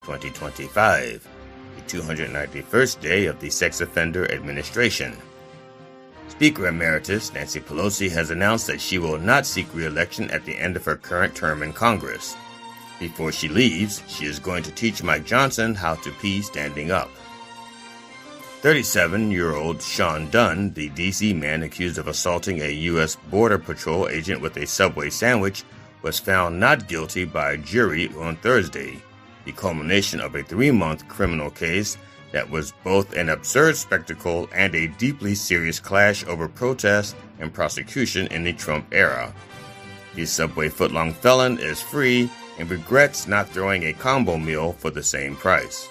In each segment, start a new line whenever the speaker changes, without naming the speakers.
2025, the 291st day of the Sex Offender Administration. Speaker Emeritus Nancy Pelosi has announced that she will not seek re-election at the end of her current term in Congress. Before she leaves, she is going to teach Mike Johnson how to pee standing up. 37-year-old Sean Dunn, the D.C. man accused of assaulting a U.S. Border Patrol agent with a Subway sandwich, was found not guilty by a jury on Thursday, the culmination of a 3-month criminal case that was both an absurd spectacle and a deeply serious clash over protest and prosecution in the Trump era. The Subway footlong felon is free and regrets not throwing a combo meal for the same price.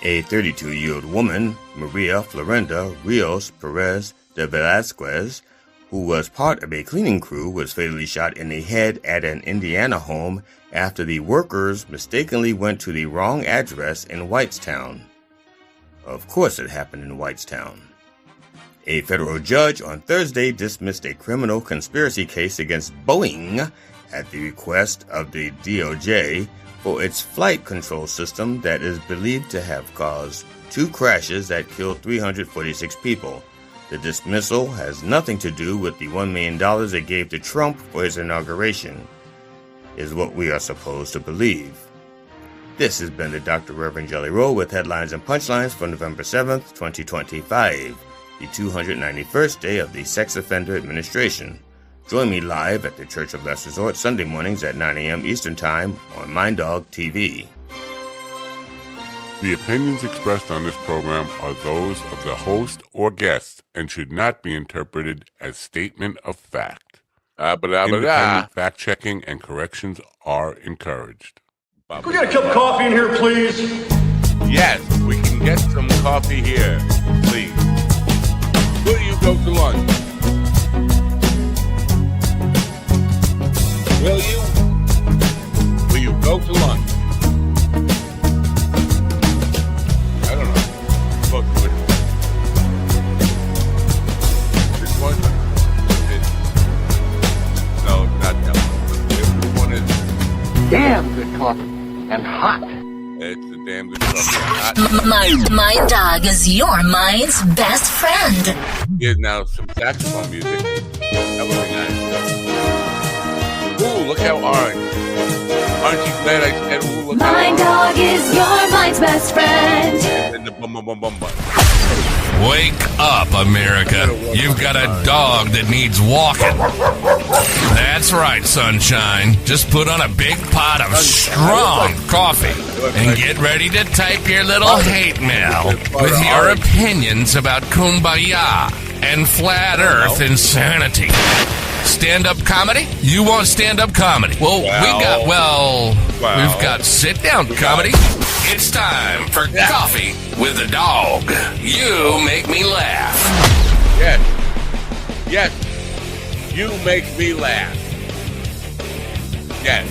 A 32-year-old woman, Maria Florinda Rios Perez de Velasquez, who was part of a cleaning crew, was fatally shot in the head at an Indiana home after the workers mistakenly went to the wrong address in Whitestown. Of course it happened in Whitestown. A federal judge on Thursday dismissed a criminal conspiracy case against Boeing at the request of the DOJ for its flight control system that is believed to have caused 2 crashes that killed 346 people. The dismissal has nothing to do with the $1 million it gave to Trump for his inauguration, is what we are supposed to believe. This has been the Dr. Reverend Jelly Roll with headlines and punchlines for November 7th, 2025, the 291st day of the Sex Offender Administration. Join me live at the Church of Last Resort Sunday mornings at 9 a.m. Eastern Time on MindDog TV.
The opinions expressed on this program are those of the host or guest and should not be interpreted as statement of fact. Independent fact-checking and corrections are encouraged.
Can we get a cup of coffee in here, please?
Yes, we can get some coffee here, please. Will you go to lunch? Will you? Will you go to lunch? I don't know. Go to it. This one? No, not that one. This one is
damn good coffee and hot.
It's a damn good coffee and hot.
Mind Dog is your mind's best friend.
Here's now some saxophone music. That would be nice. Ooh, look how orange. Aren't you glad I said, ooh, look how
Mind Dog is your mind's best friend.
And the bum bum bum bum bum.
Wake up, America. You've got a dog that needs walking. That's right, sunshine. Just put on a big pot of strong coffee and get ready to type your little hate mail with your opinions about kumbaya and flat earth insanity. Stand-up comedy? You want stand-up comedy? Well, we've got sit-down comedy. It's time for Coffee with a Dog. You make me laugh.
Yes. Yes. You make me laugh. Yes.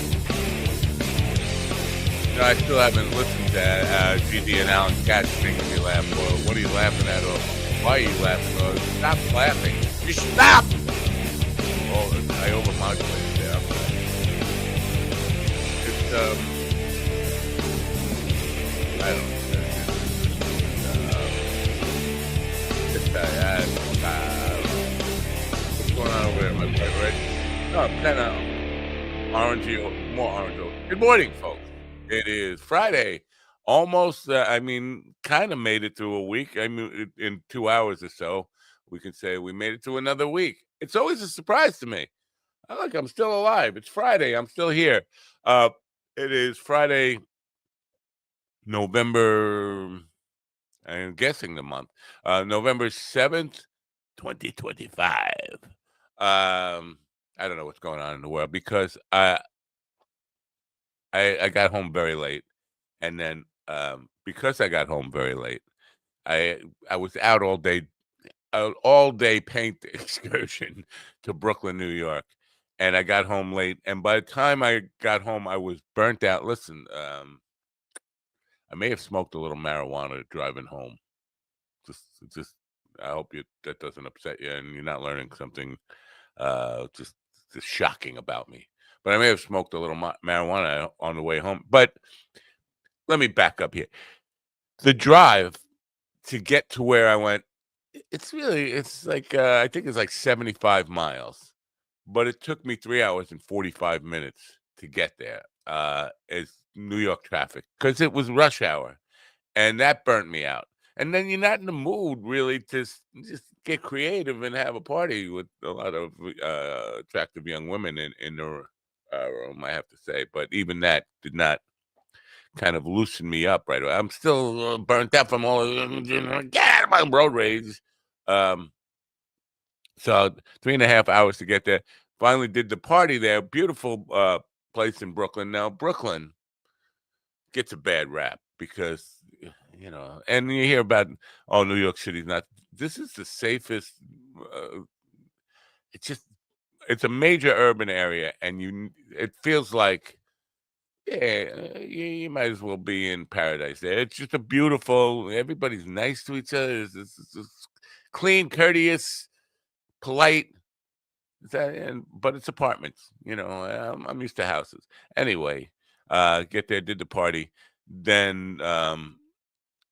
No, I still haven't listened to GD and Alan Katz making me laugh. Or what are you laughing at? Or why are you laughing? Or stop laughing. You stop! Oh, I overmodulated there. It's, I don't know. What's going on over there, my boy, right? No, I'm kind of orangey, more orange. Good morning, folks. It is Friday. Almost, kind of made it through a week. I mean, in 2 hours or so, we can say we made it through another week. It's always a surprise to me. Look, I'm still alive. It's Friday. I'm still here. It is Friday, November, I'm guessing the month, November 7th, 2025. I don't know what's going on in the world because I got home very late. And then because I got home very late, I was out all day paint excursion to Brooklyn, New York. And I got home late. And by the time I got home, I was burnt out. Listen, I may have smoked a little marijuana driving home. Just I hope that doesn't upset you and you're not learning something just shocking about me. But I may have smoked a little marijuana on the way home. But let me back up here. The drive to get to where I went, it's like I think it's like 75 miles, but it took me 3 hours and 45 minutes to get there. It's New York traffic because it was rush hour, and that burnt me out. And then you're not in the mood really to just get creative and have a party with a lot of attractive young women in the room, I have to say. But even that did not kind of loosen me up right away. I'm still burnt out from all get out of my road rage. So 3.5 hours to get there. Finally did the party there. Beautiful place in Brooklyn. Now, Brooklyn gets a bad rap because, and you hear about, New York City's not. This is the safest. It's a major urban area, and it feels like, yeah, you might as well be in paradise there. It's just a beautiful, everybody's nice to each other. It's clean, courteous, polite. But it's apartments, I'm used to houses. Anyway, get there, did the party, then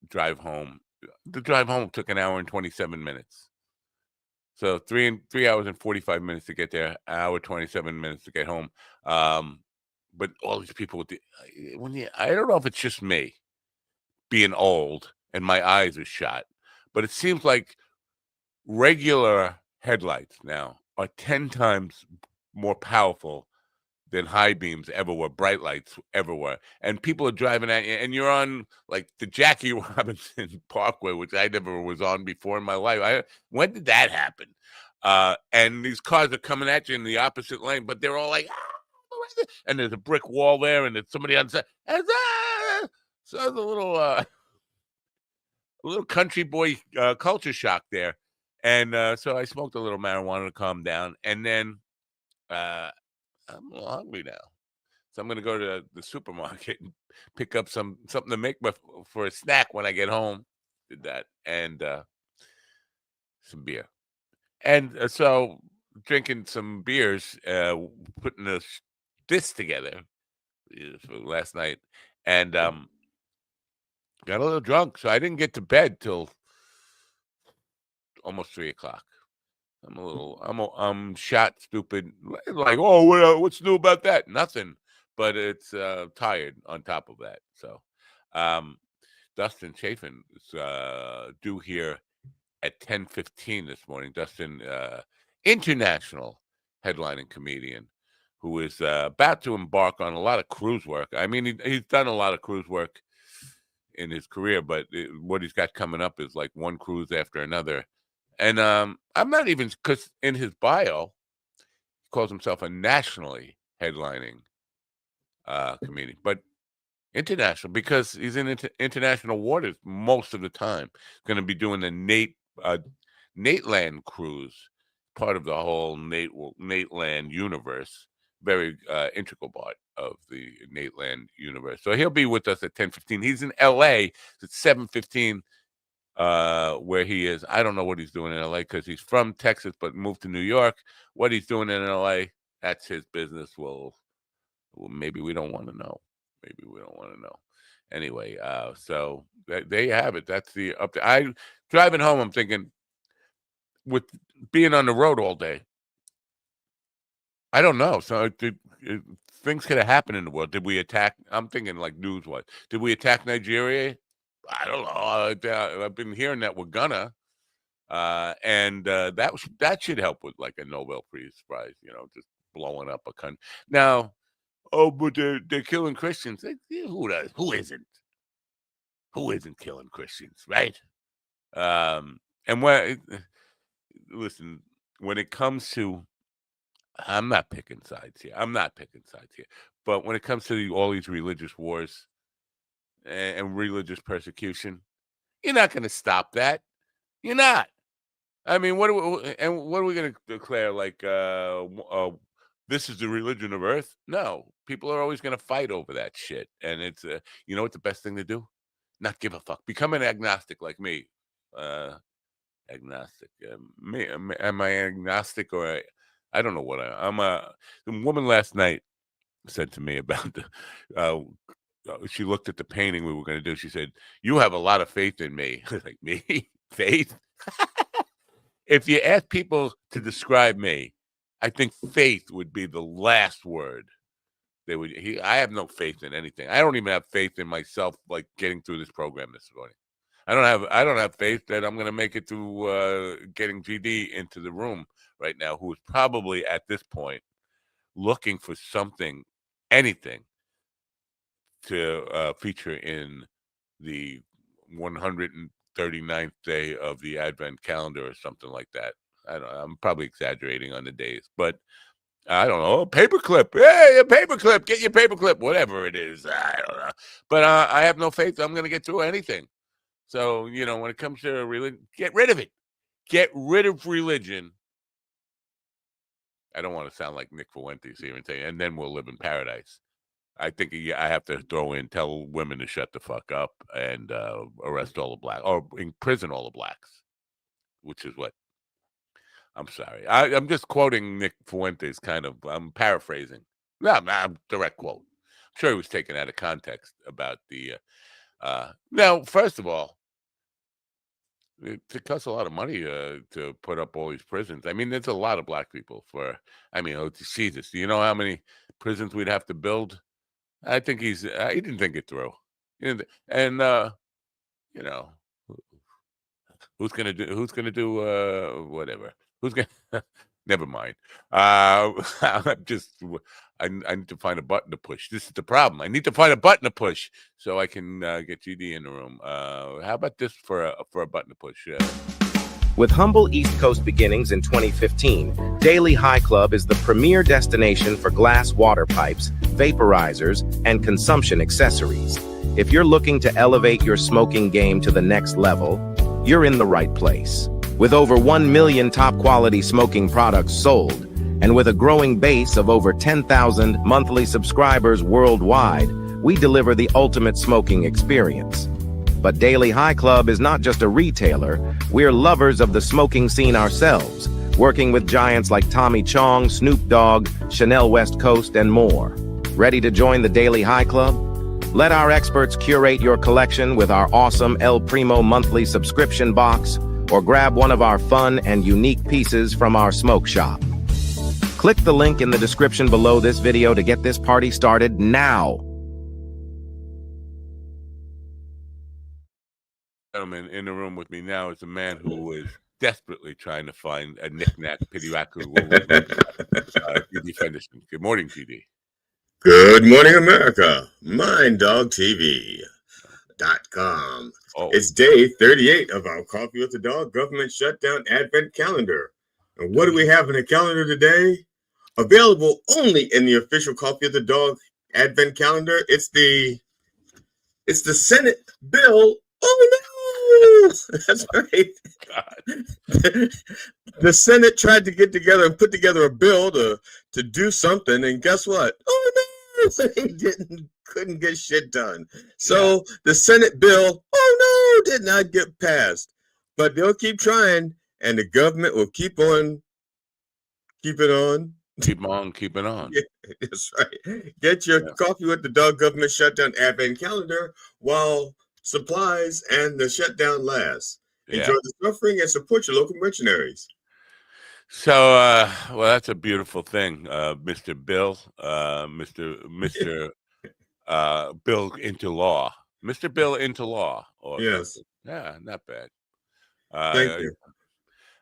drive home. The drive home took an hour and 27 minutes. So 3 hours and 45 minutes to get there, hour 27 minutes to get home. But all these people I don't know if it's just me being old and my eyes are shot, but it seems like regular headlights now are 10 times more powerful than high beams ever were, bright lights ever were. And people are driving at you, and you're on like the Jackie Robinson Parkway, which I never was on before in my life. When did that happen? And these cars are coming at you in the opposite lane, but they're all like, and there's a brick wall there, and there's somebody on the side. So there's a little country boy culture shock there. And so I smoked a little marijuana to calm down. And then I'm a little hungry now. So I'm going to go to the supermarket and pick up something to make for a snack when I get home. Did that. And some beer. And so drinking some beers, putting this together for last night. And got a little drunk. So I didn't get to bed till almost 3:00. I'm shot stupid. Like, what's new about that? Nothing. But it's tired on top of that. So, Dustin Chafin is due here at 10:15 this morning. Dustin, international headlining comedian who is about to embark on a lot of cruise work. I mean, he's done a lot of cruise work in his career, but what he's got coming up is like one cruise after another. And I'm not even, because in his bio, he calls himself a nationally headlining comedian, but international because he's in international waters most of the time. Going to be doing the Nateland cruise, part of the whole Nateland universe, very integral part of the Nateland universe. So he'll be with us at 10:15. He's in L.A. It's 7:15. Where he is. I don't know what he's doing in LA because he's from Texas but moved to New York. What he's doing in LA, that's his business. Well, maybe we don't want to know. Anyway, so there you have it. That's the update. I driving home, I'm thinking, with being on the road all day, I don't know. So things could have happened in the world. Did we attack? I'm thinking like news-wise. Did we attack Nigeria? I don't know. I've been hearing that we're gonna, and that should help with like a Nobel Peace Prize, just blowing up a country. Now, but they're killing Christians. Who isn't? Who isn't killing Christians, right? And listen, when it comes to, I'm not picking sides here. But when it comes to all these religious wars and religious persecution, you're not going to stop that. You're not. I mean, what are we going to declare? Like, this is the religion of Earth? No, people are always going to fight over that shit. And it's, you know what the best thing to do? Not give a fuck. Become an agnostic like me. Agnostic. Am I agnostic or I don't know what I'm. The woman last night said to me about the she looked at the painting we were going to do. She said, "You have a lot of faith in me." I was like, "Me? Faith?" If you ask people to describe me, I think faith would be the last word. I have no faith in anything. I don't even have faith in myself, like getting through this program this morning. I don't have faith that I'm going to make it to getting GD into the room right now, who is probably at this point looking for something, anything, to feature in the 139th day of the Advent calendar or something like that. I'm probably exaggerating on the days, but I don't know. Paperclip. Hey, a paperclip. Get your paperclip. Whatever it is. I don't know. But I have no faith I'm going to get through anything. So, when it comes to religion, get rid of it. Get rid of religion. I don't want to sound like Nick Fuentes here and say, and then we'll live in paradise. I think I have to throw in, tell women to shut the fuck up and arrest all the blacks, or imprison all the blacks, which is what. I'm sorry. I'm just quoting Nick Fuentes, I'm paraphrasing. No, direct quote. I'm sure he was taken out of context about the. Now, first of all, it costs a lot of money to put up all these prisons. I mean, there's a lot of black people Jesus. Do you know how many prisons we'd have to build? I think he didn't think it through. And who's gonna do whatever? Who's gonna never mind. I need to find a button to push. This is the problem. I need to find a button to push so I can get GD in the room. How about this for a button to push?
With humble East Coast beginnings in 2015, Daily High Club is the premier destination for glass water pipes, vaporizers, and consumption accessories. If you're looking to elevate your smoking game to the next level, you're in the right place. With over 1 million top-quality smoking products sold, and with a growing base of over 10,000 monthly subscribers worldwide, we deliver the ultimate smoking experience. But Daily High Club is not just a retailer, we're lovers of the smoking scene ourselves, working with giants like Tommy Chong, Snoop Dogg, Chanel West Coast, and more. Ready to join the Daily High Club? Let our experts curate your collection with our awesome El Primo monthly subscription box, or grab one of our fun and unique pieces from our smoke shop. Click the link in the description below this video to get this party started now.
Gentleman in the room with me now is a man who is desperately trying to find a knick-knack, pity-whack GD Fenderson. Good morning, GD.
Good morning, America. MindDogTV.com. It's day 38 of our Coffee with the Dog government shutdown Advent calendar. And what do we have in the calendar today? Available only in the official Coffee with the Dog Advent calendar. It's the Senate bill. Oh no! That's right. God. The Senate tried to get together and put together a bill to do something, and guess what? Oh no! They couldn't get shit done. So the Senate bill, oh no, did not get passed. But they'll keep trying, and the government will keep on keeping on.
Keep on keeping on.
Yeah, that's right. Get your Coffee with the Dog government shutdown Advent calendar while supplies and the shutdown lasts. Enjoy the suffering and support your local missionaries.
So, well, that's a beautiful thing, Mr. Bill, Mr. Bill into law, Mr. Bill into law. Or
yes,
yeah, not bad.
Thank you.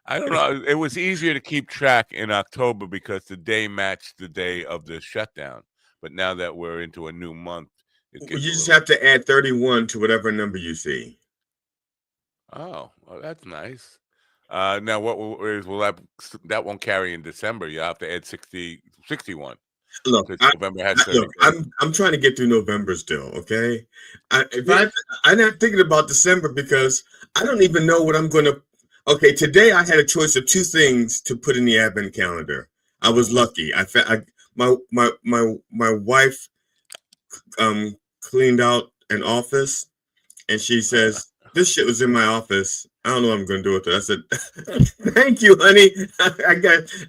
I don't know. It was easier to keep track in October because the day matched the day of the shutdown. But now that we're into a new month,
you just have to add 31 to whatever number you see.
Oh, well, that's nice. Now, what will that won't carry in December? You have to add 61.
Look,
November has
I'm trying to get through November still. Okay, I'm not thinking about December because I don't even know what I'm going to. Okay, today I had a choice of 2 things to put in the Advent calendar. I was lucky. My wife cleaned out an office, and she says this shit was in my office I don't know what I'm going to do with it. I said, "Thank you, honey.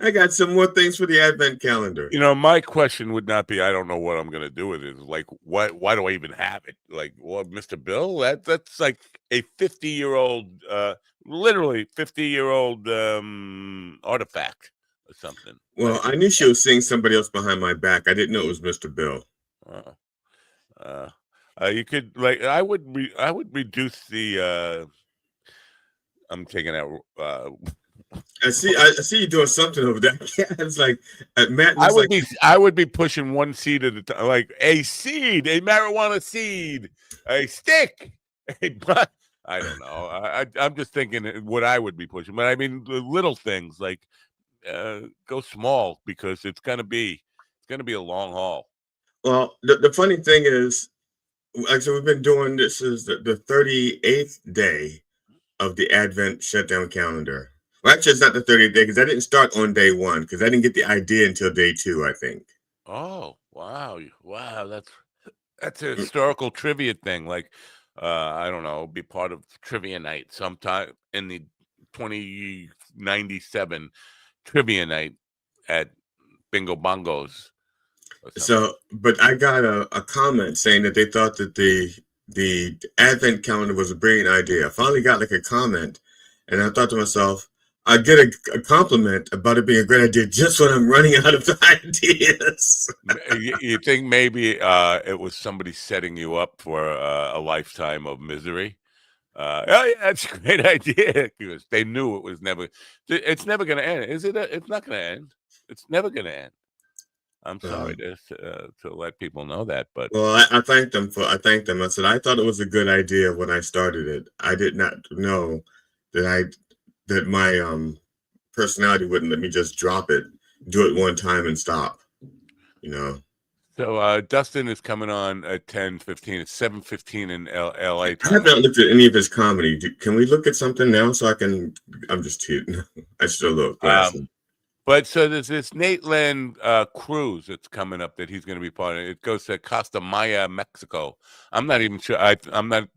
I got some more things for the advent calendar."
My question would not be, I don't know what I'm going to do with it. Like, why do I even have it? Like, well, Mr. Bill, that's like a 50-year-old, literally 50-year-old artifact or something.
Well, I knew she was seeing somebody else behind my back. I didn't know it was Mr. Bill.
You could I would reduce the. I'm taking out.
I see you doing something over there. Yeah, it's like Matt.
I would be pushing one seed at a time, like a seed, a marijuana seed, a stick. I don't know. I'm just thinking what I would be pushing, but I mean the little things like go small because it's gonna be a long haul.
Well, the funny thing is, actually, we've been doing this is the 38th day of the Advent shutdown calendar. Well, actually, it's not the 30th day because I didn't start on day one because I didn't get the idea until day two, I think.
Oh, wow. That's a historical trivia thing. Like, I don't know, be part of trivia night sometime in the 2097 trivia night at Bingo Bongos.
So, but I got a comment saying that they thought that the Advent calendar was a brilliant idea. I finally got like a comment, and I thought to myself, I get a compliment about it being a great idea just when I'm running out of ideas.
You think maybe it was somebody setting you up for a lifetime of misery? Oh yeah, that's a great idea because they knew it was never. It's never going to end, is it? It's not going to end. It's never going to end. I'm sorry to let people know that, but
well, I thanked them I thanked them. I said I thought it was a good idea when I started it. I did not know that my personality wouldn't let me just drop it, do it one time and stop.
So Dustin is coming on at 10:15. It's 7:15 in LA time.
I have not looked at any of his comedy. Can we look at something now so I can? I'm just kidding. I still look glasses.
But so there's this Nateland cruise that's coming up that he's going to be part of. It goes to Costa Maya, Mexico. I'm not even sure. I'm not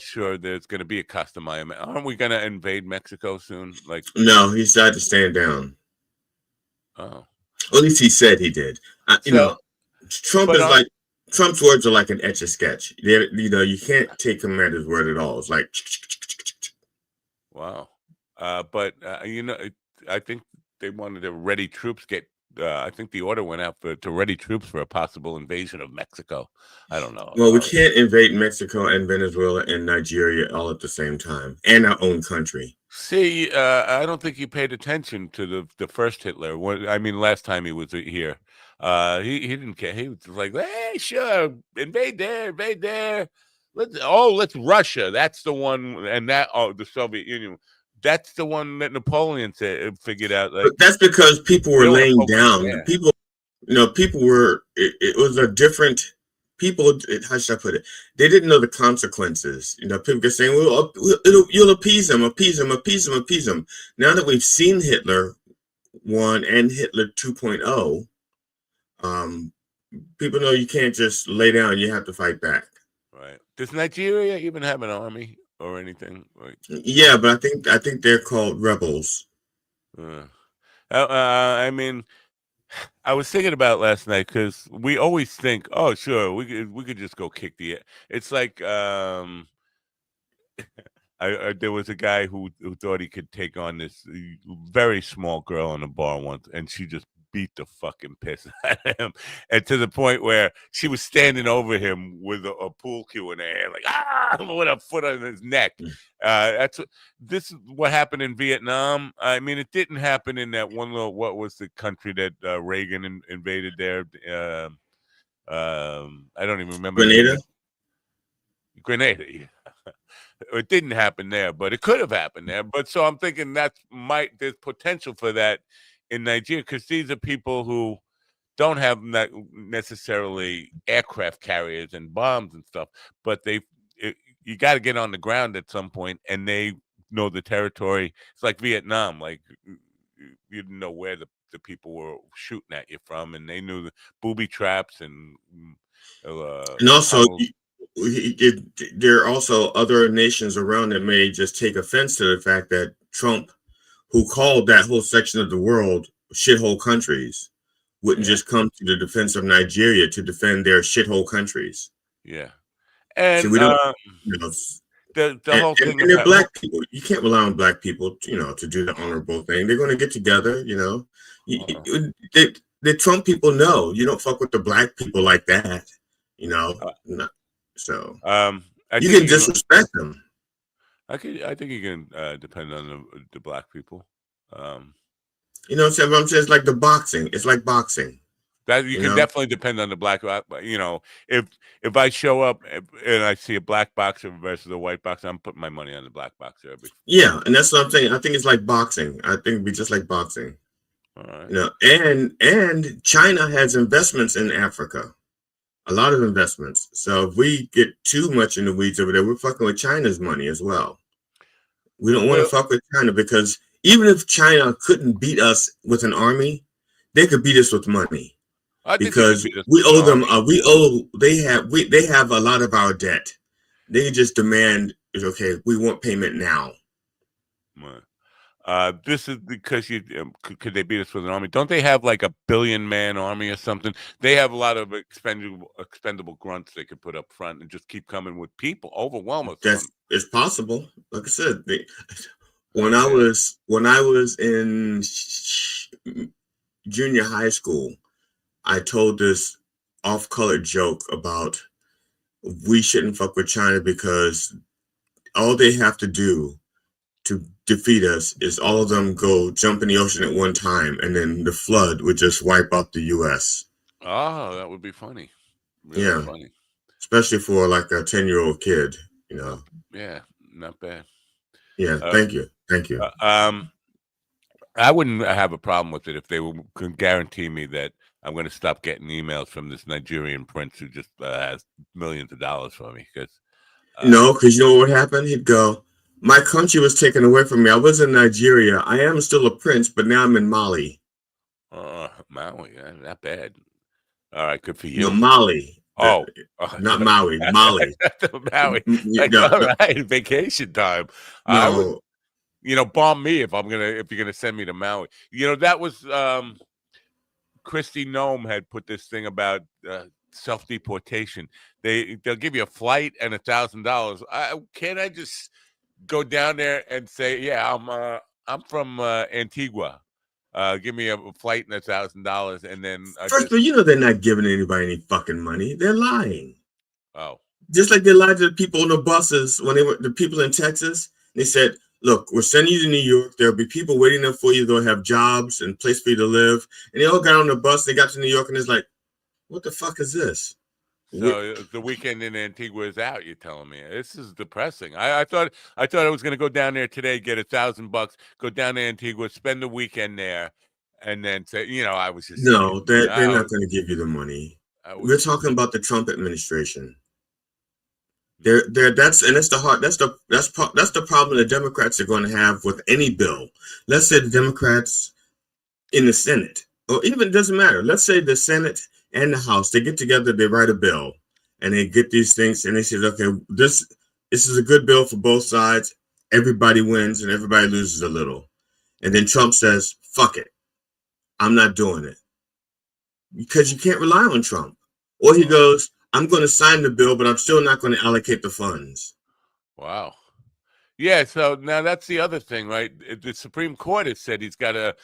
sure there's going to be a Costa Maya. Aren't we going to invade Mexico soon? Like,
no, he decided to stand down.
Oh,
at least he said he did. Trump is like Trump's words are like an etch a sketch. You can't take him at his word at all. It's like,
wow. But I think they wanted to ready troops get. I think the order went out to ready troops for a possible invasion of Mexico. I don't know.
Well, we can't invade Mexico and Venezuela and Nigeria all at the same time, and our own country.
See, I don't think you paid attention to the first Hitler. Last time he was here, he didn't care. He was like, "Hey, sure, invade there. Let's Russia. That's the one, and the Soviet Union. That's the one that Napoleon figured out." Like,
but that's because people were laying down. People were. It was a different. People, how should I put it? They didn't know the consequences. People get saying, "Well, you'll appease them. Now that we've seen Hitler 1 and Hitler 2.0, people know you can't just lay down. You have to fight back.
Right? Does Nigeria even have an army or anything?
Yeah, but I think they're called rebels.
I was thinking about last night because we always think, oh, sure, we could just go kick the. It's like there was a guy who thought he could take on this very small girl in a bar once, and she just beat the fucking piss out of him, and to the point where she was standing over him with a pool cue in her hand, like with a foot on his neck. This is what happened in Vietnam. I mean, it didn't happen in that one little. What was the country that Reagan invaded there? I don't even remember. Grenada. Yeah. It didn't happen there, but it could have happened there. But so I'm thinking there's potential for that in Nigeria, because these are people who don't have necessarily aircraft carriers and bombs and stuff, but you got to get on the ground at some point, and they know the territory. It's like Vietnam, like you didn't know where the people were shooting at you from, and they knew the booby traps and
also there are also other nations around that may just take offense to the fact that Trump, who called that whole section of the world shithole countries, wouldn't just come to the defense of Nigeria to defend their shithole countries.
Yeah.
See,
And
we don't,
the whole thing
and they're
about
black people. You can't rely on black people, to do the honorable thing. They're going to get together, The Trump people know you don't fuck with the black people like that, No. So
I
you
think
can disrespect them.
I think you can depend on the black people.
What I'm saying? It's like the boxing. It's like boxing.
That you can definitely depend on the black. If I show up and I see a black boxer versus a white boxer, I'm putting my money on the black boxer.
Yeah, and that's what I'm saying. I think it's like boxing. I think it'd be just like boxing.
All right.
And China has investments in Africa, a lot of investments. So if we get too much in the weeds over there, we're fucking with China's money as well. We don't want to fuck with China because even if China couldn't beat us with an army, they could beat us with money. Because we owe them. They have a lot of our debt. They just demand is okay. We want payment now.
This is because could they beat us with an army? Don't they have like a 1 billion man army or something? They have a lot of expendable grunts they could put up front and just keep coming with people, overwhelm us.
It's possible. Like I said, when I was in junior high school, I told this off-color joke about we shouldn't fuck with China because all they have to do to defeat us is all of them go jump in the ocean at one time, and then the flood would just wipe out the U.S.
Oh, that would be funny. Really funny.
Especially for like a 10-year-old kid,
Yeah, not bad.
Yeah, thank you.
I wouldn't have a problem with it if they could guarantee me that I'm going to stop getting emails from this Nigerian prince who just has millions of dollars for me.
No, because you know what would happen? He'd go, my country was taken away from me. I was in Nigeria. I am still a prince, but now I'm in Mali.
Maui, not bad. All right, good for you.
No, Mali.
Oh,
not Maui, Mali.
Maui. All right, vacation time.
No.
Bomb me if you're gonna send me to Maui. That was Christy Nome had put this thing about self-deportation. They'll give you a flight and $1,000. Can't I just go down there and say, yeah, I'm from Antigua. Give me a flight and $1,000, and then
first of all, they're not giving anybody any fucking money. They're lying.
Oh,
just like they lied to the people on the buses when the people in Texas. They said, look, we're sending you to New York. There'll be people waiting there for you. They'll have jobs and place for you to live. And they all got on the bus. They got to New York, and it's like, what the fuck is this?
So the weekend in Antigua is out. You're telling me this is depressing. I thought I was going to go down there today, get $1,000, go down to Antigua, spend the weekend there, and then say, I was just
no. They're not going to give you the money. We're talking about the Trump administration. That's the problem the Democrats are going to have with any bill. Let's say the Democrats in the Senate, or even it doesn't matter. Let's say the Senate and the House, they get together, they write a bill, and they get these things, and they say, okay, this is a good bill for both sides. Everybody wins and everybody loses a little. And then Trump says, fuck it. I'm not doing it. Because you can't rely on Trump. Or he goes, I'm going to sign the bill, but I'm still not going to allocate the funds.
Wow. Yeah, so now that's the other thing, right? The Supreme Court has said he's got to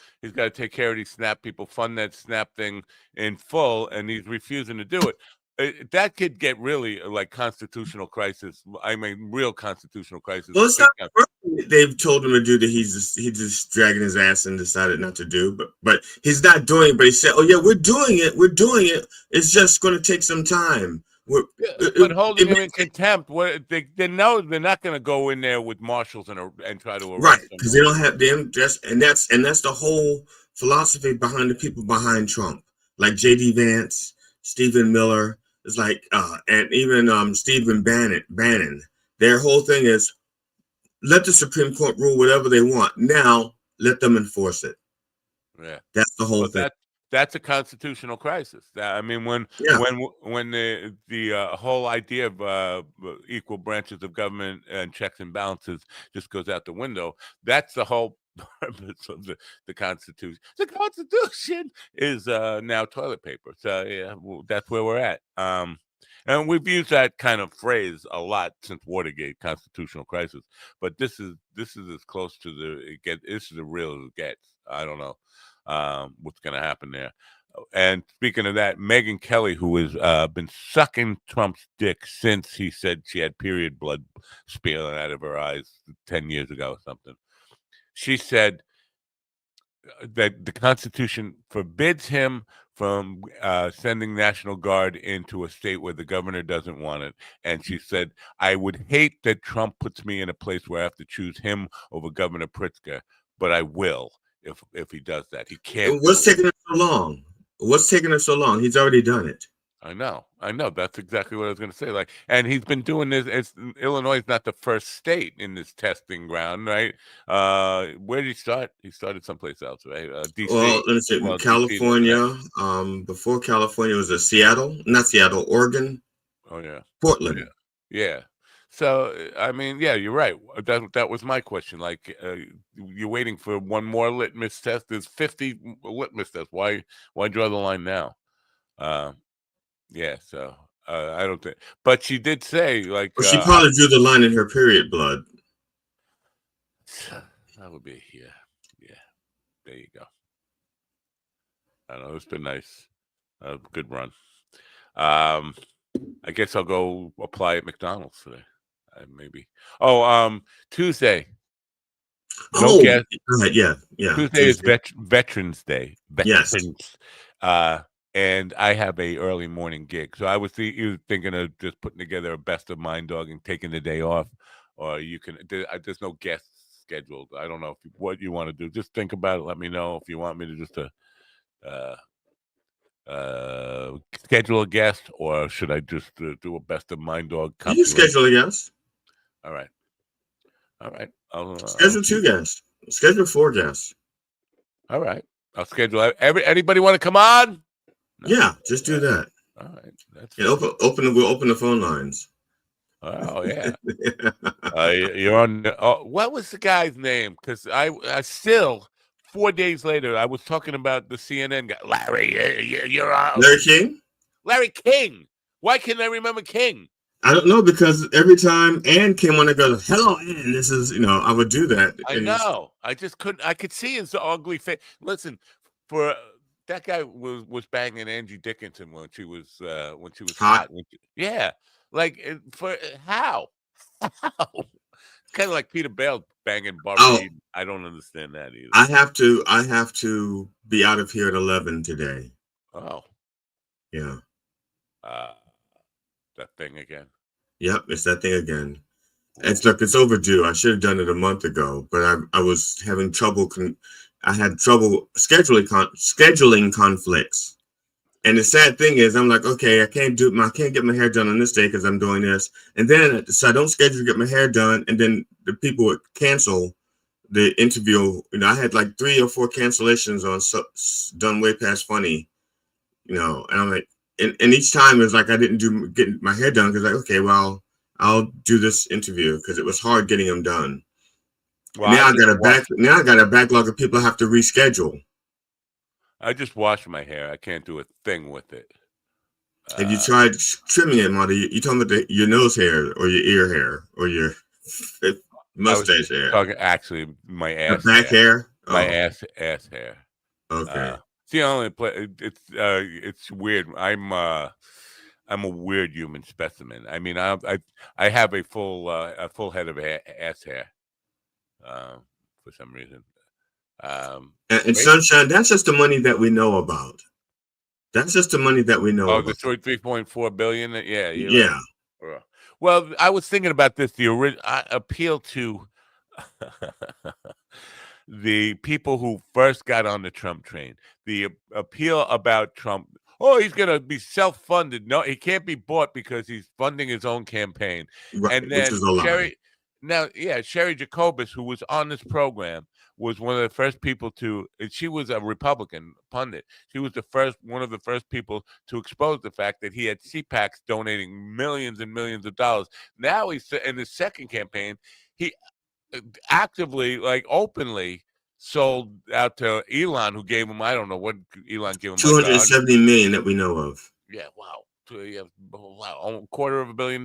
take care of these SNAP people, fund that SNAP thing in full, and he's refusing to do it. That could get really like constitutional crisis. I mean, real constitutional crisis.
Well, it's not they've told him to do that. He's just dragging his ass and decided not to do. But he's not doing it. But he said, "Oh yeah, we're doing it. We're doing it. It's just going to take some time."
But holding him in contempt, they know they're not going to go in there with marshals and try to arrest him.
Because they don't have them. That's the whole philosophy behind the people behind Trump, like J.D. Vance, Stephen Miller. It's like, and even Stephen Bannon. Their whole thing is let the Supreme Court rule whatever they want. Now let them enforce it.
Yeah,
that's the whole thing.
That's a constitutional crisis. I mean, when the whole idea of equal branches of government and checks and balances just goes out the window, that's the whole purpose of the Constitution. The Constitution is now toilet paper. So yeah, that's where we're at. And we've used that kind of phrase a lot since Watergate, constitutional crisis. But this is as close to this is as real as it gets. I don't know what's going to happen there. And speaking of that, Megyn Kelly, who has been sucking Trump's dick since he said she had period blood spilling out of her eyes 10 years ago or something. She said that the Constitution forbids him from sending National Guard into a state where the governor doesn't want it. And she said, I would hate that Trump puts me in a place where I have to choose him over Governor Pritzker, but I will if he does that. He can't.
What's taking him so long? What's taking him so long? He's already done it.
I know. That's exactly what I was going to say. Like, and he's been doing this. Illinois is not the first state in this testing ground, right? Where did he start? He started someplace else, right? DC.
Well, let me see. California. Before California was Oregon.
Oh yeah,
Portland.
Yeah. So I mean, yeah, you're right. That was my question. Like, you're waiting for one more litmus test. There's 50 litmus tests. Why draw the line now? Yeah, so I don't think, but she did say like
she probably drew the line in her period blood.
That would be yeah. There you go. I don't know. It's been nice, good run. I guess I'll go apply at McDonald's today. Maybe. Tuesday.
Yeah.
Tuesday is Veterans Day.
Veterans.
Yes. And I have a early morning gig, so I was thinking of just putting together a best of Mind Dog and taking the day off, or you can. There's no guests scheduled. I don't know what you want to do. Just think about it. Let me know if you want me to just schedule a guest, or should I just do a best of Mind Dog?
You schedule a guest.
All right.
I'll schedule 2 guests. Schedule 4 guests.
All right. I'll schedule. Anybody want to come on?
No. Yeah, just do that.
All right.
We'll open the phone lines.
Oh yeah. You're on. What was the guy's name? Because I still 4 days later I was talking about the CNN guy, Larry. You're on.
Larry King.
Larry King. Why can't I remember King?
I don't know, because every time Ann came on, I go, "Hello, Ann. This is," I would do that.
I know. I just couldn't. I could see his ugly face. Listen, for. That guy was banging Angie Dickinson when she was hot. Yeah, like for how? It's kind of like Peter Bale banging Barbie. I don't understand that either.
I have to be out of here at 11 today.
Oh,
yeah.
That thing again.
Yep, it's that thing again. It's overdue. I should have done it a month ago, but I was having trouble. I had trouble scheduling conflicts. And the sad thing is, I'm like, okay, I can't get my hair done on this day because I'm doing this. And then, so I don't schedule to get my hair done. And then the people would cancel the interview. I had like 3 or 4 cancellations on done way past funny, and I'm like, and each time it was like I didn't get my hair done because like, okay, well, I'll do this interview because it was hard getting them done. Well, now I got a backlog of people I have to reschedule.
I just wash my hair. I can't do a thing with it.
Have you tried trimming it, Marty? You talking about your nose hair or your ear hair or your mustache hair?
Actually, my ass.
The back hair?
My ass hair.
Okay.
See, only it's weird. I'm a weird human specimen. I mean, I have a full head of ass hair. For some reason.
And Sunshine, that's just the money that we know about. That's just the money that we know about.
Oh, the 3.4 billion? Yeah.
Yeah.
Right. Well, I was thinking about this. The appeal to the people who first got on the Trump train. The appeal about Trump. Oh, he's going to be self-funded. No, he can't be bought because he's funding his own campaign.
Right,
and then
which is a lie.
Now, yeah, Sherry Jacobus, who was on this program, was one of the first people to. She was a Republican pundit. She was one of the first people to expose the fact that he had CPACs donating millions and millions of dollars. Now he's in his second campaign. He actively, like openly, sold out to Elon, who gave him, I don't know what Elon gave him,
270 million that we know of.
Yeah, wow. Wow, $250 million.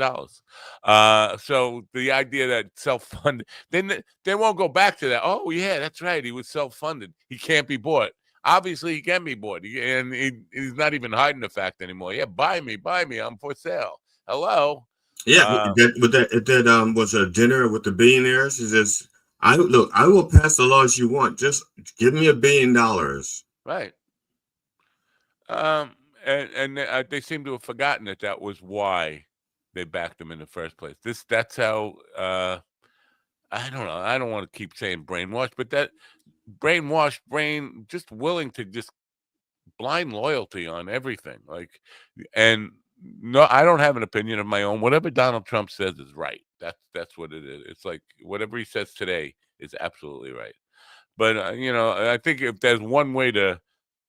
So the idea that self-funded, then they won't go back to that. Oh, yeah, that's right. He was self-funded. He can't be bought. Obviously, he can be bought. He's not even hiding the fact anymore. Yeah, buy me. I'm for sale. Hello.
Yeah, that was a dinner with the billionaires. He says, I will pass the laws you want. Just give me $1 billion.
Right. And they seem to have forgotten that was why they backed him in the first place. That's how I don't know. I don't want to keep saying brainwashed, but that brainwashed brain, just willing to just blind loyalty on everything. And no, I don't have an opinion of my own. Whatever Donald Trump says is right. That's what it is. It's like whatever he says today is absolutely right. But I think if there's one way to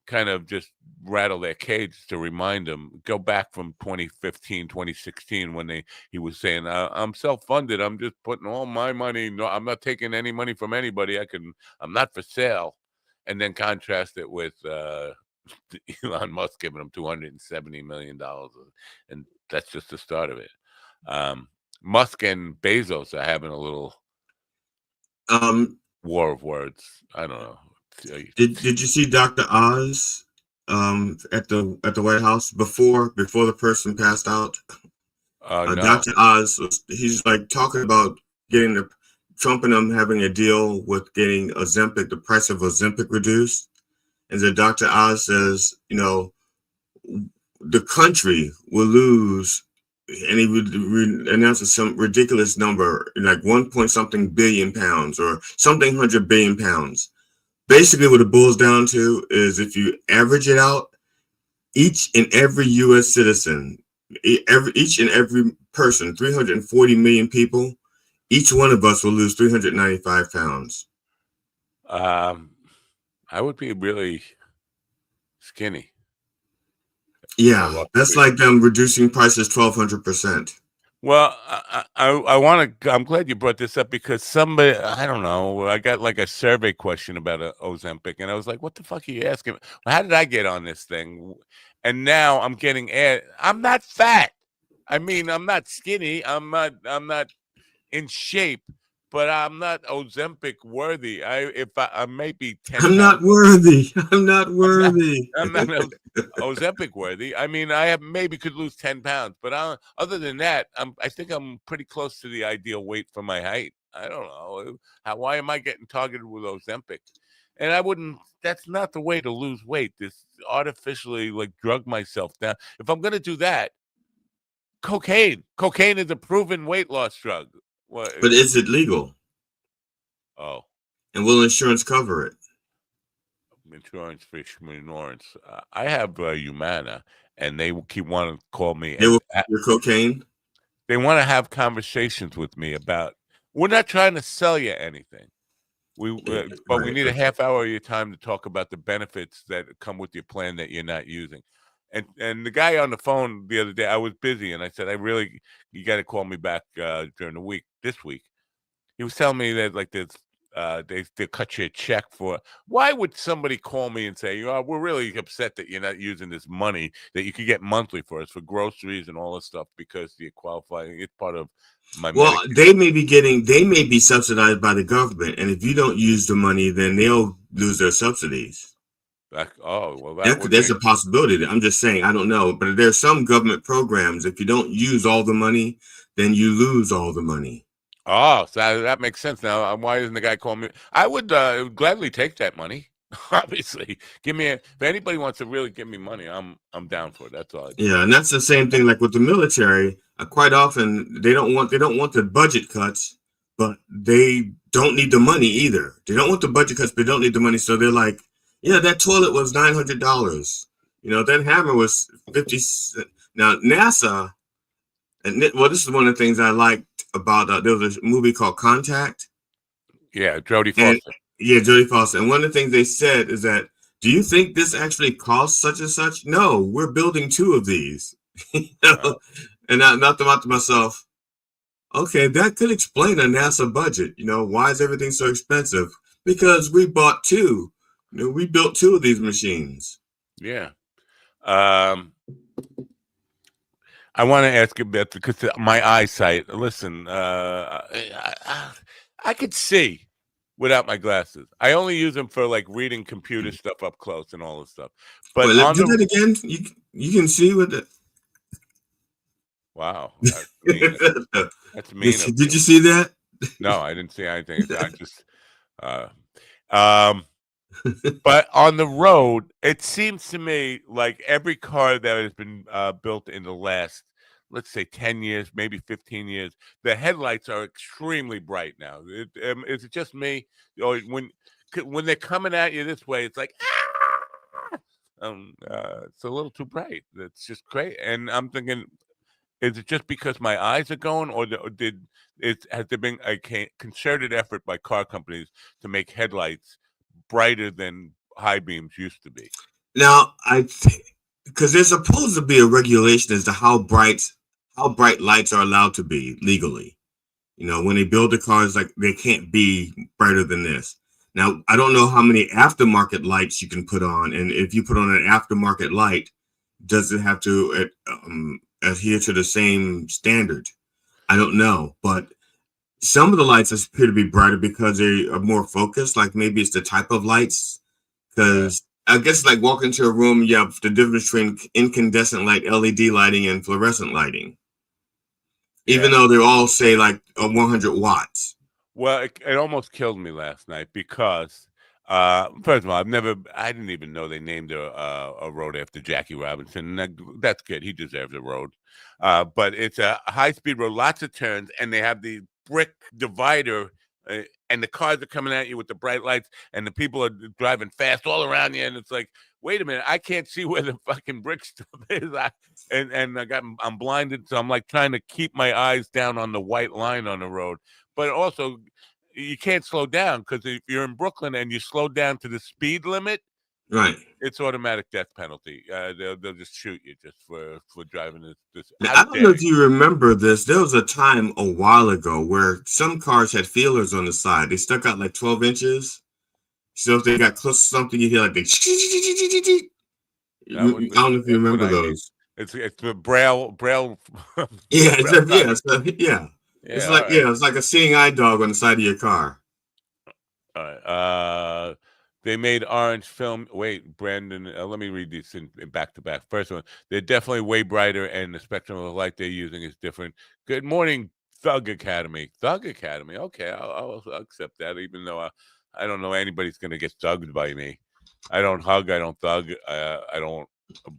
kind of just rattle their cage to remind them, go back from 2015, 2016, when he was saying, I'm self-funded. I'm just putting all my money. No, I'm not taking any money from anybody. I'm not for sale. And then contrast it with Elon Musk giving him $270 million. And that's just the start of it. Musk and Bezos are having a little war of words. I don't know.
Did you see Dr. Oz at the White House before the person passed out?
No.
Dr. Oz he's like talking about getting Trump and them having a deal with getting Ozempic, the price of Ozempic reduced. And then Dr. Oz says, the country will lose, and he would announce some ridiculous number, like 1 point something billion pounds or something 100 billion pounds. Basically, what it boils down to is if you average it out, each and every U.S. citizen, each and every person, 340 million people, each one of us will lose 395 pounds.
I would be really skinny.
Yeah, that's like them reducing prices 1,200%.
Well, I want to. I'm glad you brought this up because somebody, I don't know, I got like a survey question about Ozempic, and I was like, "What the fuck are you asking? How did I get on this thing?" And now I'm getting I'm not fat. I mean, I'm not skinny. I'm not in shape, but I'm not Ozempic worthy. I may be 10.
I'm not worthy. I'm not worthy.
I'm not Ozempic worthy. I mean, I maybe could lose 10 pounds, but other than that, I think I'm pretty close to the ideal weight for my height. I don't know why am I getting targeted with Ozempic? And I wouldn't. That's not the way to lose weight. This artificially drug myself down. If I'm going to do that, cocaine is a proven weight loss drug.
But is it legal?
Oh.
And will insurance cover it?
Insurance. I have Humana, and they keep wanting to call me.
They will your cocaine?
They want to have conversations with me about. We're not trying to sell you anything. But we need a half hour of your time to talk about the benefits that come with your plan that you're not using. And the guy on the phone the other day, I was busy, and I said, you got to call me back during the week. This week, he was telling me that they cut you a check for. Why would somebody call me and say, we're really upset that you're not using this money that you could get monthly for us for groceries and all this stuff because you qualify? It's part of my.
Well, Medicare. They may be subsidized by the government, and if you don't use the money, then they'll lose their subsidies. That's a possibility. I'm just saying, I don't know, but there's some government programs. If you don't use all the money, then you lose all the money.
Oh, so that makes sense now. Why doesn't the guy call me? I would gladly take that money. Obviously, if anybody wants to really give me money, I'm down for it. That's all.
Yeah, and that's the same thing like with the military. Quite often they don't want the budget cuts, but they don't need the money either. They don't want the budget cuts, but they don't need the money. So they're like, yeah, that toilet was $900. That hammer was $50. Now NASA, and this is one of the things I liked about there was a movie called Contact.
Yeah, Jodie
And
Foster.
yeah, Jodie Foster. And one of the things they said is that, do you think this actually costs such and such? No, we're building 2 of these. And I thought to myself, okay, that could explain a NASA budget. Why is everything so expensive? Because we bought 2. We built 2 of these machines.
Yeah. I want to ask a bit because my eyesight. Listen, I could see without my glasses. I only use them for like reading computer stuff up close and all this stuff. But
Wait, do that again. You can see with it.
Wow, that's mean. That's mean.
Did you see that?
No, I didn't see anything. I just, but on the road, it seems to me like every car that has been built in the last, let's say, 10 years, maybe 15 years, the headlights are extremely bright now. Is it just me? Or when they're coming at you this way, it's like, it's a little too bright. It's just great. And I'm thinking, is it just because my eyes are going, or has there been a concerted effort by car companies to make headlights brighter than high beams used to be?
Now, because there's supposed to be a regulation as to how bright lights are allowed to be legally. When they build the cars, like they can't be brighter than this. Now, I don't know how many aftermarket lights you can put on, and if you put on an aftermarket light, does it have to adhere to the same standard? I don't know, but some of the lights appear to be brighter because they are more focused. Like maybe it's the type of lights. Because I guess like walking into a room, you have the difference between incandescent light, LED lighting, and fluorescent lighting. Even though they all say like 100 watts.
Well, it almost killed me last night because, first of all, I didn't even know they named a road after Jackie Robinson. That's good. He deserves a road. But it's a high-speed road, lots of turns, and they have the brick divider, and the cars are coming at you with the bright lights, and the people are driving fast all around you, and it's like, wait a minute, I can't see where the fucking brick stuff is. I'm blinded, so I'm like trying to keep my eyes down on the white line on the road. But also, you can't slow down because if you're in Brooklyn and you slow down to the speed limit,
right,
it's automatic death penalty. They'll just shoot you just for driving this.
Now, I don't know if you remember this. There was a time a while ago where some cars had feelers on the side. They stuck out like 12 inches. So if they got close to something, you hear like they. I don't know if you remember those.
It's the braille.
Yeah, it's like a seeing eye dog on the side of your car.
All right. They made orange film. Wait, Brandon, let me read these in back to back. First one, they're definitely way brighter, and the spectrum of light they're using is different. Good morning, Thug Academy. Thug Academy. Okay, I'll accept that, even though I don't know anybody's going to get thugged by me. I don't hug. I don't thug. I don't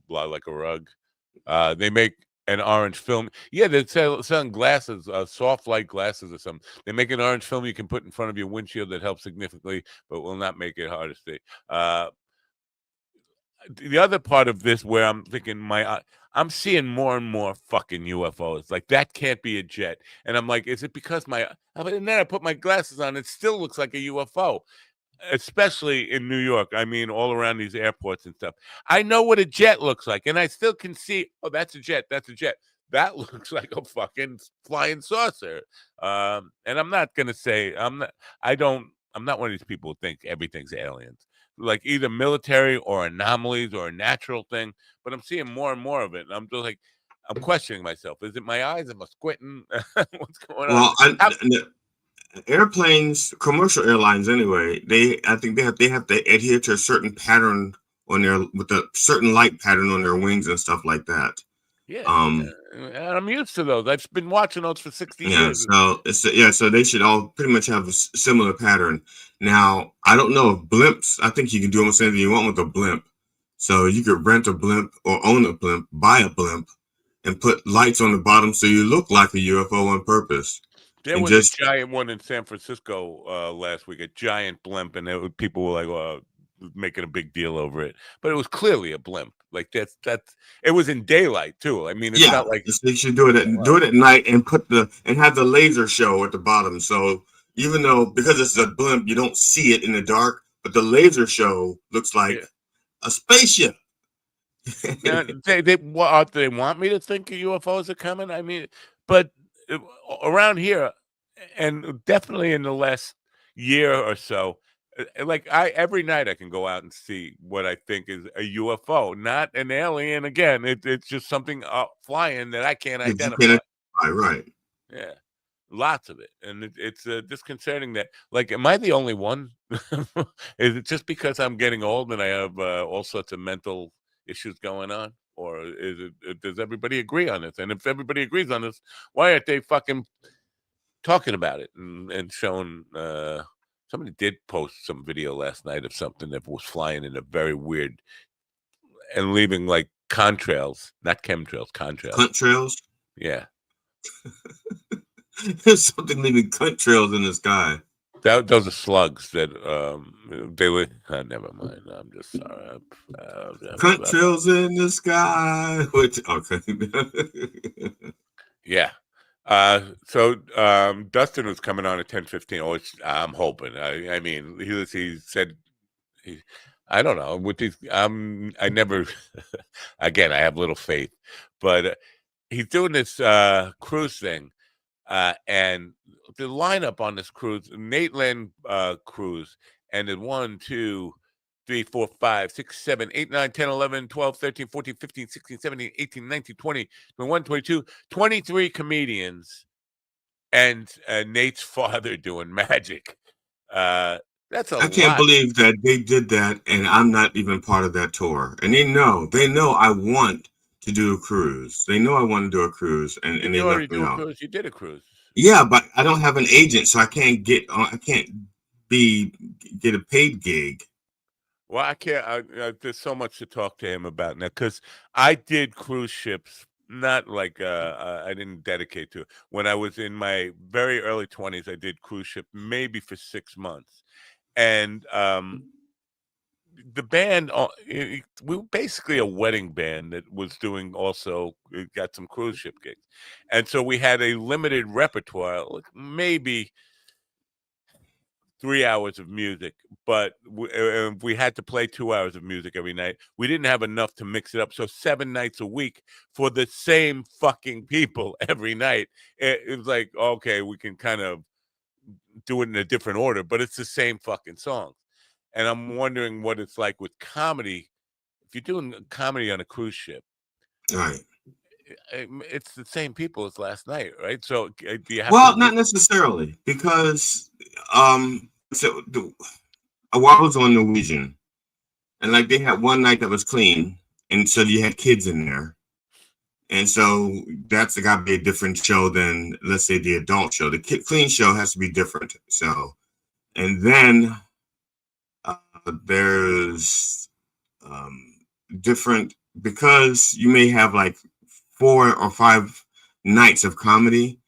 blah like a rug. They make an orange film. Yeah, they're selling glasses, soft light glasses or something. They make an orange film you can put in front of your windshield that helps significantly, but will not make it hard to see. The other part of this where I'm thinking I'm seeing more and more fucking UFOs. Like that can't be a jet. And I'm like, is it because and then I put my glasses on, it still looks like a UFO. Especially in New York. I mean, all around these airports and stuff. I know what a jet looks like, and I still can see, oh, that's a jet. That's a jet. That looks like a fucking flying saucer. And I'm not gonna say I'm not one of these people who think everything's aliens. Like either military or anomalies or a natural thing, but I'm seeing more and more of it. And I'm just like, I'm questioning myself. Is it my eyes? Am I squinting? What's going on?
Airplanes, commercial airlines anyway, I think they have to adhere to a certain pattern with a certain light pattern on their wings and stuff like that.
Yeah, and I'm used to those. I've been watching those for 60 years.
So they should all pretty much have a similar pattern. Now, I don't know if blimps. I think you can do almost anything you want with a blimp. So you could rent a blimp or own a blimp, buy a blimp, and put lights on the bottom so you look like a UFO on purpose.
There was a giant one in San Francisco last week, a giant blimp, and people were like, making a big deal over it, but it was clearly a blimp. Like that's it was in daylight too. I mean, it's not like
they should do it at night and have the laser show at the bottom. So even though because it's a blimp, you don't see it in the dark, but the laser show looks like a spaceship.
Now, they want me to think UFOs are coming. I mean, but around here, and definitely in the last year or so, like every night I can go out and see what I think is a UFO, not an alien. Again, it's just something flying that I can't identify.
Right.
Yeah, lots of it, and it's disconcerting that. Like, am I the only one? Is it just because I'm getting old and I have all sorts of mental issues going on, or is it? Does everybody agree on this? And if everybody agrees on this, why aren't they fucking talking about it and showing? Somebody did post some video last night of something that was flying in a very weird and leaving like contrails, not chemtrails, contrails.
Contrails?
Yeah.
There's something leaving contrails in the sky.
Those are slugs that they were. Never mind. I'm just sorry.
Contrails in the sky. Okay.
Yeah. So Dustin was coming on at 10:15. Oh, I'm hoping. I mean, he said I don't know. With these, I never. Again, I have little faith, but he's doing this cruise thing, and the lineup on this cruise, Nate Land cruise, ended 1, 2, 3, 4, 5, 6, 7, 8, 9, 10, 11, 12, 13, 14, 15, 16, 17, 18, 19, 20, 21, 22, 23 comedians, and Nate's father doing magic. That's a lot.
I can't believe that they did that, and I'm not even part of that tour. And they know I want to do a cruise. They know I want to do a cruise, and they
already
left me
do a
out.
cruise. You did a cruise.
Yeah, but I don't have an agent, so I can't get a paid gig.
Well, I can't. There's so much to talk to him about now because I did cruise ships. Not like I didn't dedicate to it. When I was in my very early 20s, I did cruise ship maybe for 6 months. And the band, we were basically a wedding band that was doing also got some cruise ship gigs. And so we had a limited repertoire, like maybe 3 hours of music, but we had to play 2 hours of music every night. We didn't have enough to mix it up. So 7 nights a week for the same fucking people every night. It was like, okay, we can kind of do it in a different order, but it's the same fucking songs. And I'm wondering what it's like with comedy. If you're doing comedy on a cruise ship,
right?
It's the same people as last night, right? So do you have
not necessarily, because I was on Norwegian, and like they had one night that was clean, and so you had kids in there, and so that's got to be a different show than, let's say, the adult show. The clean show has to be different. So, and then there's different, because you may have like 4 or 5 nights of comedy.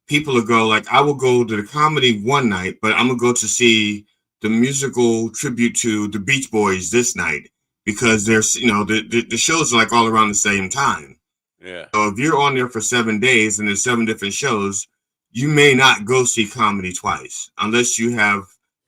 People will go, like, I will go to the comedy one night, but I'm gonna go to see the musical tribute to the Beach Boys this night, because there's, the shows are like all around the same time.
Yeah.
So if you're on there for 7 days and there's 7 different shows, you may not go see comedy twice, unless you have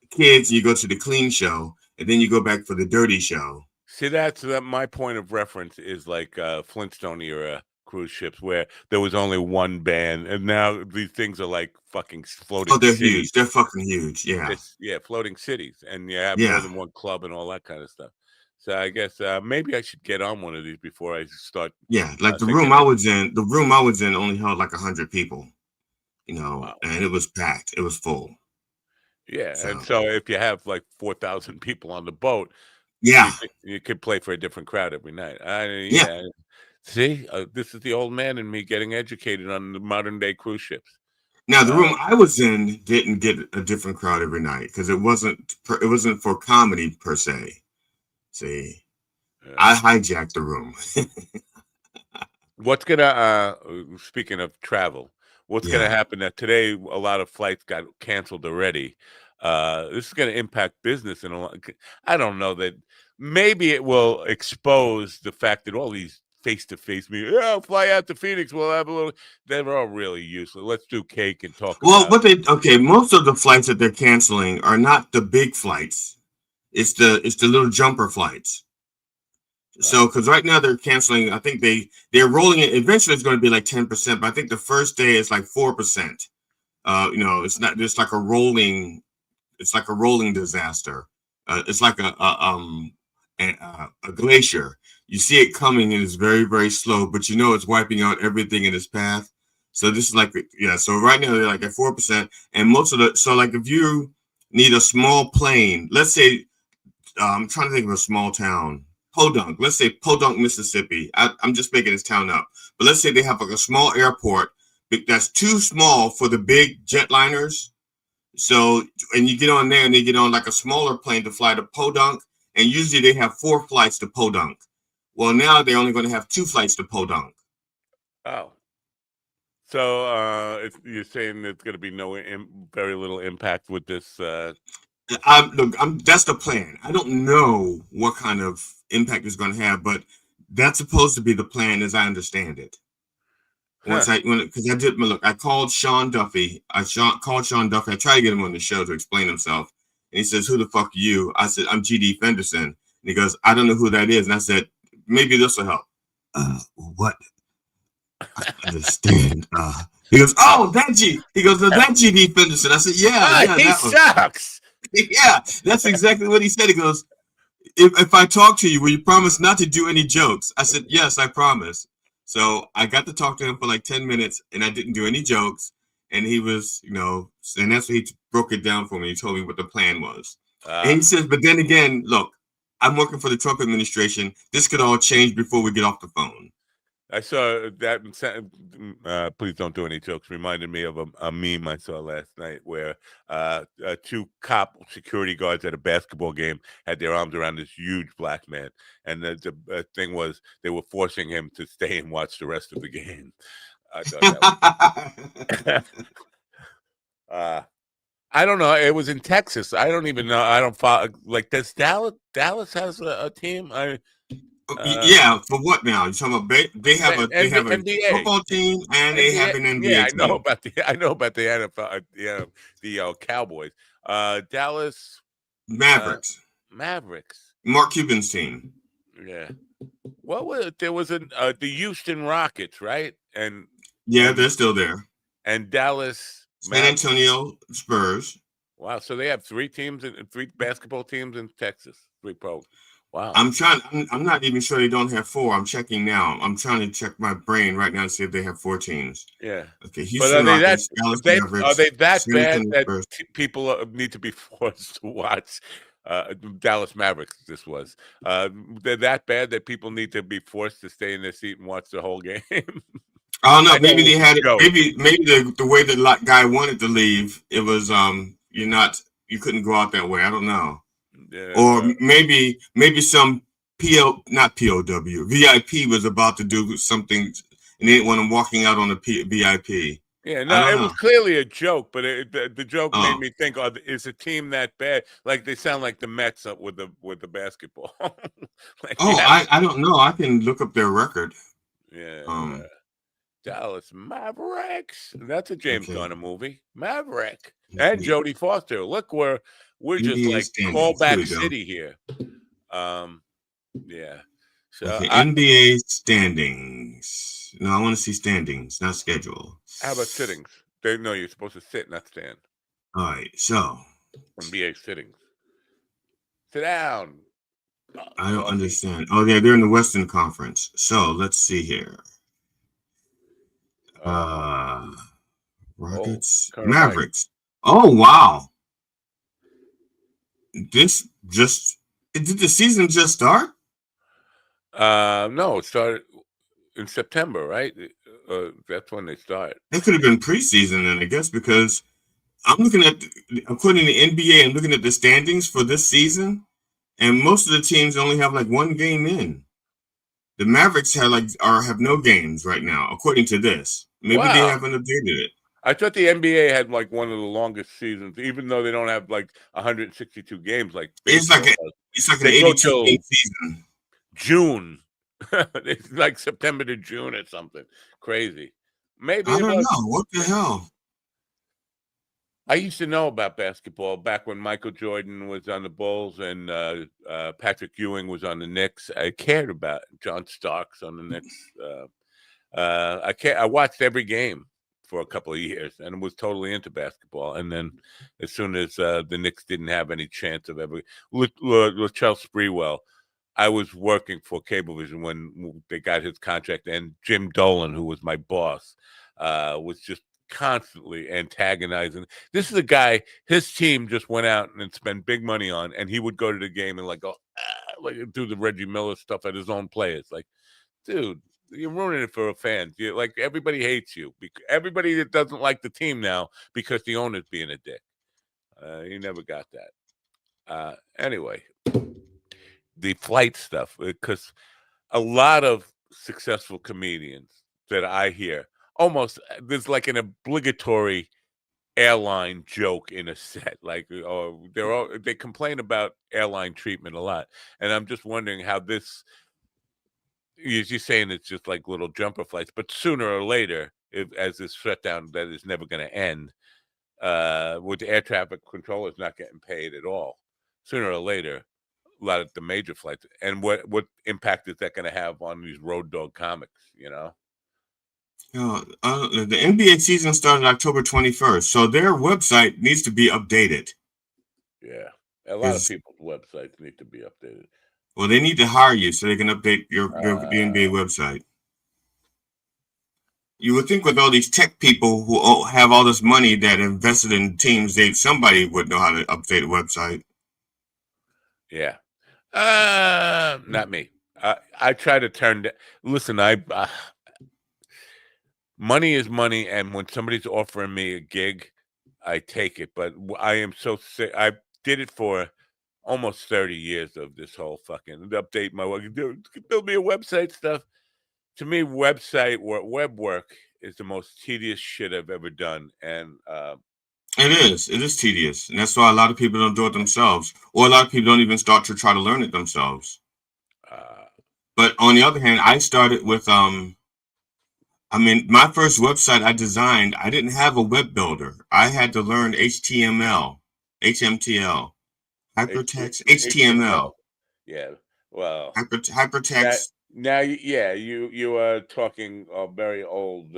kids and you go to the clean show and then you go back for the dirty show.
See, that's my point of reference is like Flintstone era cruise ships where there was only one band, and now these things are like fucking floating.
Oh, they're
cities.
huge. They're fucking huge. Yeah.
Floating cities, and you have more than one club and all that kind of stuff. So I guess maybe I should get on one of these before I start.
Yeah, like the room I was in. The room I was in only held like 100 people. Wow. And it was packed. It was full.
Yeah, and so if you have like 4,000 people on the boat,
yeah,
you could play for a different crowd every night. Yeah. See, this is the old man in me getting educated on the modern day cruise ships.
Now, the room I was in didn't get a different crowd every night because it wasn't for comedy per se. See, I hijacked the room.
What's gonna speaking of travel, what's gonna happen? That today a lot of flights got canceled already. This is going to impact business in a lot. I don't know that. Maybe it will expose the fact that all these face-to-face meetings, I'll fly out to Phoenix, we'll have a little. They're all really useless. Let's do cake and talk
Well,
about.
most of the flights that they're canceling are not the big flights. It's the little jumper flights. So, because right now they're canceling, I think they're rolling it. Eventually, it's going to be like 10%, but I think the first day is like 4%. It's not just like a rolling. It's like a rolling disaster. It's like a glacier. You see it coming and it's very, very slow, but it's wiping out everything in its path. So this is like, yeah. So right now they're like at 4%, and most of so like if you need a small plane, let's say, I'm trying to think of a small town, Podunk. Let's say Podunk, Mississippi. I'm just making this town up, but let's say they have like a small airport that's too small for the big jetliners. So, and you get on there and they get on like a smaller plane to fly to Podunk, and usually they have 4 flights to Podunk. Well, now they're only going to have 2 flights to Podunk.
Oh. So if you're saying there's going to be very little impact with this.
Look, that's the plan. I don't know what kind of impact it's going to have, but that's supposed to be the plan, as I understand it. Because I called Sean Duffy. I tried to get him on the show to explain himself, and he says, "Who the fuck are you?" I said, "I'm GD Fenderson," and he goes, "I don't know who that is," and I said, "Maybe this will help." What? I understand. He goes, "Oh, that G." He goes, "No, that GD Fenderson." I said, "Yeah,
he sucks."
Yeah, that's exactly what he said. He goes, if I talk to you, will you promise not to do any jokes? I said, "Yes, I promise." So I got to talk to him for like 10 minutes, and I didn't do any jokes. And he was, and that's what he broke it down for me. He told me what the plan was. And he says, but then again, look, I'm working for the Trump administration. This could all change before we get off the phone.
I saw that. Please don't do any jokes. Reminded me of a meme I saw last night where 2 cop security guards at a basketball game had their arms around this huge black man, and the thing was they were forcing him to stay and watch the rest of the game. I thought that was. I don't know. It was in Texas. I don't even know. I don't follow. Like, does Dallas has a team?
Yeah, for what now? You're talking about they have a
NBA.
Football team and they have an NBA
yeah,
team.
I know about the NFL, the Cowboys. Dallas
Mavericks. Mark Cuban's team.
Yeah. What was there was the Houston Rockets, right? And
they're still there.
And Dallas
San Antonio Spurs.
Wow, so they have 3 basketball teams in Texas, 3 pro. Wow.
I'm not even sure they don't have 4. I'm checking now. I'm trying to check my brain right now to see if they have 4 teams.
Yeah.
Okay. Houston Rockets, Dallas Mavericks,
are they that bad that
Spurs.
people need to be forced to watch Dallas Mavericks? This was. They're that bad that people need to be forced to stay in their seat and watch the whole game.
I don't know. Maybe they had it. Maybe the way the guy wanted to leave, it was you couldn't go out that way. I don't know. Yeah, or maybe some not POW VIP was about to do something and they didn't want him walking out on the VIP.
Yeah, no, it was clearly a joke, but the joke made me think: is a team that bad? Like they sound like the Mets up with the basketball.
I don't know. I can look up their record.
Yeah. Dallas Mavericks. That's a James Garner movie. Maverick and Jodie Foster. Look, we're just
NBA
like callback city here. Yeah. So
NBA standings. No, I want to see standings, not schedule.
How about sittings? No, you're supposed to sit, not stand.
All right. So
NBA sittings. Sit down.
I don't understand. Oh, yeah, they're in the Western Conference. So let's see here. Rockets, Mavericks. Oh wow! Did the season just start?
No, it started in September, right? That's when they start.
It could have been preseason, then I guess, because I'm looking at according to the NBA, I'm looking at the standings for this season, and most of the teams only have like 1 game in. The Mavericks have no games right now, according to this. Maybe they haven't updated it.
I thought the NBA had like one of the longest seasons, even though they don't have like 162 games like baseball does.
It's like an
They go
82
till
game season.
June. It's like September to June or something crazy. Maybe
I
it
don't
was.
know. What the hell?
I used to know about basketball back when Michael Jordan was on the Bulls and Patrick Ewing was on the Knicks. I cared about John Starks on the Knicks. I watched every game for a couple of years and was totally into basketball. And then as soon as the Knicks didn't have any chance of ever, Latrell Sprewell, I was working for Cablevision when they got his contract, and Jim Dolan, who was my boss, was just constantly antagonizing. This is a guy, his team just went out and spent big money on, and he would go to the game and like go, like do the Reggie Miller stuff at his own players. Like, dude, you're ruining it for a fan. Like everybody hates you. Everybody that doesn't like the team now because the owner's being a dick. You never got that. Anyway, the flight stuff, because a lot of successful comedians that I hear almost there's like an obligatory airline joke in a set. Like, oh, they complain about airline treatment a lot, and I'm just wondering how this. You're saying it's just like little jumper flights, but sooner or later, as this shutdown that is never going to end, with the air traffic controllers not getting paid at all, sooner or later, a lot of the major flights, and what impact is that going to have on these road dog comics?
The NBA season started October 21st, so their website needs to be updated.
Yeah, a lot of people's websites need to be updated.
Well, they need to hire you so they can update the NBA website. You would think with all these tech people who have all this money that invested in teams, somebody would know how to update a website.
Yeah. Not me. I try to turn. Listen, money is money, and when somebody's offering me a gig, I take it. But I am so sick. I did it for almost 30 years of this whole fucking update my work. Build me a website stuff. To me, website work, web work is the most tedious shit I've ever done, and
it is tedious, and that's why a lot of people don't do it themselves, or a lot of people don't even start to try to learn it themselves. But on the other hand, I started with my first website I designed, I didn't have a web builder. I had to learn HTML, HMTL, hypertext, HTML.
Yeah, well,
hypertext.
Now, you are talking very old.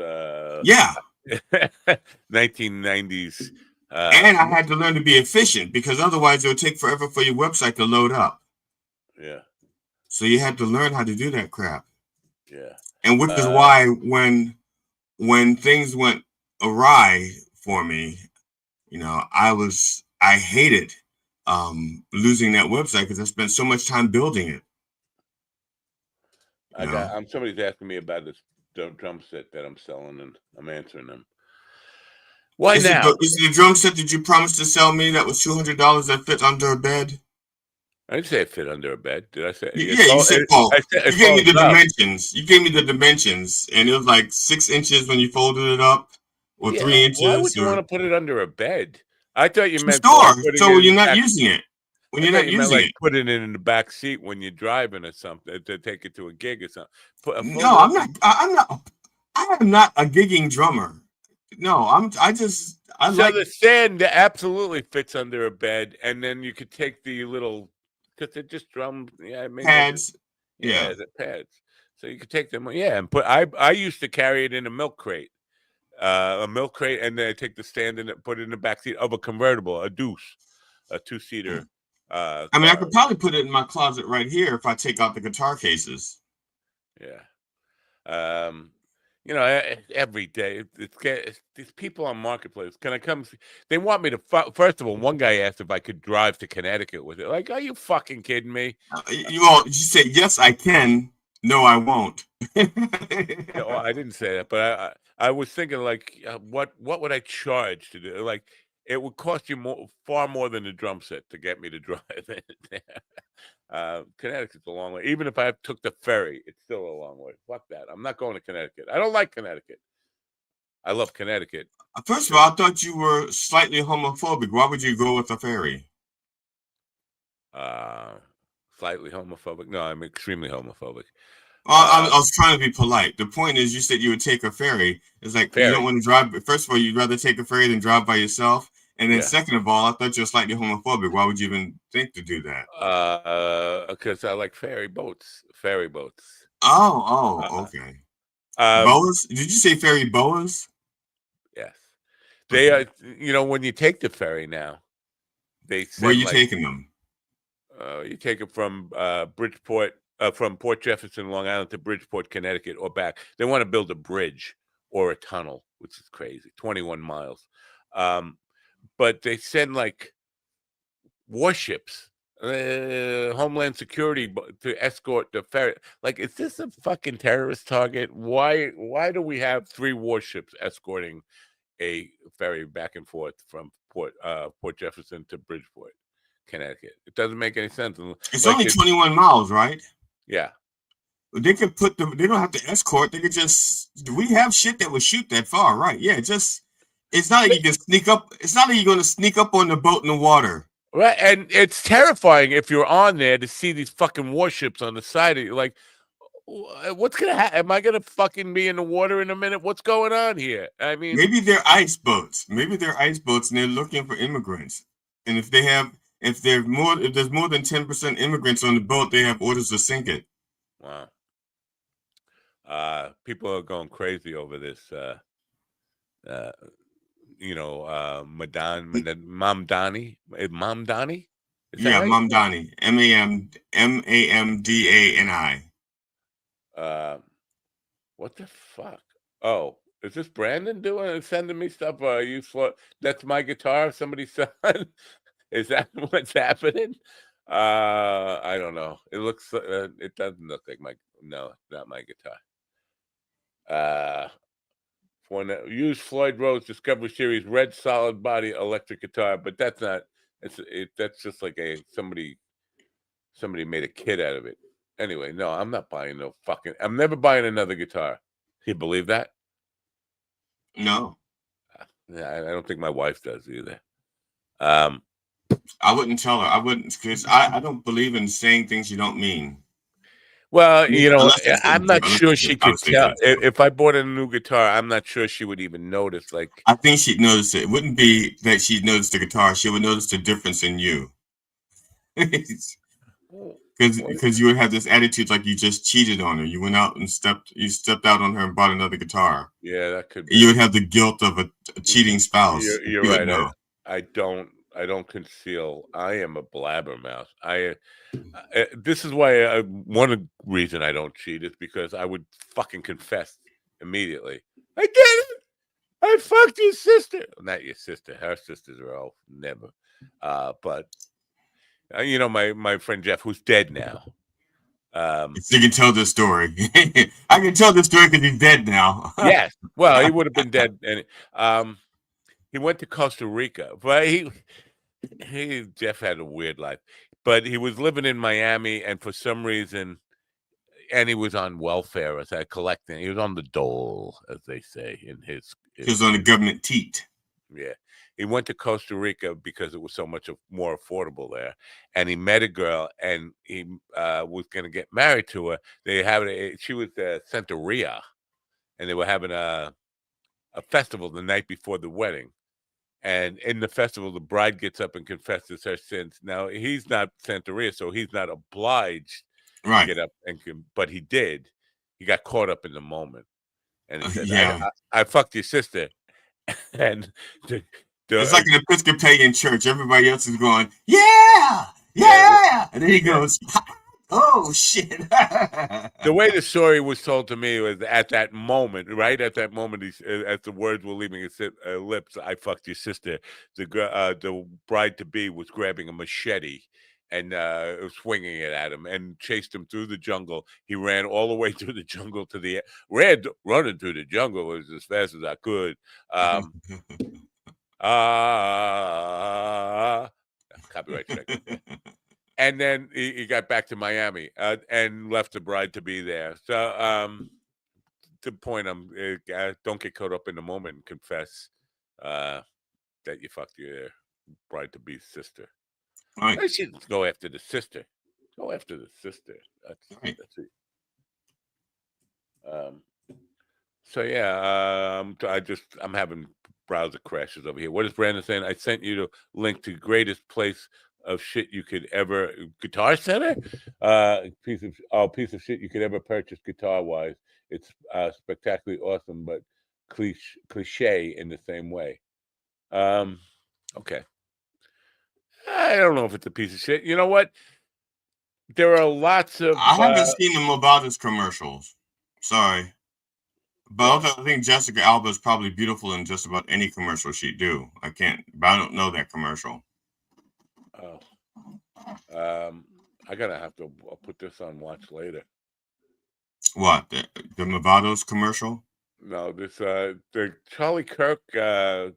1990s.
And I had to learn to be efficient because otherwise it would take forever for your website to load up.
Yeah.
So you had to learn how to do that crap.
Yeah.
And which is why when things went awry for me, I hated losing that website because I spent so much time building it.
Somebody's asking me about this drum set that I'm selling, and I'm answering them. Why now?
Is it the drum set that you promised to sell me that was $200 that fit under a bed?
I didn't say it fit under a bed. Did I say?
Yeah, you said, Paul. You gave me the dimensions. You gave me the dimensions, and it was like 6 inches when you folded it up, or 3 inches.
Why would you want to put it under a bed? I thought you meant
so you're not using it. When you're not using it,
put it in the back seat when you're driving or something to take it to a gig or something.
No, I'm not. I am not a gigging drummer. No,
the stand absolutely fits under a bed, and then you could take the little because they're just drum
pads.
The pads. So you could take them, and put. I used to carry it in a milk crate, and then I take the stand and put it in the back seat of a convertible, a Deuce, a 2-seater.
I could probably put it in my closet right here if I take out the guitar cases.
Yeah. Every day these people on Marketplace. Can I come? They want me to. First of all, one guy asked if I could drive to Connecticut with it. Like, are you fucking kidding me?
You say yes, I can. No, I won't.
I didn't say that, but I was thinking like, what would I charge to do? Like, it would cost you far more than a drum set to get me to drive it. Connecticut's a long way. Even if I took the ferry, it's still a long way. Fuck that. I'm not going to Connecticut. I don't like Connecticut. I love Connecticut.
First of all, I thought you were slightly homophobic. Why would you go with a ferry?
Slightly homophobic? No, I'm extremely homophobic.
I was trying to be polite. The point is, you said you would take a ferry. It's like you don't want to drive. First of all, you'd rather take a ferry than drive by yourself. And then second of all, I thought you were slightly homophobic. Why would you even think to do that?
Because I like ferry boats. Ferry boats.
Okay. Boas? Did you say ferry boas?
Yes. They are. When you take the ferry now, they send,
where are you taking them?
You take it from Bridgeport, from Port Jefferson, Long Island to Bridgeport, Connecticut, or back. They want to build a bridge or a tunnel, which is crazy, 21 miles. But they send like warships, Homeland Security to escort the ferry. Like, is this a fucking terrorist target? Why do we have 3 warships escorting a ferry back and forth from Port Jefferson to Bridgeport, Connecticut? It doesn't make any sense.
It's only 21 miles, right?
Yeah.
They can they don't have to escort. They could just, we have shit that would shoot that far, right? Yeah, it's not like you can sneak up. It's not like you're going to sneak up on the boat in the water.
Right, and it's terrifying if you're on there to see these fucking warships on the side of you. Like, what's gonna happen? Am I gonna fucking be in the water in a minute? What's going on here? I mean,
maybe they're ice boats. Maybe they're ice boats, and they're looking for immigrants. And if there's more than 10% immigrants on the boat, they have orders to sink it.
Wow. People are going crazy over this. Mamdani. Mamdani?
Yeah, Mamdani. Mamdani.
What the fuck? Oh, is this Brandon sending me stuff? That's my guitar. Somebody said, is that what's happening? I don't know. It looks. It doesn't look like No, it's not my guitar. Use Floyd Rose Discovery Series red solid body electric guitar, but that's not. That's just like somebody made a kit out of it. Anyway, no, I'm not buying I'm never buying another guitar. Do you believe that?
No.
I don't think my wife does either.
I wouldn't tell her. I wouldn't, because I don't believe in saying things you don't mean.
Well, I'm not sure she could tell. If I bought a new guitar, I'm not sure she would even notice. Like,
I think she'd notice it. It wouldn't be that she'd notice the guitar. She would notice the difference in you. Because you would have this attitude like you just cheated on her. You went out and stepped out on her and bought another guitar.
Yeah, that could be.
You would have the guilt of a cheating spouse.
You're right. I don't conceal. I am a blabbermouth. This is why one reason I don't cheat is because I would fucking confess immediately. I did it. I fucked your sister. Not your sister. Her sisters are all never. But my friend Jeff, who's dead now.
You can tell this story. I can tell this story because he's dead now.
Yes. Well, he would have been dead. And he went to Costa Rica, but Jeff had a weird life. But he was living in Miami, and for some reason, and he was on welfare as a collecting. He was on the dole, as they say in his.
He was on the government teat.
Yeah. He went to Costa Rica because it was so much more affordable there, and he met a girl, and he was going to get married to her. She was Santeria, and they were having a festival the night before the wedding. And in the festival, the bride gets up and confesses her sins. Now, he's not Santeria, so he's not obliged to get up but he did. He got caught up in the moment, and he said, "I fucked your sister," and.
It's like an Episcopalian church. Everybody else is going, yeah, and then he goes, oh shit.
The way the story was told to me was at that moment, right at that moment, as the words were leaving his lips, "I fucked your sister." The bride to be was grabbing a machete and swinging it at him and chased him through the jungle. He ran all the way through the jungle to the running through the jungle was as fast as I could. Copyright strike. And then he got back to Miami and left the bride to be there. So the point. Don't get caught up in the moment and confess that you fucked your bride-to-be sister.
Right.
I should go after the sister. Go after the sister.
Right.
That's it. So yeah, I'm having browser crashes over here. What is Brandon saying? I sent you the link to greatest place of shit you could ever Guitar Center, piece of shit you could ever purchase guitar wise. It's spectacularly awesome, but cliche in the same way. Okay, I don't know if it's a piece of shit. You know what? There are lots of.
I haven't seen the Movadas commercials. Sorry. But I think Jessica Alba is probably beautiful in just about any commercial she'd do. But I don't know that commercial.
Oh. I gotta have to put this on watch later.
What? The Movados commercial?
No, this the Charlie Kirk, the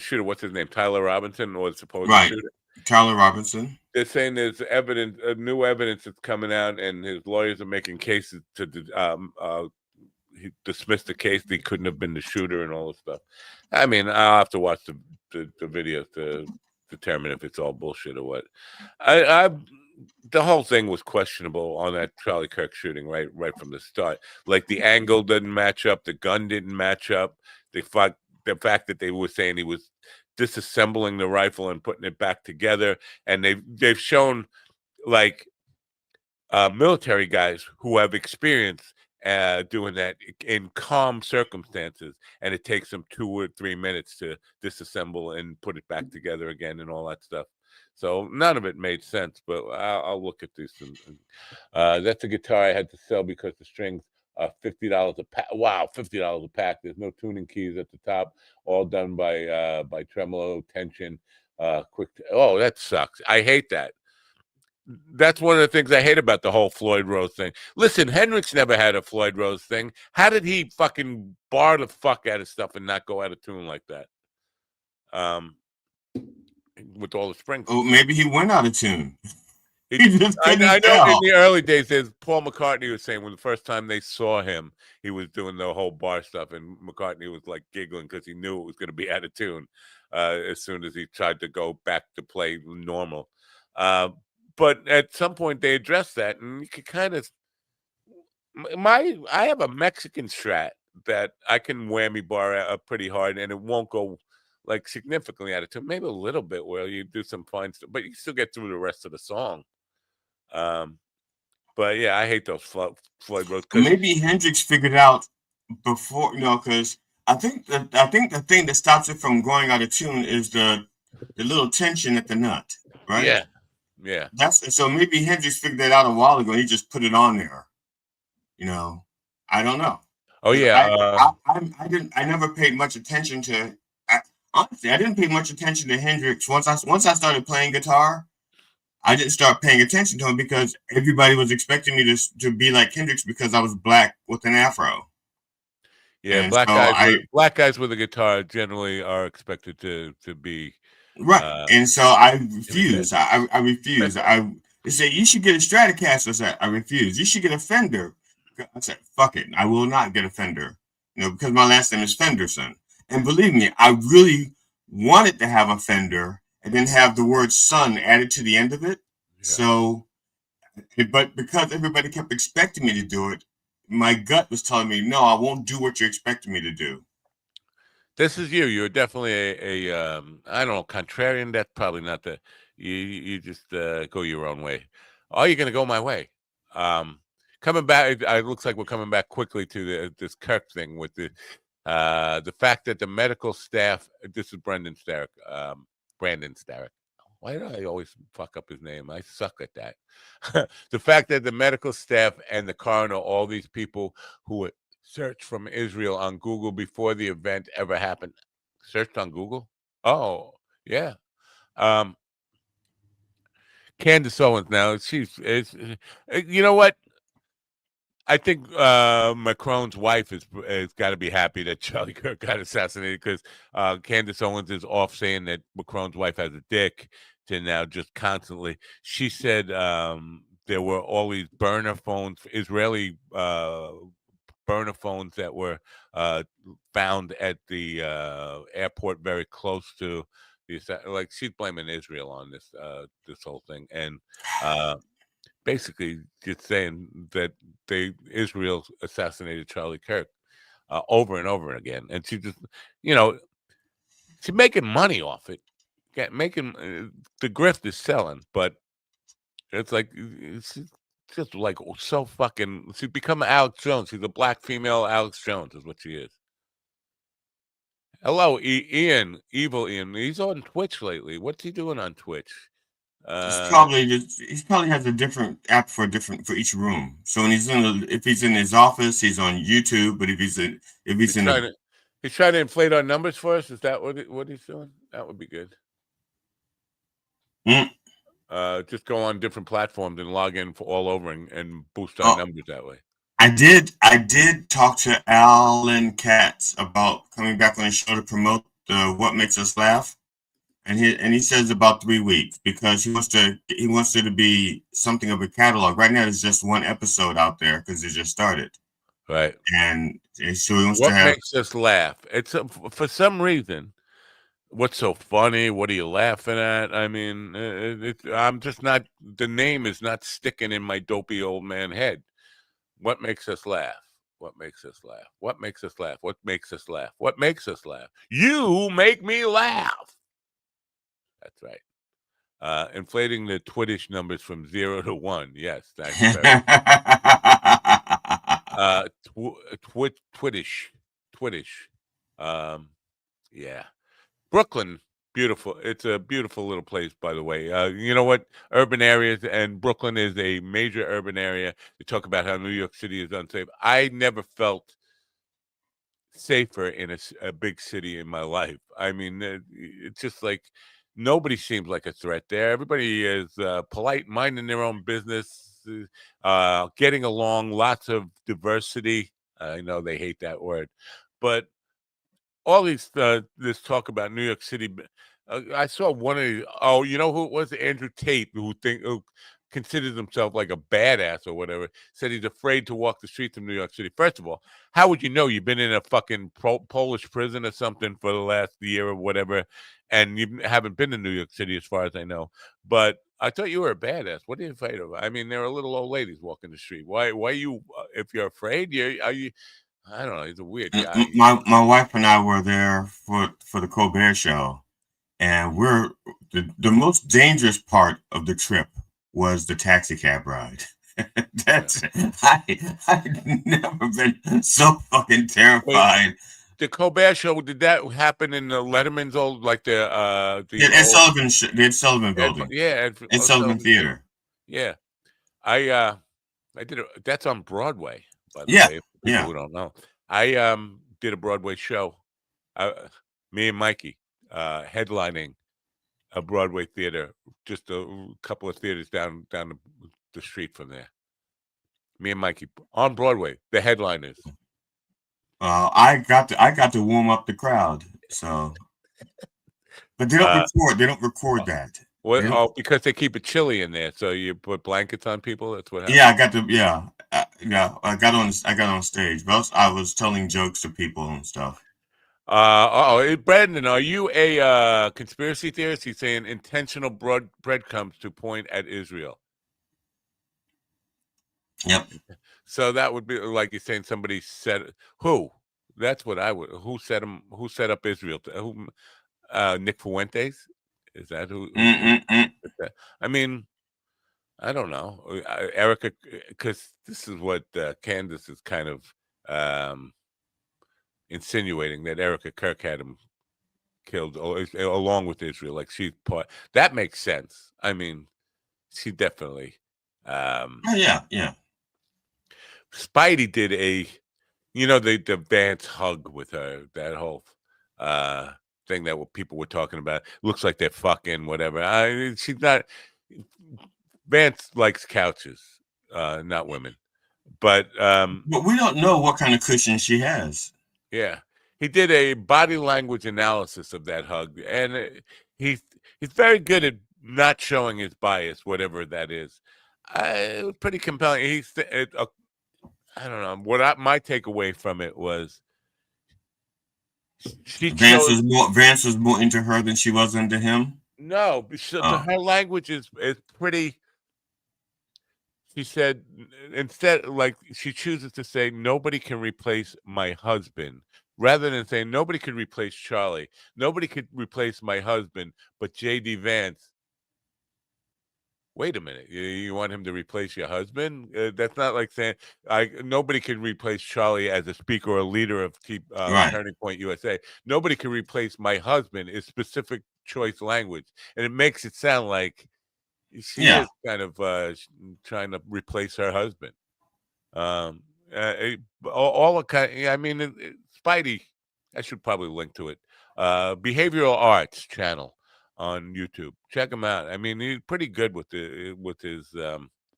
shooter, what's his name? Tyler Robinson, or the supposed shooter.
Tyler Robinson.
They're saying there's evidence, new evidence that's coming out, and his lawyers are making cases to he dismissed the case. He couldn't have been the shooter and all this stuff. I mean, I'll have to watch the video to determine if it's all bullshit or what. The whole thing was questionable on that Charlie Kirk shooting right from the start. Like the angle didn't match up, the gun didn't match up. The fact that they were saying he was disassembling the rifle and putting it back together, and they've shown like military guys who have experience doing that in calm circumstances, and it takes them 2 or 3 minutes to disassemble and put it back together again and all that stuff. So none of it made sense, but I'll look at this. That's a guitar I had to sell because the strings are $50 a pack. Wow, $50 a pack. There's no tuning keys at the top, all done by tremolo, tension, quick. Oh, that sucks. I hate that. That's one of the things I hate about the whole Floyd Rose thing. Listen, Hendrix never had a Floyd Rose thing. How did he fucking bar the fuck out of stuff and not go out of tune like that? With all the springs.
Oh, maybe he went out of tune.
I know in the early days, as Paul McCartney was saying, when the first time they saw him, he was doing the whole bar stuff, and McCartney was like giggling because he knew it was going to be out of tune as soon as he tried to go back to play normal. But at some point they addressed that, and you could kind of. I have a Mexican Strat that I can whammy bar up pretty hard, and it won't go like significantly out of tune. Maybe a little bit where you do some fine stuff, but you still get through the rest of the song. But yeah, I hate those Floyd Rose.
Maybe Hendrix figured out before, because I think the thing that stops it from going out of tune is the little tension at the nut, right?
Yeah.
So maybe Hendrix figured that out a while ago. He just put it on there. I don't know.
Oh yeah.
I never paid much attention to. Honestly, I didn't pay much attention to Hendrix once I started playing guitar. I didn't start paying attention to him because everybody was expecting me to be like Hendrix because I was black with an afro.
Yeah, and black guys with a guitar generally are expected to be
right. And so I refuse. I refuse. They say you should get a Stratocaster. I said I refuse. You should get a Fender. I said fuck it. I will not get a Fender. Because my last name is Fenderson. And believe me, I really wanted to have a Fender and then have the word son added to the end of it. Yeah. So, but because everybody kept expecting me to do it, my gut was telling me, no, I won't do what you're expecting me to do.
This is you. You're definitely a I don't know, contrarian. That's probably not you just go your own way. Are you going to go my way? Coming back, it looks like we're coming back quickly to this Kirk thing with the fact that the medical staff, this is Brandon Starrick. Why do I always fuck up his name? I suck at that. The fact that the medical staff and the coroner, all these people who were searched from Israel on Google before the event ever happened. Searched on Google? Oh, yeah. Candace Owens now, you know what? I think Macron's wife is got to be happy that Charlie Kirk got assassinated because Candace Owens is off saying that Macron's wife has a dick to now just constantly. She said there were all these burner phones, Israeli burner phones that were found at the airport very close to the like she's blaming Israel on this whole thing, and basically just saying that Israel assassinated Charlie Kirk over and over again, and she just she's making money off it, making the grift is selling, but it's like it's just like so fucking. She's become Alex Jones. She's a black female Alex Jones, is what she is. Hello, Ian, evil Ian. He's on Twitch lately. What's he doing on Twitch?
He probably has a different app for each room. So when if he's in his office, he's on YouTube. But he's
trying to inflate our numbers for us. Is that what he's doing? That would be good. Just go on different platforms and log in for all over and boost our numbers that way.
I did talk to Alan Katz about coming back on the show to promote What Makes Us Laugh, and he says about 3 weeks because he wants there to be something of a catalog. Right now, there's just one episode out there because it just started.
Right,
and so he wants
What
to have.
Makes Us Laugh? It's for some reason. What's so funny? What are you laughing at? I mean, I'm just not. The name is not sticking in my dopey old man head. What makes us laugh? What makes us laugh? What makes us laugh? What makes us laugh? What makes us laugh? You make me laugh. That's right. Inflating the Twittish numbers from 0 to 1. Yes, that's very. Twittish. Yeah. Brooklyn, beautiful. It's a beautiful little place, by the way. You know what? Urban areas, and Brooklyn is a major urban area. You talk about how New York City is unsafe. I never felt safer in a big city in my life. I mean, it's just like nobody seems like a threat there. Everybody is polite, minding their own business, getting along, lots of diversity. I know they hate that word, but all this talk about New York City. I saw one of the, you know who it was? Andrew Tate, who considers himself like a badass or whatever, said he's afraid to walk the streets of New York City. First of all, how would you know? You've been in a fucking Polish prison or something for the last year or whatever, and you haven't been to New York City as far as I know. But I thought you were a badass. What are you afraid of? I mean, there are little old ladies walking the street. Why you, if you're afraid, are you? I don't know. He's a weird guy.
My wife and I were there for the Colbert Show, and we're the most dangerous part of the trip was the taxi cab ride. I've never been so fucking terrified.
Wait, the Colbert Show, did that happen in the Letterman's old, like the
Ed Sullivan building? Ed Sullivan Theater.
Yeah, I did that's on Broadway, by the way. For people who don't know, I did a Broadway show. Me and Mikey headlining a Broadway theater, just a couple of theaters down the street from there. Me and Mikey on Broadway, the headliners.
I got to warm up the crowd, so. But they don't record. They don't record that.
Well, because they keep it chilly in there, so you put blankets on people. That's what happened.
Yeah, I got to. Yeah, I got on stage, but I was telling jokes to people and stuff.
Brandon, are you a conspiracy theorist? He's saying intentional breadcrumbs to point at Israel.
Yep.
So that would be like you're saying somebody said who? That's what I would. Who set him? Who set up Israel? Nick Fuentes? Is that who? I mean, I don't know. Erica, because this is what Candace is kind of insinuating, that Erica Kirk had him killed along with Israel. Like she's part. That makes sense. I mean, she definitely.
Yeah.
Spidey did the Vance hug with her. That whole thing that people were talking about. Looks like they're fucking whatever. She's not. Vance likes couches, not women. But
we don't know what kind of cushion she has.
Yeah, he did a body language analysis of that hug, and he's very good at not showing his bias, whatever that is. It was pretty compelling. I don't know what my takeaway from it was.
Vance was more into her than she was into him.
No, her language is pretty. She said instead, like she chooses to say, "Nobody can replace my husband," rather than saying, "Nobody could replace Charlie. Nobody could replace my husband, but J.D. Vance." Wait a minute, you want him to replace your husband? That's not like saying nobody can replace Charlie as a speaker or a leader of
Right.
Turning Point USA. Nobody can replace my husband is specific choice language, and it makes it sound like she is kind of trying to replace her husband. All the kind. I mean, Spidey. I should probably link to it. Behavioral Arts channel on YouTube. Check him out. I mean, he's pretty good with his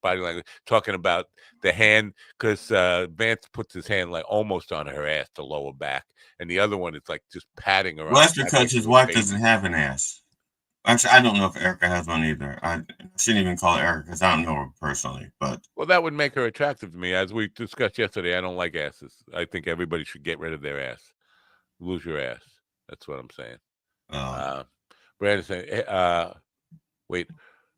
body language, talking about the hand because Vance puts his hand like almost on her ass, the lower back, and the other one is like just patting her.
Well, that's because his wife doesn't have an ass. Actually, I don't know if Erica has one either. I shouldn't even call her Erica because I don't know her personally. But
well, that would make her attractive to me. As we discussed yesterday, I don't like asses. I think everybody should get rid of their ass. Lose your ass. That's what I'm saying. Brandon saying, wait,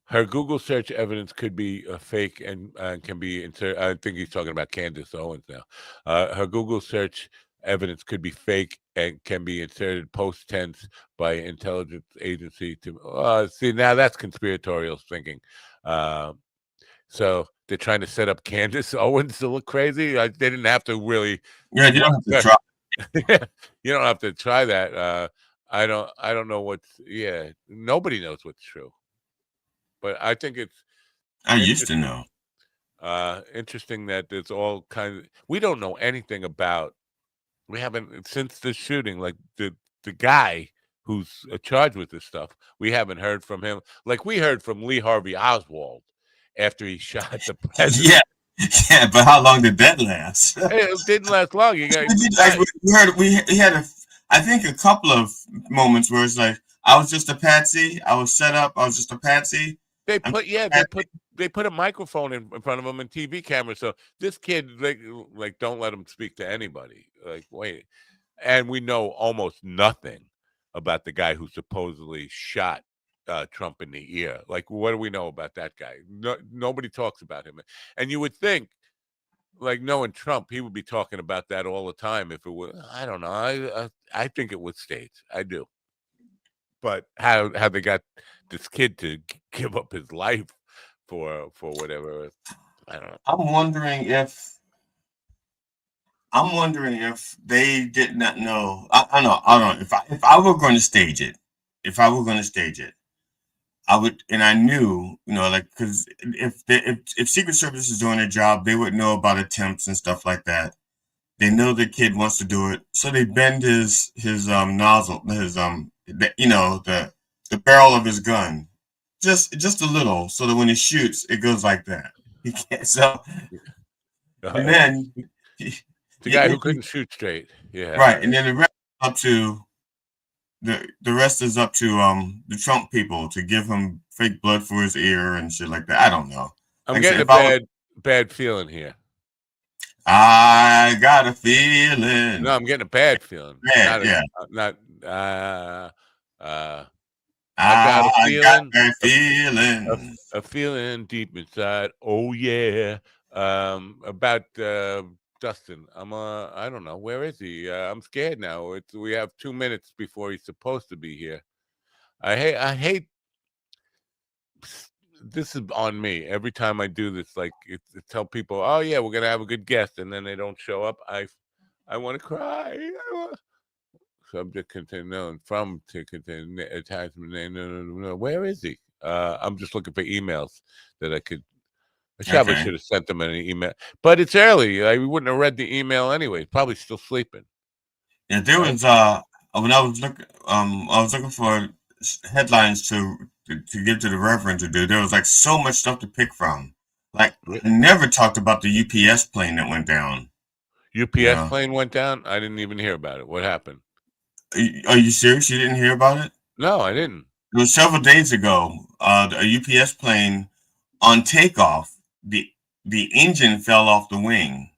her Google search evidence could be a fake and can be inserted. I think he's talking about Candace Owens now. Her Google search evidence could be fake and can be inserted post tense by intelligence agency to see. Now that's conspiratorial thinking. So they're trying to set up Candace Owens to look crazy. They didn't have to really.
Yeah, you don't have to try.
You don't have to try that. I don't know what's. Yeah, nobody knows what's true. But I think it's.
I used to know.
Interesting that there's all kinds of. We don't know anything about. We haven't since the shooting. Like the guy who's charged with this stuff. We haven't heard from him. Like we heard from Lee Harvey Oswald after he shot the president.
Yeah, but how long did that last?
It didn't last long. You got.
We had I think a couple of moments where it's like I was just a patsy. I was set up. I was just a patsy.
They put a microphone in front of him and TV camera. So this kid like don't let him speak to anybody. Like wait, and we know almost nothing about the guy who supposedly shot Trump in the ear. Like what do we know about that guy? Nobody talks about him. And you would think, like knowing Trump, he would be talking about that all the time. If it was, I don't know. I think it was staged. I do. But how they got this kid to give up his life for whatever, I don't know.
I'm wondering if they did not know. I don't know. If I were going to stage it, I would, and I knew, like, because if Secret Service is doing their job, they would know about attempts and stuff like that. They know the kid wants to do it, so they bend his nozzle, the barrel of his gun, just a little, so that when he shoots, it goes like that. He can't. So, and then
the guy who couldn't shoot straight, yeah,
right, and then the rest up to. The rest is up to the Trump people to give him fake blood for his ear and shit like that. I don't know.
I'm getting a bad feeling here.
I got a feeling.
No, I'm getting a bad feeling.
Bad,
I got
a feeling.
A feeling deep inside. Oh yeah. About Dustin. I don't know. Where is he? I'm scared now. We have 2 minutes before he's supposed to be here. I hate this is on me. Every time I do this, like it tell people, oh yeah, we're gonna have a good guest, and then they don't show up. I want to cry. Subject contain known from to contain attachment name. No. Where is he? I'm just looking for emails that I could. I probably should have sent them an email, but it's early. We wouldn't have read the email anyway. Probably still sleeping.
Yeah, there was when I was looking for headlines to give to the Reverend to do. There was like so much stuff to pick from. Like I never talked about the UPS plane that went down.
UPS plane went down? I didn't even hear about it. What happened?
Are you serious? You didn't hear about it?
No, I didn't.
It was several days ago. A UPS plane on takeoff. The engine fell off the wing,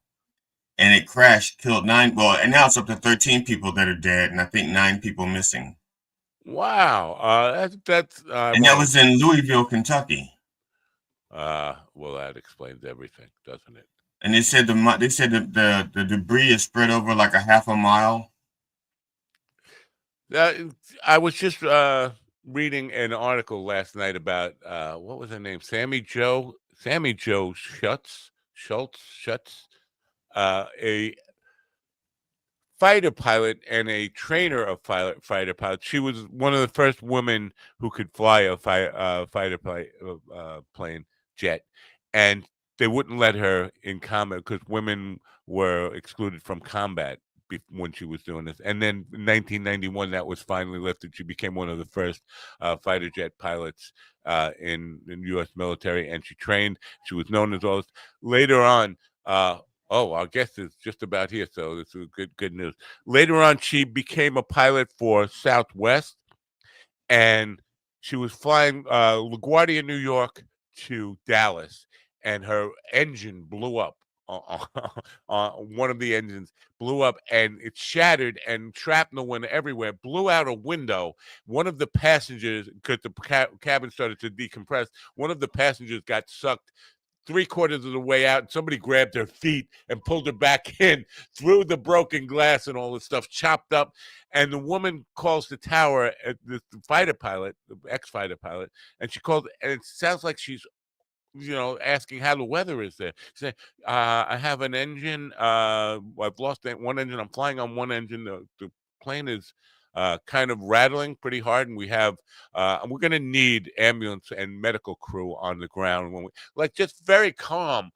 and it crashed, killed 9. Well, and now it's up to 13 people that are dead, and I think 9 people missing.
Wow. That's
And that was in Louisville, Kentucky.
Well, that explains everything, doesn't it?
And they said the debris is spread over like a half a mile.
I was just reading an article last night about what was her name? Sammy Jo Schutz, a fighter pilot and a trainer of fighter pilots. She was one of the first women who could fly a fighter plane jet, and they wouldn't let her in combat because women were excluded from combat when she was doing this. And then in 1991, that was finally lifted. She became one of the first fighter jet pilots in U.S. military, and she trained. She was known as all this. Later on, our guest is just about here, so this is good news. Later on, she became a pilot for Southwest, and she was flying LaGuardia, New York to Dallas, and her engine blew up. One of the engines blew up, and it shattered, and shrapnel went everywhere, blew out a window. One of the passengers, because the cabin started to decompress, one of the passengers got sucked 3/4 of the way out, and somebody grabbed her feet and pulled her back in through the broken glass and all this stuff chopped up. And the woman calls the tower, the fighter pilot, the ex-fighter pilot, and she called, and it sounds like she's, asking how the weather is there. She said, I have an engine. I've lost one engine. I'm flying on one engine. The plane is kind of rattling pretty hard, and we're going to need ambulance and medical crew on the ground when just very calm,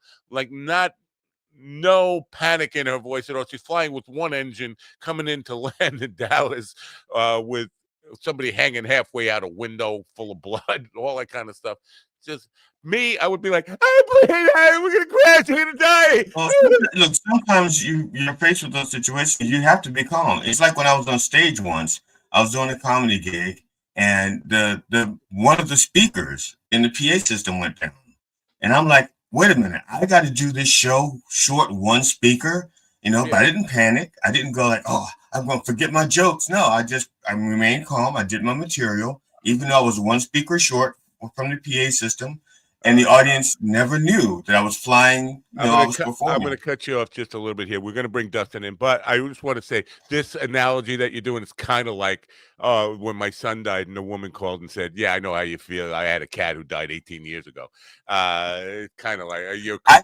no panic in her voice at all. She's flying with one engine coming in to land in Dallas with somebody hanging halfway out a window full of blood, all that kind of stuff. Just me, I would be like, we're gonna crash, we're gonna die.
Well, look, sometimes you're faced with those situations. You have to be calm. It's like when I was on stage once. I was doing a comedy gig, and the one of the speakers in the PA system went down, and I'm like, wait a minute, I got to do this show short one speaker, But I didn't panic. I didn't go like, oh, I'm gonna forget my jokes. No, I remained calm. I did my material, even though I was one speaker short from the PA system, and the audience never knew that I was flying. I was performing.
I'm going to cut you off just a little bit here. We're going to bring Dustin in, but I just want to say this analogy that you're doing is kind of like when my son died and a woman called and said, "Yeah, I know how you feel. I had a cat who died 18 years ago." Kind of like you're. I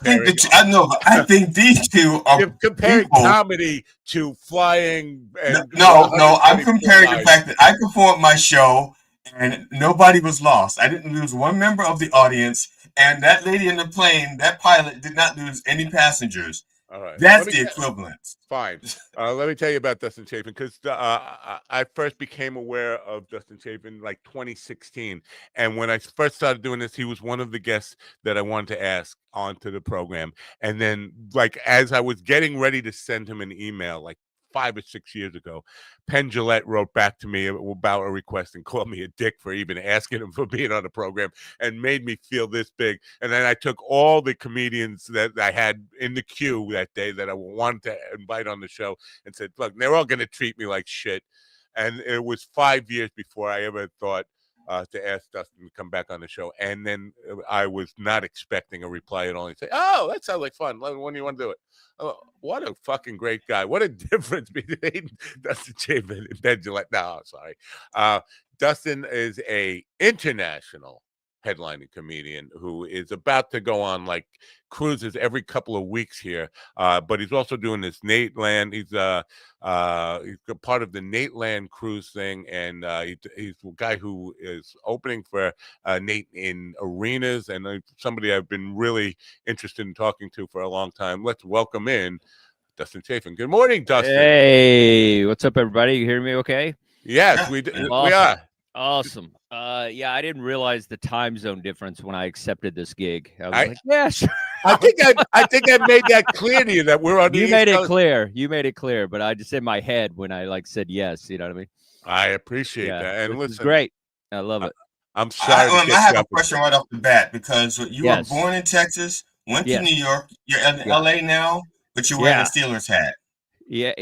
think these two are
comparing comedy to flying.
No, I'm comparing the fact that I performed my show. And nobody was lost. I didn't lose one member of the audience. And that lady in the plane, that pilot, did not lose any passengers.
All right.
That's the equivalent.
Fine. Let me tell you about Dustin Chapin, because I first became aware of Dustin Chapin like 2016. And when I first started doing this, he was one of the guests that I wanted to ask onto the program. And then, as I was getting ready to send him an email, 5 or 6 years ago, Penn Jillette wrote back to me about a request and called me a dick for even asking him for being on the program, and made me feel this big. And then I took all the comedians that I had in the queue that day that I wanted to invite on the show and said, look, they're all going to treat me like shit. And it was 5 years before I ever thought to ask Dustin to come back on the show. And then I was not expecting a reply at all. He'd say, oh, that sounds like fun. When do you want to do it? Oh, what a fucking great guy. What a difference between Dustin Chapin and Ben Gillette. No, sorry. Dustin is a international headlining comedian who is about to go on cruises every couple of weeks here. But he's also doing this Nate Land. He's a part of the Nate Land cruise thing, and he's a guy who is opening for Nate in arenas, and somebody I've been really interested in talking to for a long time. Let's welcome in Dustin Chapin. Good morning, Dustin.
Hey, what's up, everybody? You hear me okay?
Yes, we are.
Awesome. Yeah, I didn't realize the time zone difference when I accepted this gig. I was like, yeah, sure.
I think I made that clear to you that we're on the
East Coast. You made it clear, but I just in my head when I said yes, you know what I mean?
I appreciate that. And listen,
it's great. I love it.
I'm sorry.
I have a question right off the bat, because you were born in Texas, went to New York, you're in LA now, but you're wearing a Steelers hat.
Yeah,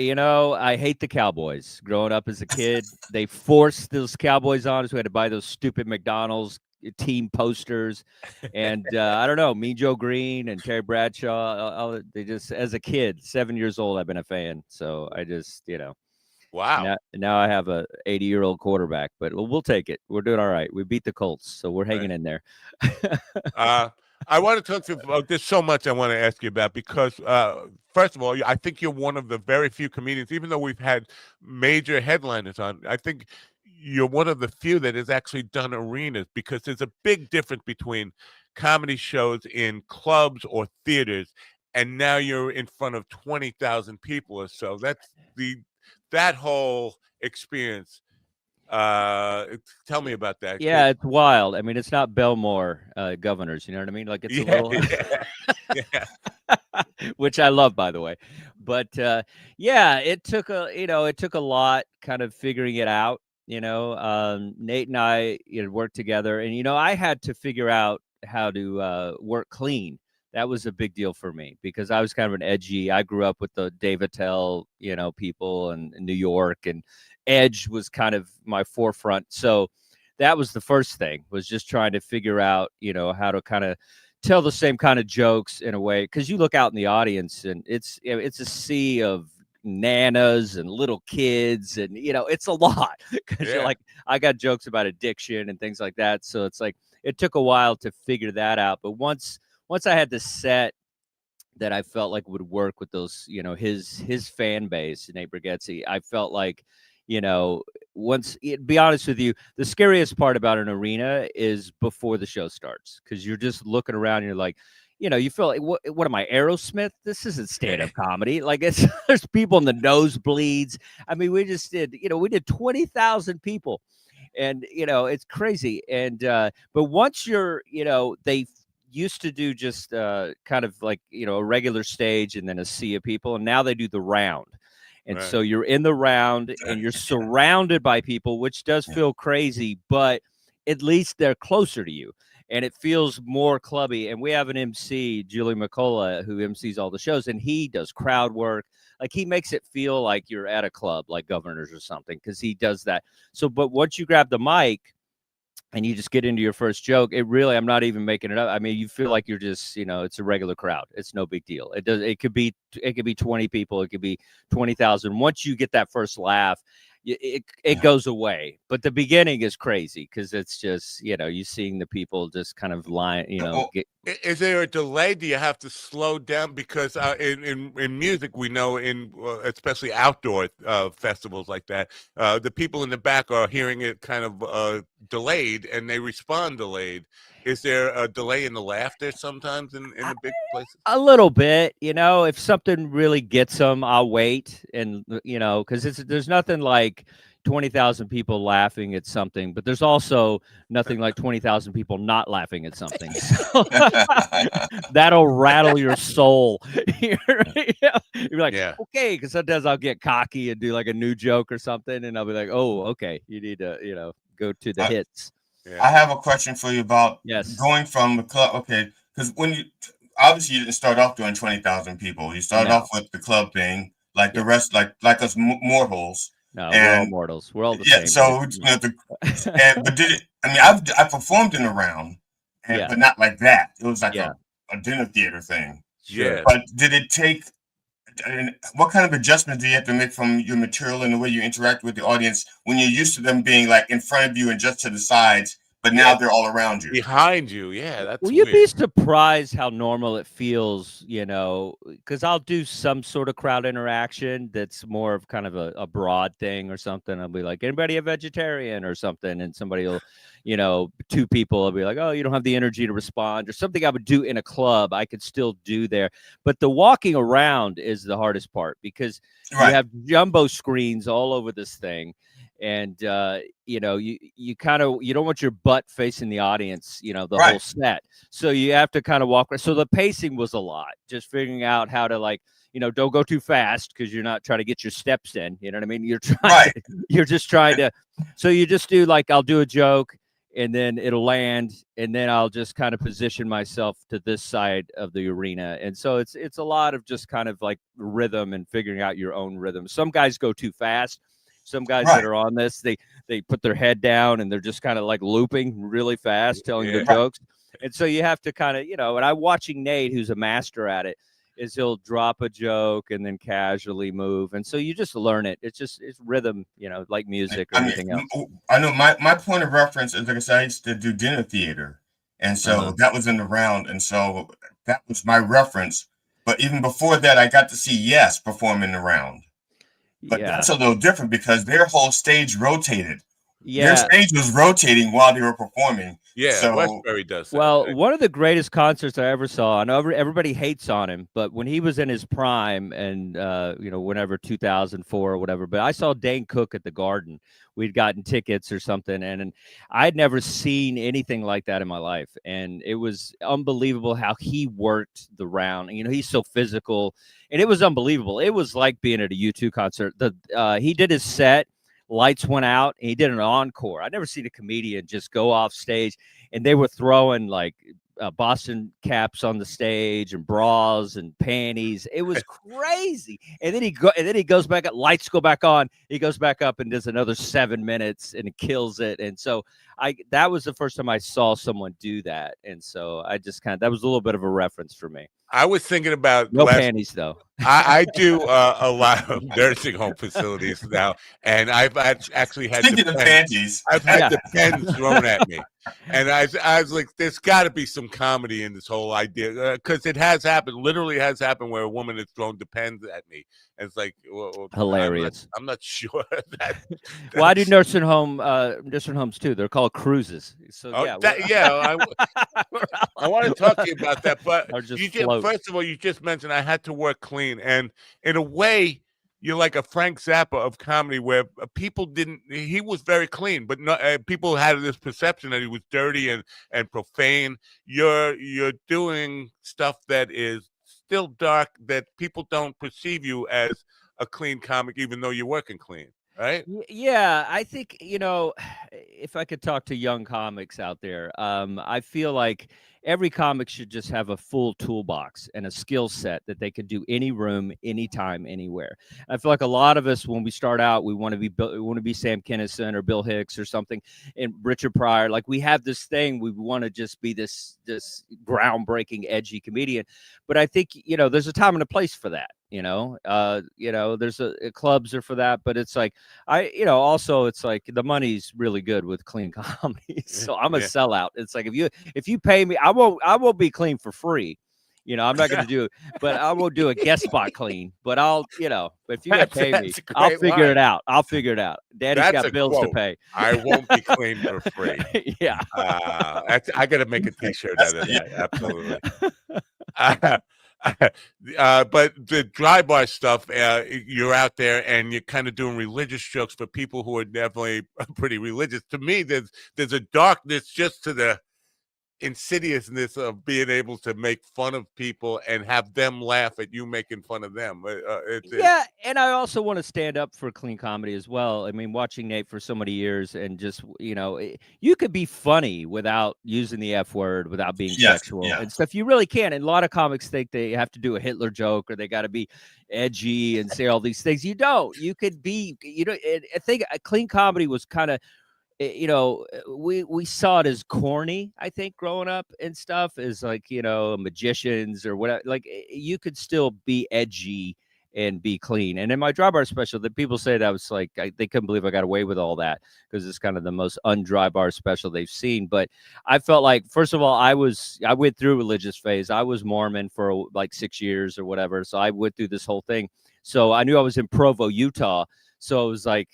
I hate the Cowboys. Growing up as a kid, they forced those Cowboys on us. We had to buy those stupid McDonald's team posters, and I don't know, Mean Joe Green and Terry Bradshaw. They just, as a kid, 7 years old, I've been a fan. So I just,
Wow.
Now I have a 80-year-old quarterback, but we'll take it. We're doing all right. We beat the Colts, so we're hanging in there.
I want to talk to you. There's so much I want to ask you about because, first of all, I think you're one of the very few comedians, even though we've had major headliners on, I think you're one of the few that has actually done arenas, because there's a big difference between comedy shows in clubs or theaters, and now you're in front of 20,000 people or so. That whole experience. Tell me about that.
Yeah, it's wild. I mean, it's not Belmore Governors, you know what I mean? Like, it's a little which I love, by the way. But it took a lot kind of figuring it out. Nate and I worked together, and I had to figure out how to work clean. That was a big deal for me because I was kind of an edgy. I grew up with the Dave Attell, people in New York, and edge was kind of my forefront. So that was the first thing, was just trying to figure out, how to kind of tell the same kind of jokes in a way. Because you look out in the audience and it's a sea of nanas and little kids, and it's a lot because you're like, I got jokes about addiction and things like that. So it's like, it took a while to figure that out. But once I had the set that I felt like would work with those, his fan base, Nate Bargatze, I felt like, be honest with you, the scariest part about an arena is before the show starts, because you're just looking around and you're like, you feel like, what am I, Aerosmith? This isn't stand-up comedy. Like, there's people in the nosebleeds. I mean, we did 20,000 people, and, it's crazy. And, but once you're, they used to do just kind of like, a regular stage and then a sea of people, and now they do the round. And so you're in the round and you're surrounded by people, which does feel crazy, but at least they're closer to you and it feels more clubby. And we have an MC, Julie McCullough, who MCs all the shows, and he does crowd work. Like, he makes it feel like you're at a club, like Governors or something, because he does that. So, but once you grab the mic and you just get into your first joke, it really, I'm not even making it up. I mean, you feel like you're just, it's a regular crowd. It's no big deal. It could be 20 people. It could be 20,000. Once you get that first laugh, it goes away. But the beginning is crazy because it's just, you seeing the people just kind of lying,
Is there a delay? Do you have to slow down? Because in music, we know, especially outdoor festivals like that, the people in the back are hearing it kind of delayed, and they respond delayed. Is there a delay in the laughter sometimes in the big places?
A little bit, if something really gets them, I'll wait. And, because there's nothing like 20,000 people laughing at something, but there's also nothing like 20,000 people not laughing at something. So that'll rattle your soul. You're like, okay, because sometimes I'll get cocky and do like a new joke or something, and I'll be like, oh, okay, you need to, go to the hits.
I have a question for you about going from the club. Okay, because when you didn't start off doing 20,000 people. You started off with the club thing, like the rest, like us mortals.
No, we're all mortals. We're all the same.
So, but did it? I mean, I performed in a round, but not like that. It was like a dinner theater thing.
Yeah.
But did it take? What kind of adjustments do you have to make from your material and the way you interact with the audience when you're used to them being like in front of you and just to the sides, but now they're all around you,
behind you? Yeah, that's.
Will you be surprised how normal it feels? Because I'll do some sort of crowd interaction that's more of kind of a broad thing or something. I'll be like, anybody a vegetarian or something, and somebody will, two people will be like, oh, you don't have the energy to respond, or something I would do in a club. I could still do there, but the walking around is the hardest part because you have jumbo screens all over this thing. And you don't want your butt facing the audience, the whole set. So you have to kind of walk. So the pacing was a lot, just figuring out how to don't go too fast because you're not trying to get your steps in. You know what I mean? You're trying. You're just trying to. So you just do I'll do a joke, and then it'll land, and then I'll just kind of position myself to this side of the arena. And so it's a lot of just kind of like rhythm and figuring out your own rhythm. Some guys go too fast. Some guys that are on this, they put their head down and they're just kind of like looping really fast, telling their jokes. And so you have to kind of, and I'm watching Nate, who's a master at it, is he'll drop a joke and then casually move. And so you just learn it. It's rhythm, like music or anything else.
I know my point of reference is, like I said, I used to do dinner theater. And so that was in the round. And so that was my reference. But even before that, I got to see Yes perform in the round. But that's a little different because their whole stage rotated. Their stage was rotating while they were performing.
Yeah,
so,
Westbury does that.
Well, one of the greatest concerts I ever saw, I know everybody hates on him, but when he was in his prime and, whenever 2004 or whatever, but I saw Dane Cook at the Garden. We'd gotten tickets or something, and I'd never seen anything like that in my life. And it was unbelievable how he worked the round. He's so physical, and it was unbelievable. It was like being at a U2 concert. He did his set. Lights went out, and he did an encore. I'd never seen a comedian just go off stage, and they were throwing like Boston caps on the stage and bras and panties. It was crazy. And then he goes back up. Lights go back on. He goes back up and does another 7 minutes and kills it. And so that was the first time I saw someone do that. And so I just that was a little bit of a reference for me.
I was thinking about
panties though.
I do a lot of nursing home facilities now, and I've actually had
panties.
I've had the pens thrown at me, and I was like, "There's got to be some comedy in this whole idea," because it has happened. Literally has happened where a woman has thrown the pens at me, and it's like
hilarious.
I'm not sure that.
Well, I do nursing homes too. They're called cruises. So
I want to talk to you about that, but first of all, you just mentioned I had to work clean, and in a way, you're like a Frank Zappa of comedy, where people didn't. He was very clean, but people had this perception that he was dirty and profane. You're doing stuff that is still dark, that people don't perceive you as a clean comic, even though you're working clean. Right?
Yeah, I think, if I could talk to young comics out there, I feel like every comic should just have a full toolbox and a skill set that they could do any room, anytime, anywhere. I feel like a lot of us, when we start out, we want to be Sam Kinison or Bill Hicks or something, and Richard Pryor. Like, we have this thing, we want to just be this groundbreaking, edgy comedian. But I think, there's a time and a place for that. There's clubs are for that, but it's like also it's like the money's really good with clean comedy. So I'm a sellout. It's like if you pay me, I won't be clean for free. I'm not going to do it, but I won't do a guest spot clean. But I'll, if you got to pay me, I'll figure it out. Daddy's got bills to pay.
I won't be clean for free.
Yeah.
I got to make a T-shirt out of that. Absolutely. But the dry bar stuff, you're out there and you're kind of doing religious jokes for people who are definitely pretty religious. To me, there's a darkness just to the insidiousness of being able to make fun of people and have them laugh at you making fun of them.
And I also want to stand up for clean comedy as well. I mean, watching Nate for so many years, and just you could be funny without using the F word, without being sexual and stuff. You really can. And a lot of comics think they have to do a Hitler joke or they got to be edgy and say all these things. You don't. You could be. I think clean comedy was kind of. We saw it as corny, I think, growing up and stuff, as like, magicians or whatever. Like, you could still be edgy and be clean. And in my dry bar special, the people say that was like, they couldn't believe I got away with all that, because it's kind of the most undry bar special they've seen. But I felt like, first of all, I went through religious phase. I was Mormon for like 6 years or whatever. So I went through this whole thing. So I knew I was in Provo, Utah. So it was like,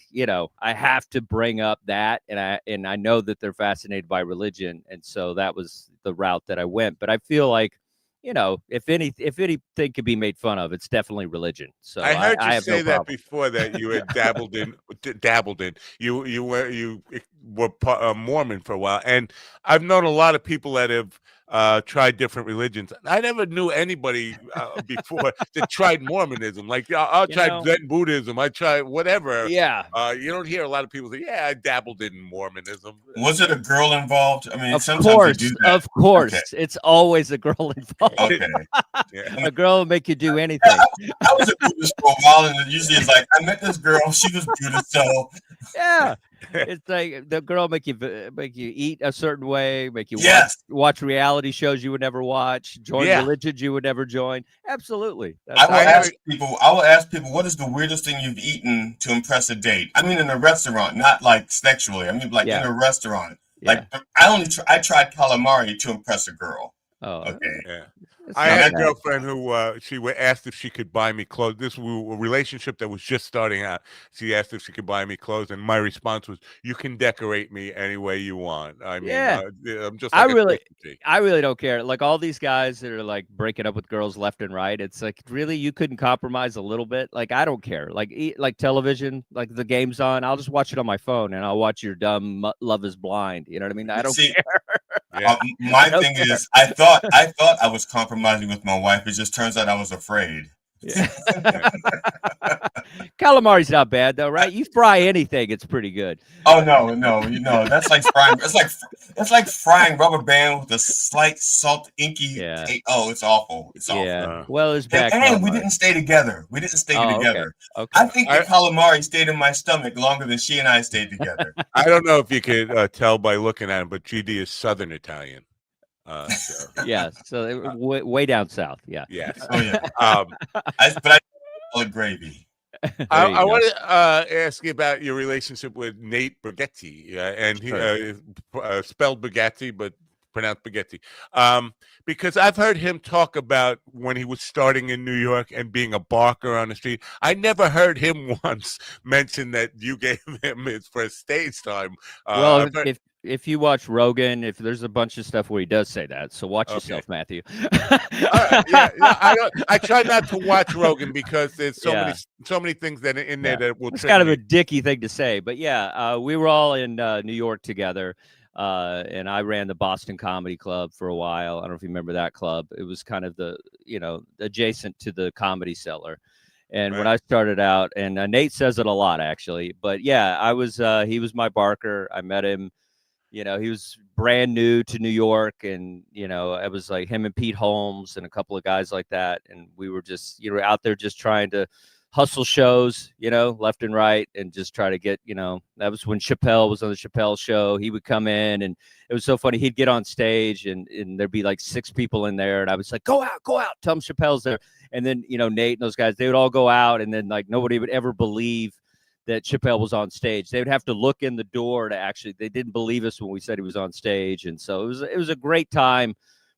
I have to bring up that, and I know that they're fascinated by religion, and so that was the route that I went. But I feel like, if anything could be made fun of, it's definitely religion. So
I heard you
have
say
no
that
problem.
before, that you had dabbled in. You were Mormon for a while, and I've known a lot of people that have tried different religions. I never knew anybody before that tried Mormonism. Like I tried Zen Buddhism. I tried whatever.
Yeah.
You don't hear a lot of people say, "Yeah, I dabbled in Mormonism."
Was it a girl involved? I mean,
Of
sometimes
course,
you do that.
of course,
Okay.
it's always a girl involved.
Okay.
A girl will make you do anything.
I was a Buddhist for a while, and usually it's like I met this girl. She was Buddhist, so
Yeah, it's like the girl make you eat a certain way, make you watch reality shows you would never watch, join religions you would never join. Absolutely.
I will ask people, what is the weirdest thing you've eaten to impress a date? I mean, in a restaurant, not like sexually. I mean, like in a restaurant. Like I tried calamari to impress a girl.
Oh,
okay.
Yeah. I had a girlfriend who she asked if she could buy me clothes. This was a relationship that was just starting out. She asked if she could buy me clothes, and my response was, "You can decorate me any way you want." I mean, I'm just. Like
I really don't care. Like all these guys that are like breaking up with girls left and right. It's like, really, you couldn't compromise a little bit. Like I don't care. Like television, like the game's on. I'll just watch it on my phone, and I'll watch your dumb Love Is Blind. You know what I mean? I don't care.
My thing is, I thought I was compromising with my wife. It just turns out I was afraid.
Yeah. Calamari's not bad though, right? You fry anything, it's pretty good.
Oh no, that's like frying. It's like frying rubber band with a slight salt, inky. Oh, it's awful. It's awful.
Yeah. Well, it's back.
And we didn't stay together. together.
Okay.
I think the calamari stayed in my stomach longer than she and I stayed together.
I don't know if you could tell by looking at him, but GD is Southern Italian.
So way down south. Yeah.
Yes.
Oh yeah. But I call it gravy.
I want to ask you about your relationship with Nate Bargatze, and he spelled Bargatze, but pronounced Bargatze. Because I've heard him talk about when he was starting in New York and being a barker on the street. I never heard him once mention that you gave him his first stage time.
Well, if you watch Rogan, if there's a bunch of stuff where he does say that, so watch yourself, Matthew.
I try not to watch Rogan because there's so many things that in there that will.
It's kind of a dicky thing to say, but we were all in New York together, and I ran the Boston Comedy Club for a while. I don't know if you remember that club. It was kind of the adjacent to the Comedy Cellar. And when I started out, and Nate says it a lot actually, but I was he was my barker. I met him. He was brand new to New York, and it was like him and Pete Holmes and a couple of guys like that, and we were just out there just trying to hustle shows, left and right, and just try to get, that was when Chappelle was on the Chappelle show. He would come in, and it was so funny. He'd get on stage, and there'd be like 6 people in there, and I was like, go out, tell them Chappelle's there. And then Nate and those guys, they would all go out, and then like nobody would ever believe that Chappelle was on stage. They would have to look in the door they didn't believe us when we said he was on stage. And so it was a great time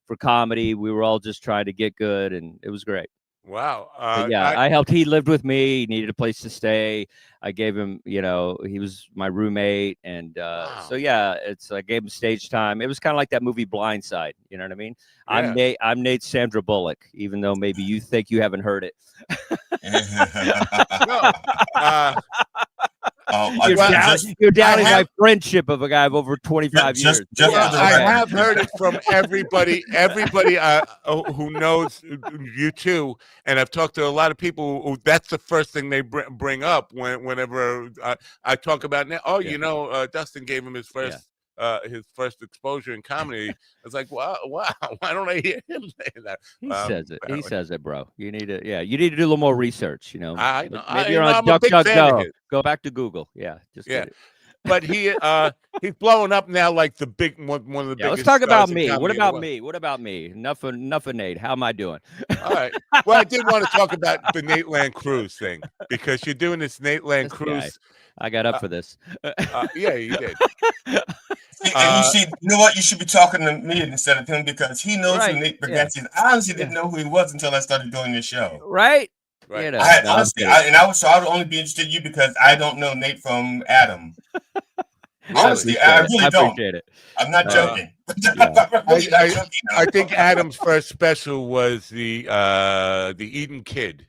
for comedy. We were all just trying to get good, and it was great.
Wow.
I helped. He lived with me. He needed a place to stay. I gave him, he was my roommate. And I gave him stage time. It was kind of like that movie Blindside. You know what I mean? Yeah. I'm Nate Sandra Bullock, even though maybe you think you haven't heard it. You're doubting my friendship of a guy of over 25 years.
I have heard it from everybody who knows you too, and I've talked to a lot of people who that's the first thing they bring up whenever I talk about now. Dustin gave him his first exposure in comedy. It's like, wow, why don't I hear him say that?
He says it, bro. You need to do a little more research.
I know.
Maybe you're on DuckDuckGo. Go back to Google.
But he's blowing up now like the big one of the biggest.
Let's talk about me. What about me? Enough of Nate. How am I doing?
All right. Well, I did want to talk about the Nate Land Cruise thing because you're doing this Nate Land Cruise.
I got up for this.
Yeah, you did.
And you know what? You should be talking to me instead of him because he knows who Nate Bargatze is. I honestly didn't know who he was until I started doing this show.
Right.
I would only be interested in you because I don't know Nate from Adam. Honestly, I really don't.
Appreciate it.
I'm not joking.
I think Adam's first special was the Eden Kid,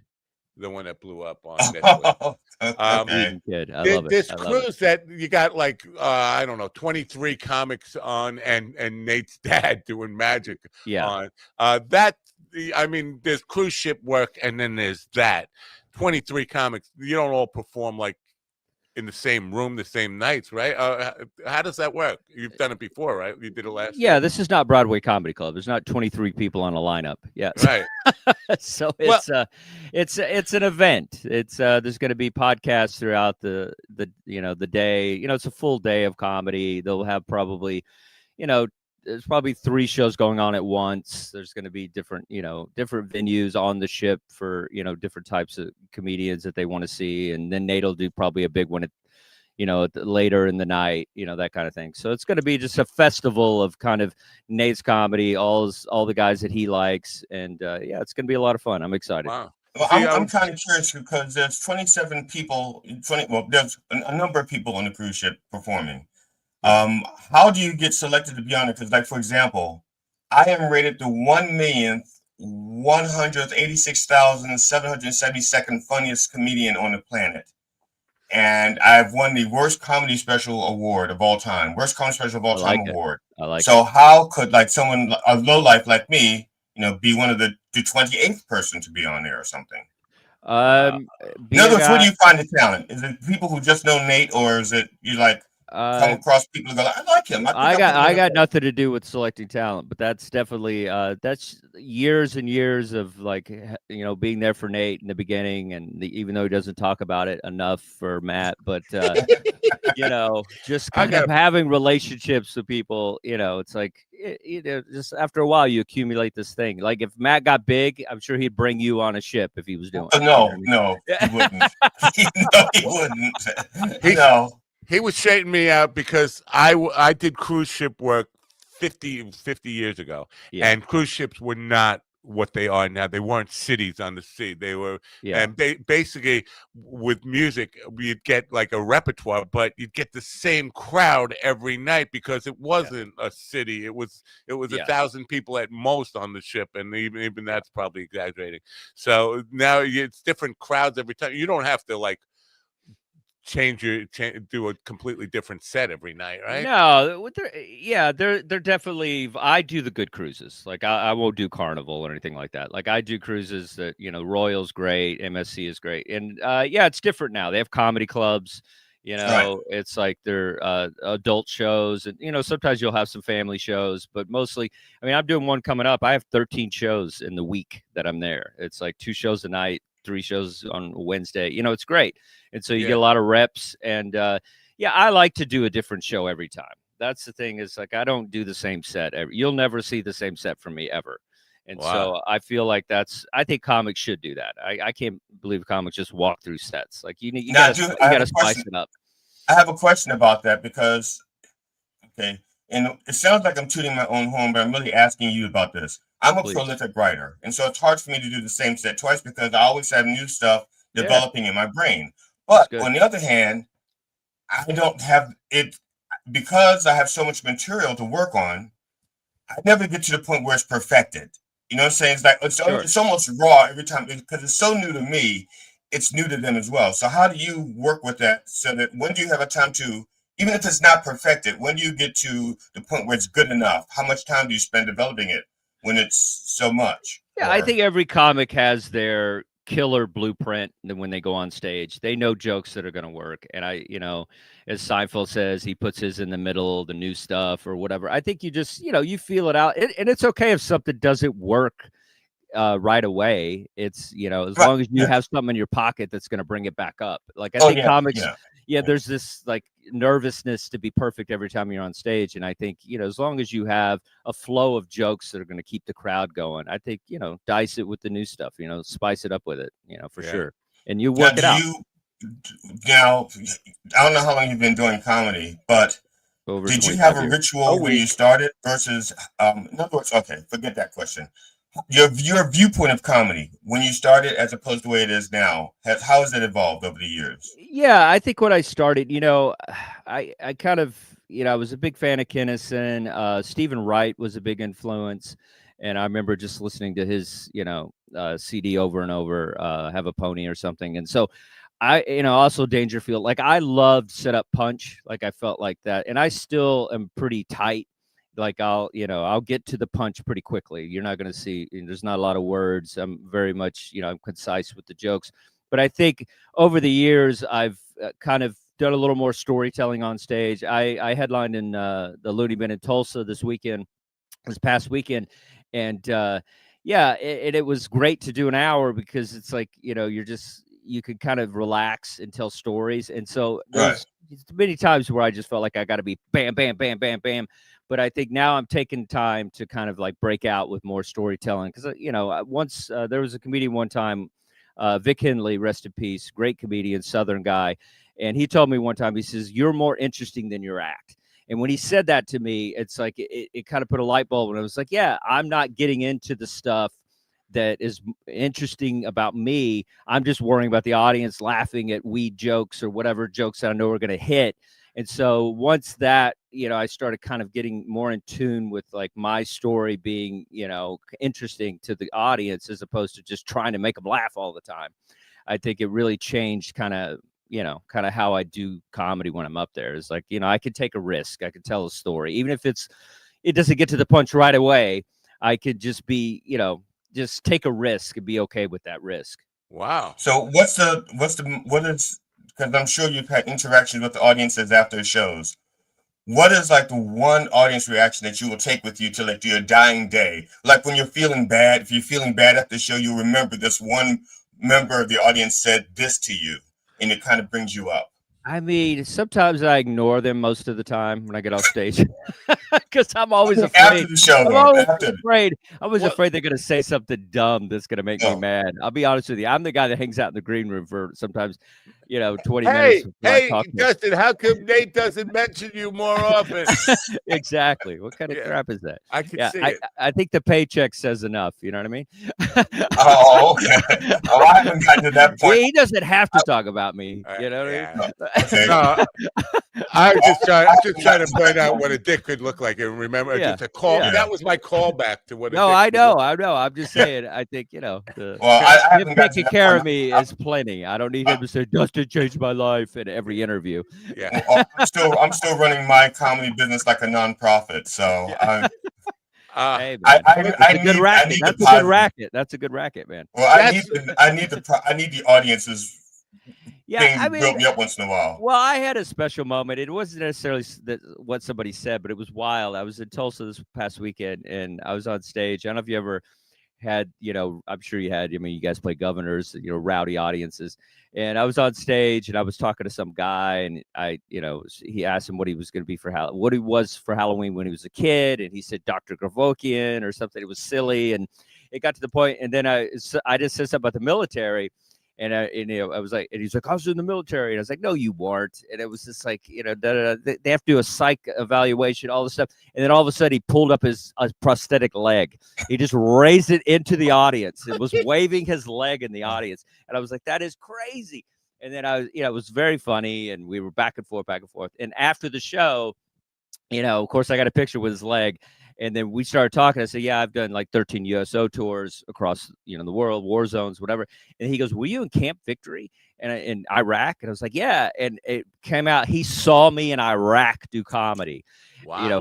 the one that blew up on Netflix.
Eating kid. I love it.
This
I love it.
cruise that you got like I don't know, 23 comics on, and Nate's dad doing magic on. I mean, there's cruise ship work, and then there's that 23 comics. You don't all perform like in the same room the same nights, right? How does that work? You've done it before, right? You did it last year.
Yeah, this is not Broadway Comedy Club. There's not 23 people on a lineup. Yeah,
right.
So it's an event. It's there's going to be podcasts throughout the the day. It's a full day of comedy. They'll have probably there's probably 3 shows going on at once. There's going to be different venues on the ship for, different types of comedians that they want to see. And then Nate will do probably a big one at later in the night, that kind of thing. So it's going to be just a festival of kind of Nate's comedy, all the guys that he likes. And it's going to be a lot of fun. I'm excited.
Wow.
Well, I'm kind of curious because there's 27 people, there's a number of people on the cruise ship performing. How do you get selected to be on it? Because, like, for example, I am rated the 1,186,772nd funniest comedian on the planet. And I've won the worst comedy special award of all time, worst comedy special of all time award.
I like
so how could like someone, a low life like me, be one of the 28th person to be on there or something? In other words, where do you find the talent? Is it people who just know Nate, or is it you like come across people who go, I like him?
I got nothing to do with selecting talent, but that's definitely that's years and years of like being there for Nate in the beginning, and even though he doesn't talk about it enough for Matt, but just kind of having relationships with people. It's like just after a while you accumulate this thing. Like if Matt got big, I'm sure he'd bring you on a ship if he was doing it.
No, he wouldn't. No, he wouldn't. No.
He was straightening me out because I did cruise ship work 50 years ago, and cruise ships were not what they are now. They weren't cities on the sea. They were, and basically with music, you'd get like a repertoire, but you'd get the same crowd every night because it wasn't a city. It was 1,000 people at most on the ship, and even that's probably exaggerating. So now it's different crowds every time. You don't have to like do a completely different set every night, right?
No, they're definitely. I do the good cruises. Like I won't do Carnival or anything like that. Like I do cruises that Royal's great, MSC is great, and it's different now. They have comedy clubs.
Right.
It's like they're adult shows, and sometimes you'll have some family shows, but mostly, I mean, I'm doing one coming up. I have 13 shows in the week that I'm there. It's like 2 shows a night, 3 shows on Wednesday. It's great. And so you get a lot of reps, and I like to do a different show every time. That's the thing, is like I don't do the same set you'll never see the same set from me ever. And so I feel like I think comics should do that. I can't believe comics just walk through sets. Like you gotta spice it up.
I have a question about that because and it sounds like I'm tooting my own horn, but I'm really asking you about this. I'm a prolific writer, and so it's hard for me to do the same set twice because I always have new stuff developing in my brain. But on the other hand, I don't have it because I have so much material to work on. I never get to the point where it's perfected. You know what I'm saying? It's like it's almost raw every time because it's so new to me. It's new to them as well. So how do you work with that? So that when do you have a time to, even if it's not perfected, when do you get to the point where it's good enough? How much time do you spend developing it when it's so much?
Yeah, I think every comic has their killer blueprint. And when they go on stage, they know jokes that are going to work. And as Seinfeld says, he puts his in the middle, the new stuff or whatever. I think you just, you feel it out. And it's okay if something doesn't work right away. It's, as long as you have something in your pocket that's going to bring it back up. Like I think comics, there's this like nervousness to be perfect every time you're on stage. And I think, as long as you have a flow of jokes that are going to keep the crowd going, I think, dice it with the new stuff, spice it up with it, for sure. And you work it out.
Now, I don't know how long you've been doing comedy, but did you have a ritual when you started versus, in other words, okay, forget that question. Your viewpoint of comedy when you started as opposed to the way it is now, how has it evolved over the years?
Yeah, I think when I started, I kind of, I was a big fan of Kinnison. Stephen Wright was a big influence. And I remember just listening to his, CD over and over, Have a Pony or something. And so also Dangerfield. Like I loved Set Up Punch. Like I felt like that, and I still am pretty tight. Like I'll get to the punch pretty quickly. You're not going to see. There's not a lot of words. I'm very much, I'm concise with the jokes. But I think over the years, I've kind of done a little more storytelling on stage. I headlined in the Looney Bin in Tulsa this past weekend, and it was great to do an hour because it's like you could kind of relax and tell stories. And so there's many times where I just felt like I got to be bam, bam, bam, bam, bam. But I think now I'm taking time to kind of like break out with more storytelling because once there was a comedian one time, Vic Henley, rest in peace, great comedian, Southern guy, and he told me one time, he says, "You're more interesting than your act." And when he said that to me, it's like it kind of put a light bulb, and I was like, yeah, I'm not getting into the stuff that is interesting about me. I'm just worrying about the audience laughing at weed jokes or whatever jokes that I know are going to hit. And so once that, I started kind of getting more in tune with like my story being, interesting to the audience as opposed to just trying to make them laugh all the time. I think it really changed kind of how I do comedy when I'm up there. Is like, I could take a risk. I could tell a story, even if it doesn't get to the punch right away. I could just be, just take a risk and be okay with that risk.
Wow. So what is, because I'm sure you've had interactions with the audiences after the shows. What is like the one audience reaction that you will take with you to like your dying day? Like when you're feeling bad, if you're feeling bad after the show, you remember this one member of the audience said this to you, and it kind of brings you up.
I mean, sometimes I ignore them most of the time when I get off stage because I'm always afraid.
After the show,
I'm always afraid. I was afraid they're going to say something dumb that's going to make me mad. I'll be honest with you. I'm the guy that hangs out in the green room for sometimes, 20 minutes.
Hey, Justin, how come Nate doesn't mention you more often?
Exactly. What kind of crap is that?
I can see it.
I think the paycheck says enough. You know what I mean?
Oh, okay. Oh, I haven't gotten to that point.
He doesn't have to talk about me. You know what I mean?
Okay.
I'm just trying to point out what a dick could look like. And remember, just a call. Yeah. That was my callback to what.
I know. I'm just saying. I think him taking care of me is plenty. I don't need him to say Dustin changed my life in every interview.
Yeah, well, I'm still running my comedy business like a nonprofit. So.
Hey, that's a good racket. That's a good racket, man.
Well, I need the audiences. Built me up once in a while.
Well, I had a special moment. It wasn't necessarily what somebody said, but it was wild. I was in Tulsa this past weekend, and I was on stage. I don't know if you ever had, I'm sure you had. I mean, you guys play governors, rowdy audiences. And I was on stage, and I was talking to some guy, and he asked him what he was going to be what he was for Halloween when he was a kid, and he said Dr. Gravokian or something. It was silly, and it got to the point, and then I just said something about the military. And I was like, and he's like, I was in the military. And I was like, no, you weren't. And it was just like, they have to do a psych evaluation, all this stuff. And then all of a sudden he pulled up his prosthetic leg. He just raised it into the audience and was waving his leg in the audience. And I was like, that is crazy. And then it was very funny. And we were back and forth. And after the show, of course I got a picture with his leg. And then we started talking. I said, yeah, I've done like 13 USO tours across, the world, war zones, whatever. And he goes, were you in Camp Victory in Iraq? And I was like, yeah. And it came out, he saw me in Iraq do comedy,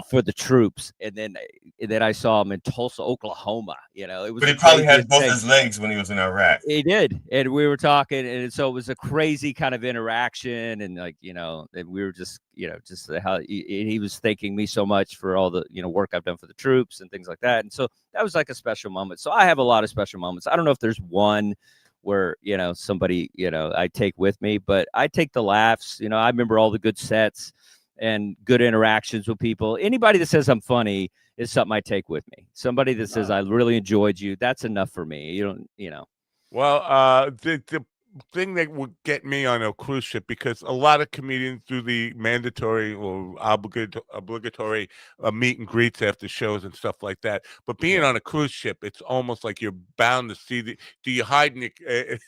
for the troops. And then I saw him in Tulsa, Oklahoma. It was.
But he probably had both his legs when he was in Iraq.
He did. And we were talking. And so it was a crazy kind of interaction. And like, and we were just, just how he was thanking me so much for all the, work I've done for the troops and things like that. And so that was like a special moment. So I have a lot of special moments. I don't know if there's one where, somebody, I take with me, but I take the laughs. I remember all the good sets and good interactions with people. Anybody that says I'm funny is something I take with me. Somebody that says I really enjoyed you, that's enough for me. You don't.
Well, the thing that would get me on a cruise ship, because a lot of comedians do the mandatory or obligatory meet and greets after shows and stuff like that. But being on a cruise ship, it's almost like you're bound to see do you hide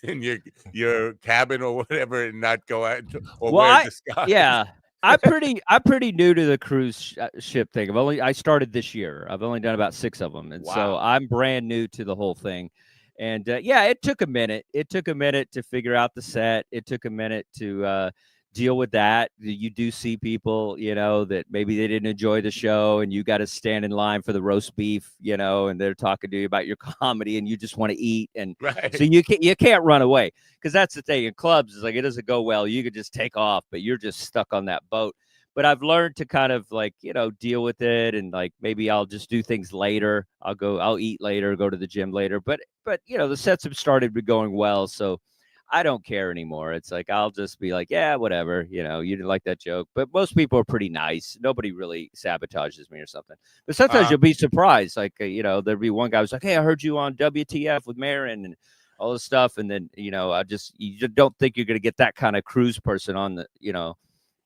in your cabin or whatever and not go out or wear a disguise?
Yeah. I'm pretty new to the cruise ship thing. I started this year. I've only done about 6 of them. And so I'm brand new to the whole thing. And yeah, it took a minute. It took a minute to figure out the set. It took a minute to deal with that. You do see people, that maybe they didn't enjoy the show, and you got to stand in line for the roast beef, and they're talking to you about your comedy, and you just want to eat, and so
Right.
you can't run away, because that's the thing in clubs is like it doesn't go well. You could just take off, but you're just stuck on that boat. But I've learned to kind of like, deal with it, and like maybe I'll just do things later. I'll eat later, go to the gym later. But the sets have started going well, so I don't care anymore. It's like I'll just be like, yeah, whatever. You didn't like that joke, but most people are pretty nice. Nobody really sabotages me or something. But sometimes you'll be surprised. Like there'd be one guy who's like, hey, I heard you on WTF with Marin and all this stuff, and then you just don't think you're gonna get that kind of cruise person on the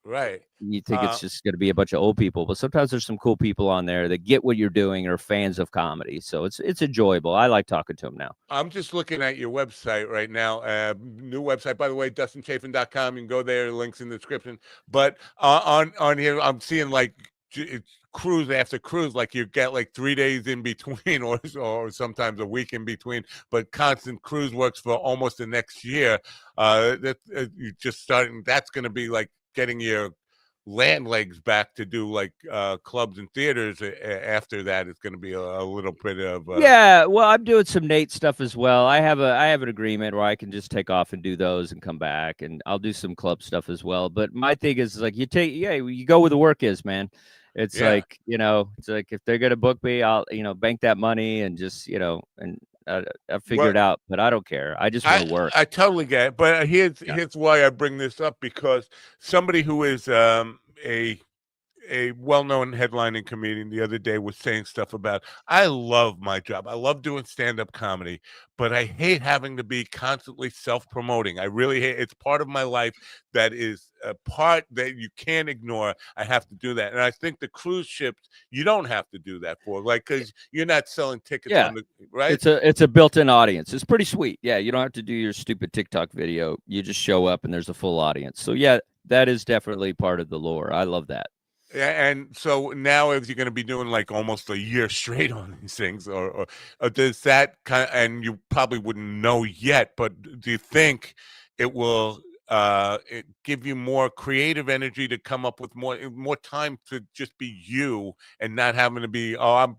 Right.
You think it's just going to be a bunch of old people, but sometimes there's some cool people on there that get what you're doing or fans of comedy. So it's enjoyable. I like talking to them now.
I'm just looking at your website right now. New website, by the way, DustinChafin.com. You can go there. Links in the description. But on here, I'm seeing like it's cruise after cruise. Like you get like 3 days in between, or sometimes a week in between. But constant cruise works for almost the next year. You just starting. That's going to be like getting your land legs back to do like clubs and theaters. After that, it's going to be a little bit of
yeah. Well, I'm doing some Nate stuff as well. I have an agreement where I can just take off and do those and come back, and I'll do some club stuff as well. But my thing is like you go where the work is, man. It's like it's like if they're gonna book me, I'll bank that money and just and I figure it out, but I don't care. I just want to work.
I totally get it. But here's why I bring this up, because somebody who is a well-known headlining comedian the other day was saying stuff about, I love my job. I love doing stand-up comedy, but I hate having to be constantly self-promoting. I really hate it's part of my life that is a part that you can't ignore. I have to do that. And I think the cruise ships, you don't have to do that for, like, because you're not selling tickets on the right.
It's a built-in audience. It's pretty sweet. Yeah, you don't have to do your stupid TikTok video. You just show up and there's a full audience. So yeah, that is definitely part of the lore. I love that.
And so now, if you're going to be doing like almost a year straight on these things, or does that kind of, and you probably wouldn't know yet, but do you think it will give you more creative energy to come up with more time to just be you and not having to be, I'm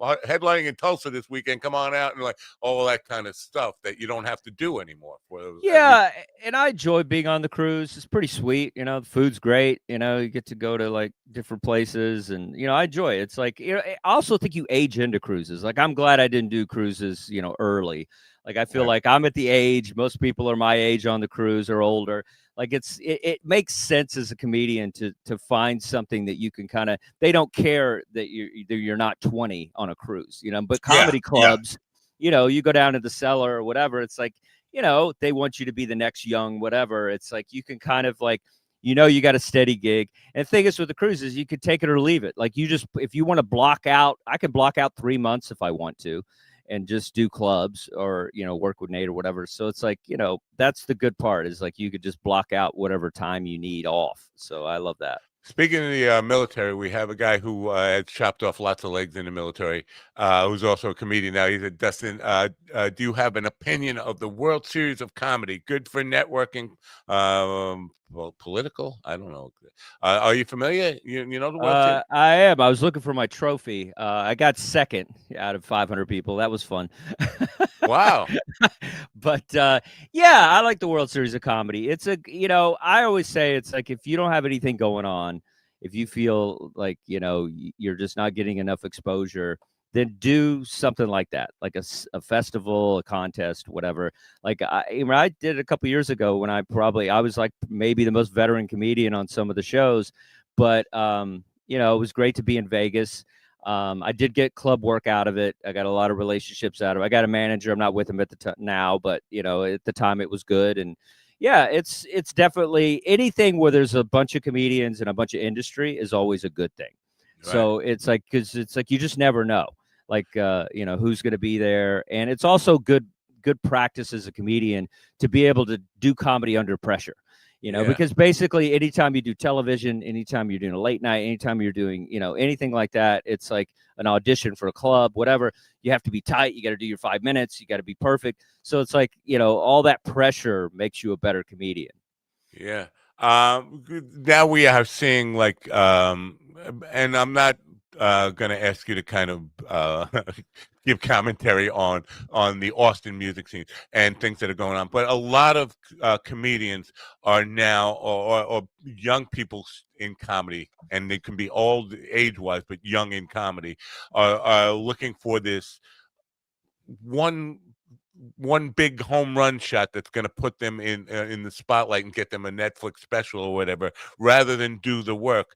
headlining in Tulsa this weekend, come on out, and like all that kind of stuff that you don't have to do anymore.
Yeah, and I enjoy being on the cruise. It's pretty sweet. The food's great. You get to go to like different places, and I enjoy it. It's like I also think you age into cruises. Like I'm glad I didn't do cruises, early. Like I feel like I'm at the age, most people are my age on the cruise or older. Like it makes sense as a comedian to find something that you can kind of, they don't care that you're not 20 on a cruise, but comedy clubs, you go down to the cellar or whatever. It's like, they want you to be the next young, whatever. It's like, you can kind of like, you got a steady gig. And the thing is with the cruises, you could take it or leave it. Like if you want to block out, I can block out 3 months if I want to, and just do clubs or, work with Nate or whatever. So it's like, that's the good part is like, you could just block out whatever time you need off. So I love that.
Speaking of the military, we have a guy who has chopped off lots of legs in the military, who's also a comedian now. He said, Dustin, do you have an opinion of the World Series of Comedy? Good for networking, political? I don't know. Are you familiar? You know the World Series?
I am. I was looking for my trophy. I got second out of 500 people. That was fun.
Wow.
But yeah, I like the World Series of Comedy. It's I always say it's like, if you don't have anything going on, if you feel like, you're just not getting enough exposure, then do something like that, like a festival, a contest, whatever. Like I did a couple years ago when I was like maybe the most veteran comedian on some of the shows, but it was great to be in Vegas. I did get club work out of it. I got a lot of relationships out of it. I got a manager. I'm not with him at the time now, but at the time it was good. And yeah, it's definitely anything where there's a bunch of comedians and a bunch of industry is always a good thing. Right. So it's like, because it's like you just never know, like who's going to be there, and it's also good practice as a comedian to be able to do comedy under pressure. because basically anytime you do television, anytime you're doing a late night, anytime you're doing, anything like that, it's like an audition for a club, whatever. You have to be tight. You got to do your 5 minutes. You got to be perfect. So it's like, all that pressure makes you a better comedian.
Yeah. Now we are seeing like, and I'm not going to ask you to kind of give commentary on the Austin music scene and things that are going on, but a lot of comedians are now, or young people in comedy, and they can be old age-wise, but young in comedy, are looking for this one big home run shot that's going to put them in the spotlight and get them a Netflix special or whatever, rather than do the work.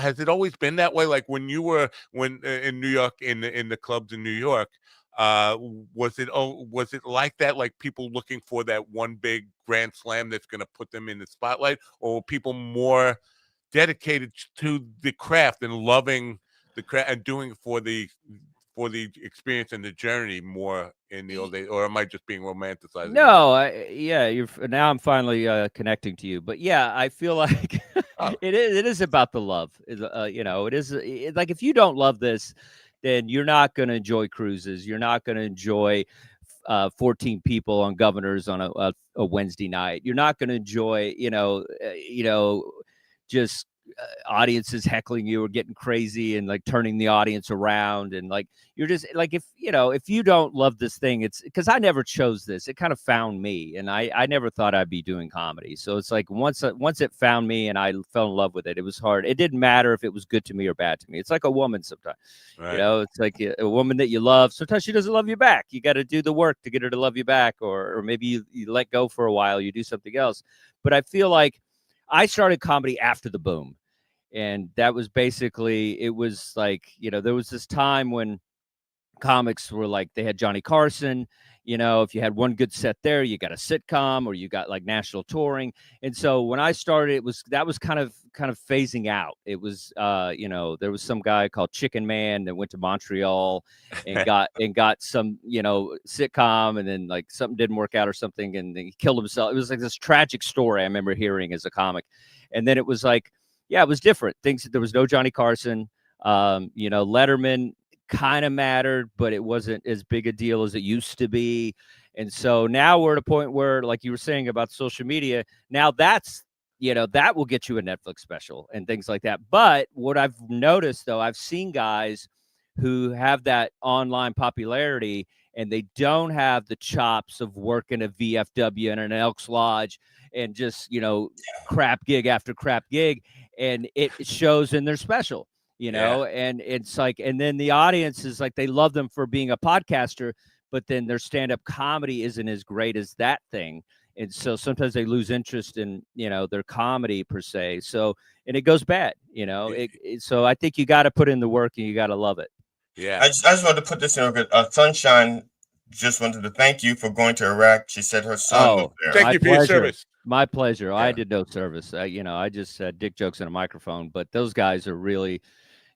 Has it always been that way? Like when you were in New York, in the clubs in New York, was it like that? Like people looking for that one big grand slam that's going to put them in the spotlight, or were people more dedicated to the craft and loving the craft and doing it for the experience and the journey more in the old days, or am I just being romanticized?
No, now I'm finally connecting to you, but yeah, I feel like it is about the love. It is like if you don't love this, then you're not going to enjoy cruises. You're not going to enjoy 14 people on Governors on a Wednesday night. You're not going to enjoy, just audiences heckling you or getting crazy and like turning the audience around, and like you're just like, if you don't love this thing, it's because I never chose this. It kind of found me, and I never thought I'd be doing comedy. So it's like once it found me and I fell in love with it, it was hard. It didn't matter if it was good to me or bad to me. It's like a woman sometimes.
Right.
It's like a woman that you love, sometimes she doesn't love you back. You got to do the work to get her to love you back, or maybe you let go for a while, you do something else. But I feel like I started comedy after the boom. And that was basically, it was like, there was this time when comics were like, they had Johnny Carson, if you had one good set there, you got a sitcom, or you got like national touring. And so when I started, that was kind of phasing out. It was, there was some guy called Chicken Man that went to Montreal and got some, sitcom, and then like something didn't work out or something, and he killed himself. It was like this tragic story I remember hearing as a comic. And then it was like, yeah, it was different. There was no Johnny Carson. Letterman kind of mattered, but it wasn't as big a deal as it used to be. And so now we're at a point where, like you were saying about social media, now that's, that will get you a Netflix special and things like that. But what I've noticed, though, I've seen guys who have that online popularity and they don't have the chops of working a VFW and an Elks Lodge and just, crap gig after crap gig. And it shows in their special, and it's like, and then the audience is like, they love them for being a podcaster, but then their stand-up comedy isn't as great as that thing. And so sometimes they lose interest in, their comedy per se. So, and it goes bad, so I think you got to put in the work and you got to love it.
Yeah.
I just wanted to put this in. Sunshine just wanted to thank you for going to Iraq. She said her son was there.
Thank you for your service.
My pleasure.
Yeah.
I did no service. I just said dick jokes in a microphone, but those guys are really,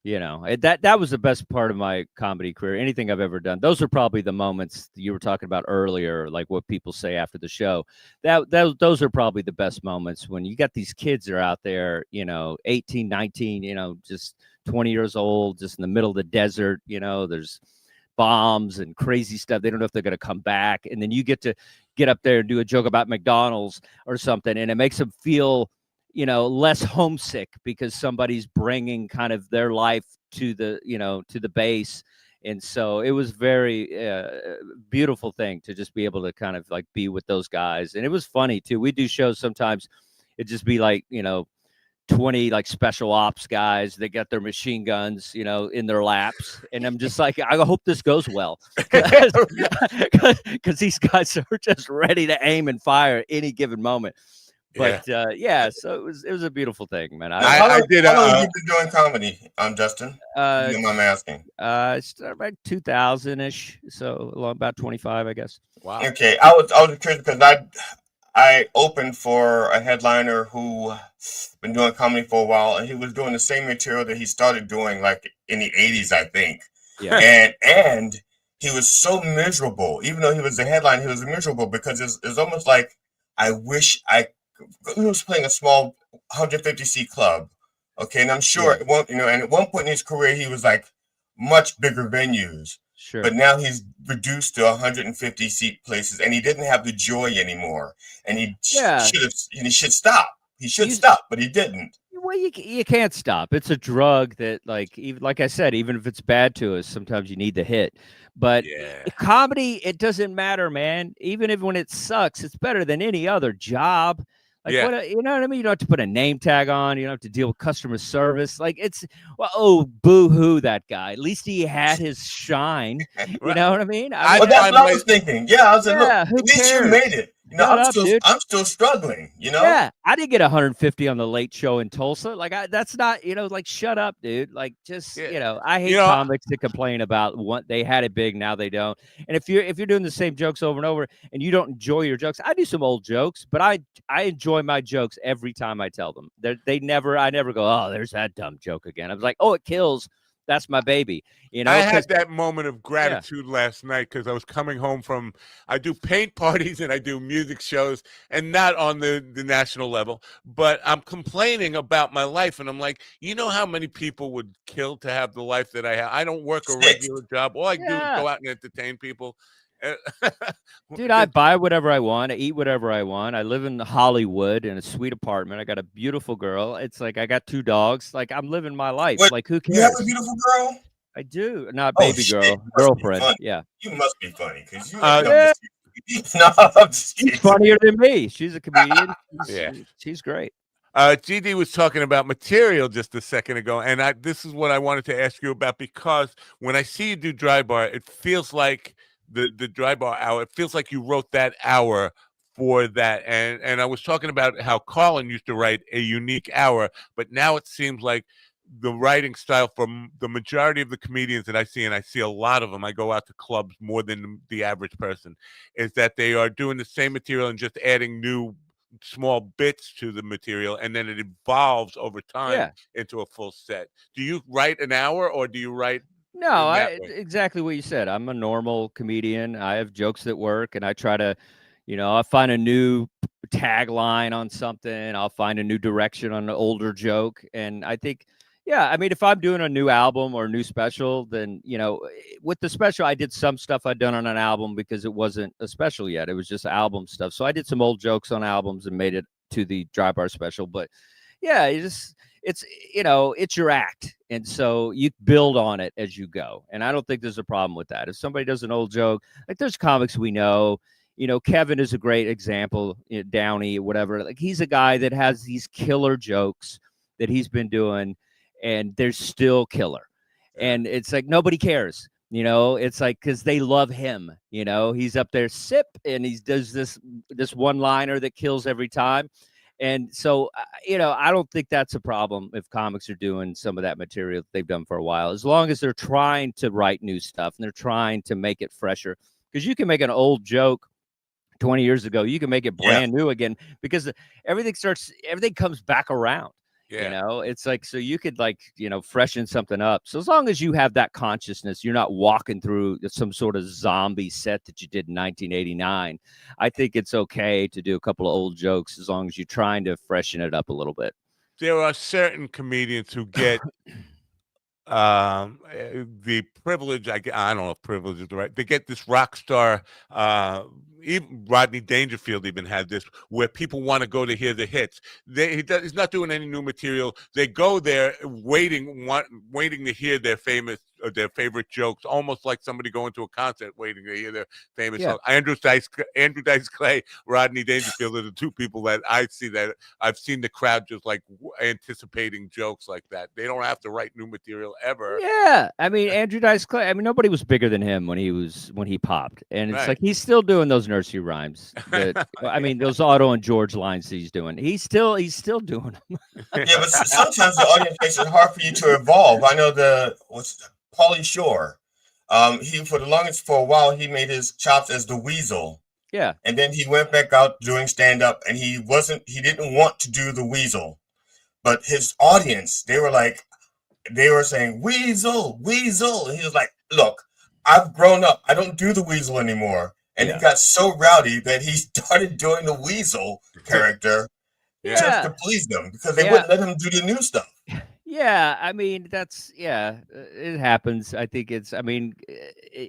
that was the best part of my comedy career. Anything I've ever done. Those are probably the moments you were talking about earlier, like what people say after the show. Those are probably the best moments when you got these kids that are out there, 18, 19, just 20 years old, just in the middle of the desert. There's bombs and crazy stuff. They don't know if they're going to come back. And then you get to get up there and do a joke about McDonald's or something. And it makes them feel, less homesick because somebody's bringing kind of their life to the base. And so it was very beautiful thing to just be able to kind of like be with those guys. And it was funny too. We do shows sometimes it'd just be like, 20 like special ops guys. They got their machine guns, in their laps. And I'm just like, I hope this goes well. Because these guys are just ready to aim and fire at any given moment. But so it was a beautiful thing, man.
How long have you been doing comedy, Justin? I'm asking.
I started about 2000-ish, so about 25, I guess.
Wow.
Okay, I was curious because I opened for a headliner who been doing comedy for a while, and he was doing the same material that he started doing like in the 80s, I think. Yeah. And he was so miserable. Even though he was the headline, he was miserable because it's almost like I wish I he was playing a small 150 seat club. Okay, and I'm sure at one point in his career he was like much bigger venues.
Sure.
But now he's reduced to 150 seat places, and he didn't have the joy anymore. And he should stop. He should stop, but he didn't.
Well, you can't stop. It's a drug that, even like I said, even if it's bad to us, sometimes you need the hit. But comedy, it doesn't matter, man. Even if when it sucks, it's better than any other job. Like, you know what I mean? You don't have to put a name tag on. You don't have to deal with customer service. Like, boo-hoo, that guy. At least he had his shine. You know what I mean?
That's what I was thinking. Yeah, I was like, look, at least you made it. You know, I'm still struggling, you know?
Yeah, I didn't get 150 on the Late Show in Tulsa. Like, that's not, shut up, dude. Like, just, I hate comics that complain about what they had it big, now they don't. And if you're doing the same jokes over and over and you don't enjoy your jokes, I do some old jokes, but I enjoy my jokes every time I tell them. I never go, oh, there's that dumb joke again. I was like, oh, it kills. That's my baby.
I had that moment of gratitude last night because I was coming home I do paint parties and I do music shows, and not on the national level, but I'm complaining about my life. And I'm like, you know how many people would kill to have the life that I have? I don't work a regular job. All I do is go out and entertain people.
Dude, I buy whatever I want. I eat whatever I want. I live in Hollywood in a sweet apartment. I got a beautiful girl. It's like I got 2 dogs. Like, I'm living my life.
Wait,
like, who cares?
You have a beautiful girl?
I do. Not baby girl. Girlfriend. Yeah.
You must be funny because you.
No, she's funnier than me. She's a comedian. She's great.
GD was talking about material just a second ago, and this is what I wanted to ask you about, because when I see you do Dry Bar, it feels like the Dry Bar hour, it feels like you wrote that hour for that. And I was talking about how Carlin used to write a unique hour, but now it seems like the writing style from the majority of the comedians that I see, and I see a lot of them, I go out to clubs more than the average person, is that they are doing the same material and just adding new small bits to the material, and then it evolves over time into a full set. Do you write an hour, or do you write?
No, exactly what you said. I'm a normal comedian. I have jokes that work, and I try to, I'll find a new tagline on something. I'll find a new direction on an older joke. And I think, I mean, if I'm doing a new album or a new special, then, with the special, I did some stuff I'd done on an album because it wasn't a special yet. It was just album stuff. So I did some old jokes on albums and made it to the Dry Bar special. But it's your act. And so you build on it as you go. And I don't think there's a problem with that. If somebody does an old joke, like there's comics we know, Kevin is a great example, Downey, whatever. Like, he's a guy that has these killer jokes that he's been doing, and they're still killer. And it's like, nobody cares. It's like, because they love him. He's up there, sip, and he does this one-liner that kills every time. And so, I don't think that's a problem if comics are doing some of that material that they've done for a while, as long as they're trying to write new stuff and they're trying to make it fresher. Because you can make an old joke 20 years ago, you can make it brand new again, because everything comes back around. It's like, so you could freshen something up. So as long as you have that consciousness, you're not walking through some sort of zombie set that you did in 1989. I think it's okay to do a couple of old jokes as long as you're trying to freshen it up a little bit.
There are certain comedians who get the privilege, I don't know if privilege is the right, they get this rock star, even Rodney Dangerfield even had this, where people want to go to hear the hits. He's not doing any new material. They go there waiting to hear their favorite jokes, almost like somebody going to a concert waiting to hear their famous song. Andrew Dice Clay, Rodney Dangerfield are the two people that I see that I've seen the crowd just like anticipating jokes like that. They don't have to write new material ever.
Yeah, I mean, Andrew Dice Clay. I mean, nobody was bigger than him when he popped, and it's like he's still doing those nursery rhymes. I mean, those Otto and George lines that he's doing. He's still doing them.
But sometimes the audience makes it hard for you to evolve. I know Pauly Shore. For a while he made his chops as the Weasel.
Yeah.
And then he went back out doing stand-up, and he didn't want to do the Weasel. But his audience, they were saying, Weasel, Weasel. And he was like, look, I've grown up. I don't do the Weasel anymore. And he got so rowdy that he started doing the Weasel character. just to please them because they wouldn't let him do the new stuff.
Yeah, I mean it happens. I think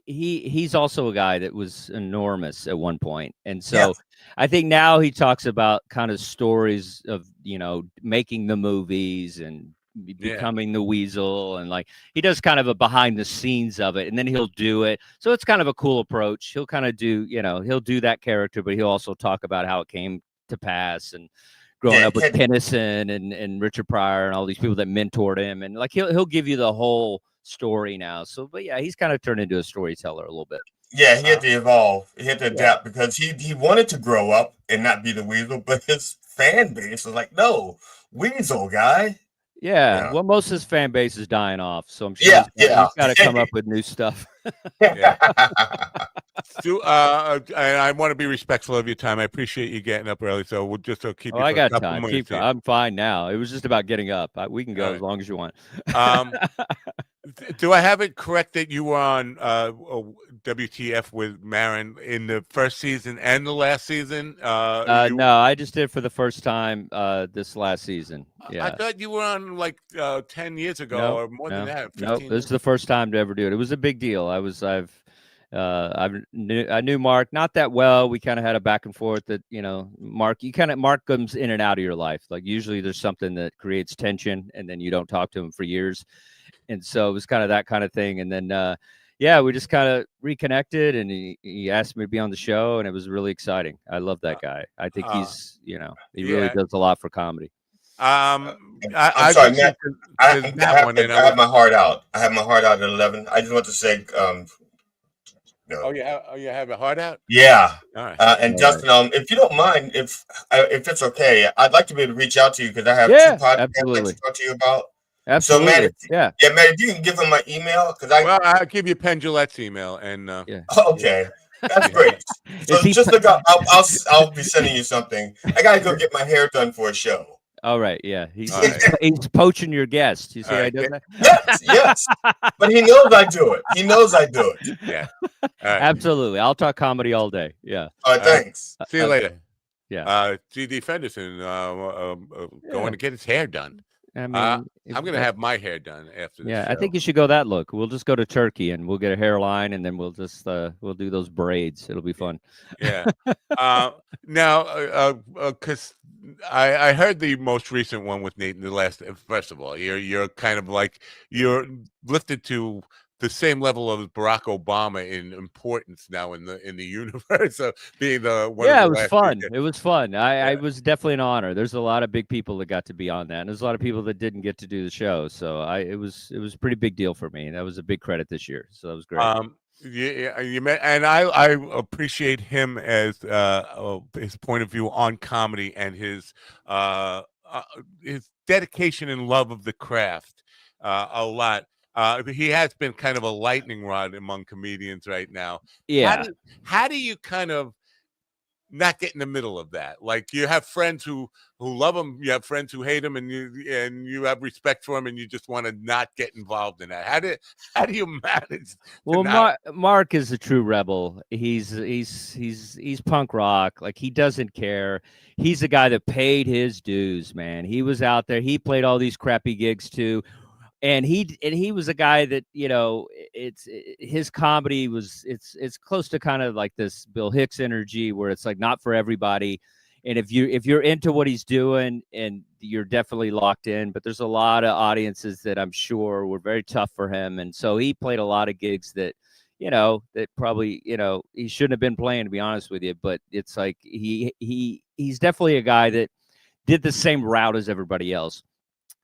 he's also a guy that was enormous at one point, and so I think now he talks about kind of stories of making the movies and becoming the Weasel, and like he does kind of a behind the scenes of it, and then he'll do it. So it's kind of a cool approach. He'll kind of do he'll do that character, but he'll also talk about how it came to pass and growing up with Tennyson and Richard Pryor and all these people that mentored him, and like he'll give you the whole story now. So, but yeah, he's kind of turned into a storyteller a little bit.
Yeah, he had to evolve. He had to adapt because he wanted to grow up and not be the Weasel, but his fan base was like, "No, Weasel guy."
Yeah, well, most of his fan base is dying off, so I'm sure he's got to come up with new stuff.
Stu, I want to be respectful of your time. I appreciate you getting up early, so we'll just keep.
I got time. I'm fine now. It was just about getting up. We can go as long as you want.
Do I have it correct that you were on WTF with Marin in the first season and the last season?
No, I just did for the first time this last season. Yeah,
I thought you were on like 10 years ago or more than that.
Nope, this is the first time to ever do it. It was a big deal. I knew Mark not that well. We kind of had a back and forth that, Mark comes in and out of your life. Like usually there's something that creates tension and then you don't talk to him for years. And so it was kind of that kind of thing. And then, we just kind of reconnected and he asked me to be on the show and it was really exciting. I love that guy. I think he's, he really does a lot for comedy.
I'm sorry, Matt. I have my heart out. I have my heart out at 11. I just want to say,
Oh, you have a heart out?
Yeah.
All right.
And Justin, if you don't mind, if it's okay, I'd like to be able to reach out to you because I have 2 podcasts I'd like to talk to you about.
Absolutely.
So, Matt, Matt, if you can give him my email,
I'll give you Penn Gillette's email and.
Okay. That's great. So just look up. I'll be sending you something. I gotta go get my hair done for a show.
All right, yeah. He's poaching your guest. You see how he does that?
Yes. But he knows I do it.
Yeah.
Absolutely. I'll talk comedy all day. Yeah.
All right, thanks.
See you later.
Yeah.
G.D. Fenderson going to get his hair done.
I mean,
I'm going to have my hair done after this show.
I think you should go that look. We'll just go to Turkey and we'll get a hairline and then we'll just we'll do those braids. It'll be fun.
Yeah. Now, because I heard the most recent one with Nate in the last. First of all, you're kind of like you're lifted to the same level of Barack Obama in importance now in the universe of being the one.
Yeah, it was fun. It was fun. I was definitely an honor. There's a lot of big people that got to be on that, and there's a lot of people that didn't get to do the show. So it was a pretty big deal for me. That was a big credit this year. So that was great.
And I appreciate him as his point of view on comedy and his dedication and love of the craft a lot. He has been kind of a lightning rod among comedians right now.
Yeah.
How do you kind of not get in the middle of that? Like you have friends who love him, you have friends who hate him, and you have respect for him, and you just want to not get involved in that. How do you manage?
Well, Mark is a true rebel. He's punk rock. Like he doesn't care. He's a guy that paid his dues, man. He was out there. He played all these crappy gigs too. And he was a guy that, his comedy was it's close to kind of like this Bill Hicks energy where it's like not for everybody. And if you're into what he's doing and you're definitely locked in, but there's a lot of audiences that I'm sure were very tough for him. And so he played a lot of gigs that, that probably, he shouldn't have been playing, to be honest with you. But it's like he's definitely a guy that did the same route as everybody else.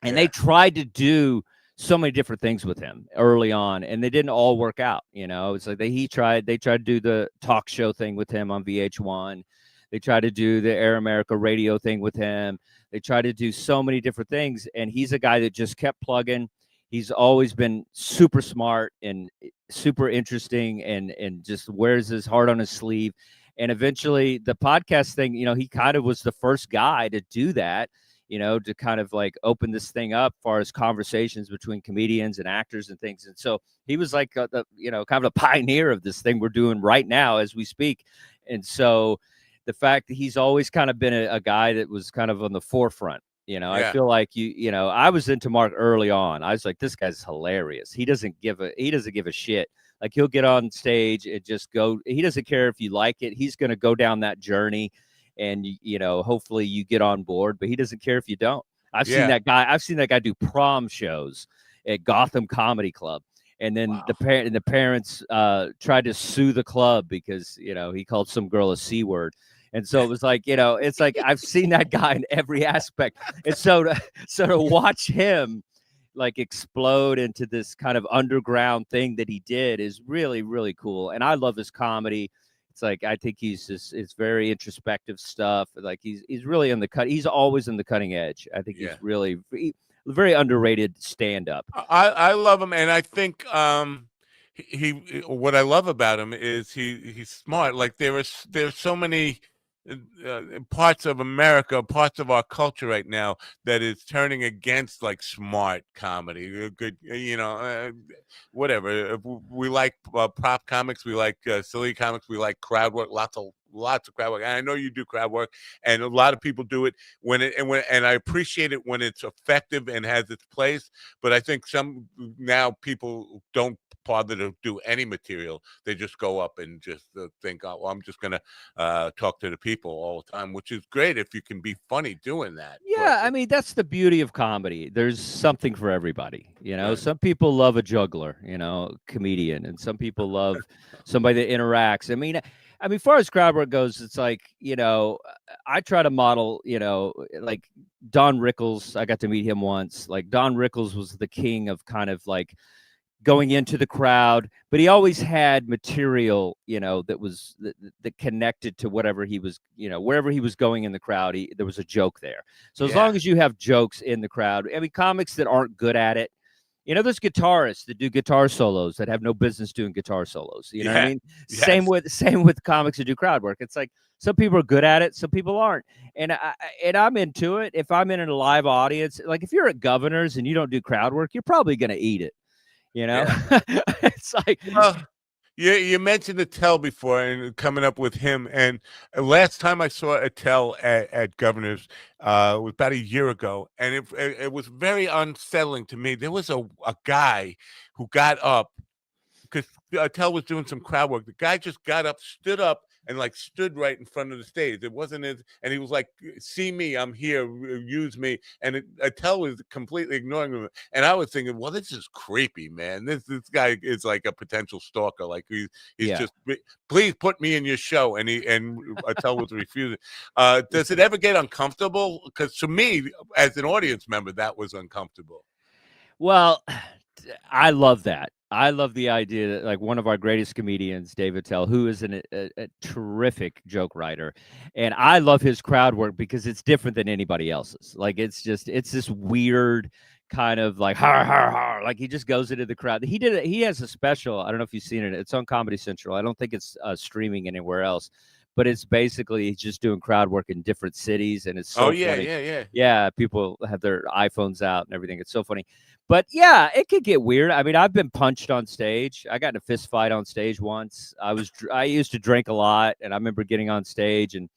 And they tried to do so many different things with him early on, and they didn't all work out. It's like they tried to do the talk show thing with him on VH1. They tried to do the Air America radio thing with him. They tried to do so many different things, and he's a guy that just kept plugging. He's always been super smart and super interesting and just wears his heart on his sleeve. And eventually the podcast thing, he kind of was the first guy to do that, to kind of like open this thing up as far as conversations between comedians and actors and things. And so he was like, kind of a pioneer of this thing we're doing right now as we speak. And so the fact that he's always kind of been a guy that was kind of on the forefront. I
Yeah.
feel like I was into Mark early on. I was like, this guy's hilarious. He doesn't give a shit. Like, he'll get on stage and just go. He doesn't care if you like it. He's going to go down that journey, and hopefully you get on board. But he doesn't care if you don't. I've seen that guy do prom shows at Gotham Comedy Club, and then the parents tried to sue the club because he called some girl a C word. And so it was like, it's like I've seen that guy in every aspect. And so to watch him like explode into this kind of underground thing that he did is really, really cool. And I love his comedy. It's like, I think it's very introspective stuff. Like he's really in the cut. He's always in the cutting edge. I think he's really very underrated stand-up.
I love him. And I think, he what I love about him is he's smart. Like there's so many parts of America, parts of our culture right now that is turning against like smart comedy. Good, whatever. We like prop comics, we like silly comics, we like crowd work. Lots of crowd work. And I know you do crowd work, and a lot of people do it and I appreciate it when it's effective and has its place. But I think some now people don't bother to do any material. They just go up and just think, oh, well, I'm just gonna talk to the people all the time, which is great if you can be funny doing that.
Yeah, I mean, that's the beauty of comedy. There's something for everybody. Some people love a juggler, comedian, and some people love somebody that interacts. I mean, as far as crowd work goes, it's like, I try to model, like Don Rickles. I got to meet him once. Like, Don Rickles was the king of kind of like going into the crowd, but he always had material, that was that connected to whatever he was, wherever he was going in the crowd, there was a joke there. So as long as you have jokes in the crowd, I mean, comics that aren't good at it, there's guitarists that do guitar solos that have no business doing guitar solos. You know what I mean? Yes. Same with comics that do crowd work. It's like some people are good at it, some people aren't. And I'm into it. If I'm in a live audience, like if you're at Governor's and you don't do crowd work, you're probably going to eat it. It's like,
you mentioned Attell before and coming up with him. And last time I saw Attell at Governor's was about a year ago, and it was very unsettling to me. There was a guy who got up because Attell was doing some crowd work. The guy just got up, stood up, and like stood right in front of the stage. It wasn't his, and he was like, "See me, I'm here, use me." And Attell was completely ignoring him. And I was thinking, well, this is creepy, man. This guy is like a potential stalker. Like he's just, please put me in your show. And Attell was refusing. Does it ever get uncomfortable? Because to me, as an audience member, that was uncomfortable.
Well, I love that. I love the idea that, like, one of our greatest comedians, Dave Attell, who is a terrific joke writer, and I love his crowd work because it's different than anybody else's. Like, it's this weird kind of like har har har. Like, he just goes into the crowd. He has a special. I don't know if you've seen it. It's on Comedy Central. I don't think it's streaming anywhere else. But it's basically he's just doing crowd work in different cities, and it's so funny. Yeah. People have their iPhones out and everything. It's so funny. But yeah, it could get weird. I mean, I've been punched on stage. I got in a fist fight on stage once. I used to drink a lot, and I remember getting on stage, and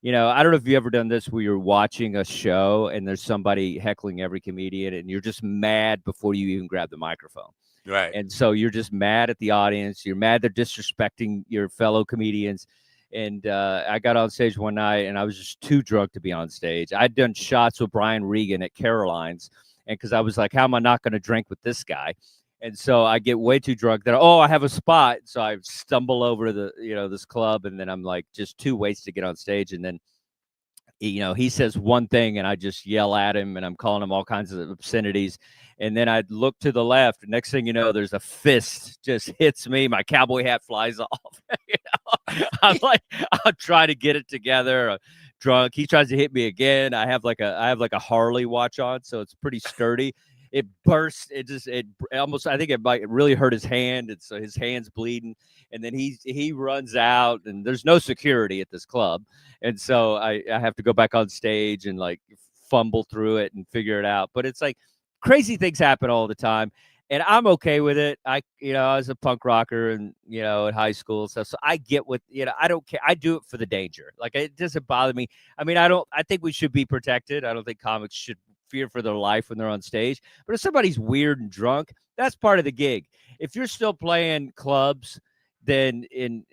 I don't know if you ever done this where you're watching a show and there's somebody heckling every comedian, and you're just mad before you even grab the microphone.
Right.
And so you're just mad at the audience. You're mad they're disrespecting your fellow comedians. And I got on stage one night, and I was just too drunk to be on stage. I'd done shots with Brian Regan at Caroline's, and because I was like, how am I not going to drink with this guy? And so I get way too drunk that, I have a spot. So I stumble over to this club, and then I'm like just too wasted to get on stage. And then, he says one thing, and I just yell at him, and I'm calling him all kinds of obscenities. And then I look to the left. Next thing you know, there's a fist just hits me. My cowboy hat flies off. I'm like, I'll try to get it together. Drunk. He tries to hit me again. I have like a Harley watch on, so it's pretty sturdy. It bursts. It almost, I think it might really hurt his hand. And so his hand's bleeding. And then he runs out, and there's no security at this club. And so I have to go back on stage and like fumble through it and figure it out. But it's like crazy things happen all the time. And I'm okay with it. I was a punk rocker and, in high school and stuff. So I get what, I don't care. I do it for the danger. Like, it doesn't bother me. I mean, I think we should be protected. I don't think comics should fear for their life when they're on stage. But if somebody's weird and drunk, that's part of the gig. If you're still playing clubs, then in,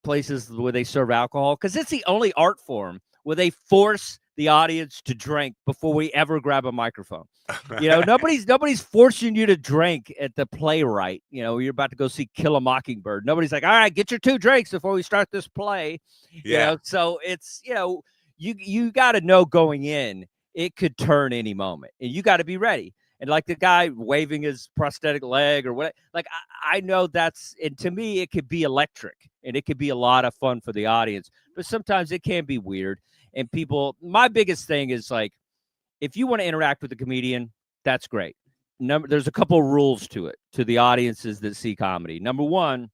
places where they serve alcohol, because it's the only art form where they force the audience to drink before we ever grab a microphone. Nobody's forcing you to drink at the Playwright. You're about to go see Kill a Mockingbird. Nobody's like, all right, get your 2 drinks before we start this play. So it's, you got to know going in, it could turn any moment, and you got to be ready. And like the guy waving his prosthetic leg or what, like I know and to me, it could be electric and it could be a lot of fun for the audience, but sometimes it can be weird. And my biggest thing is, like, if you want to interact with the comedian, that's great. There's a couple of rules to it, to the audiences that see comedy. Number one,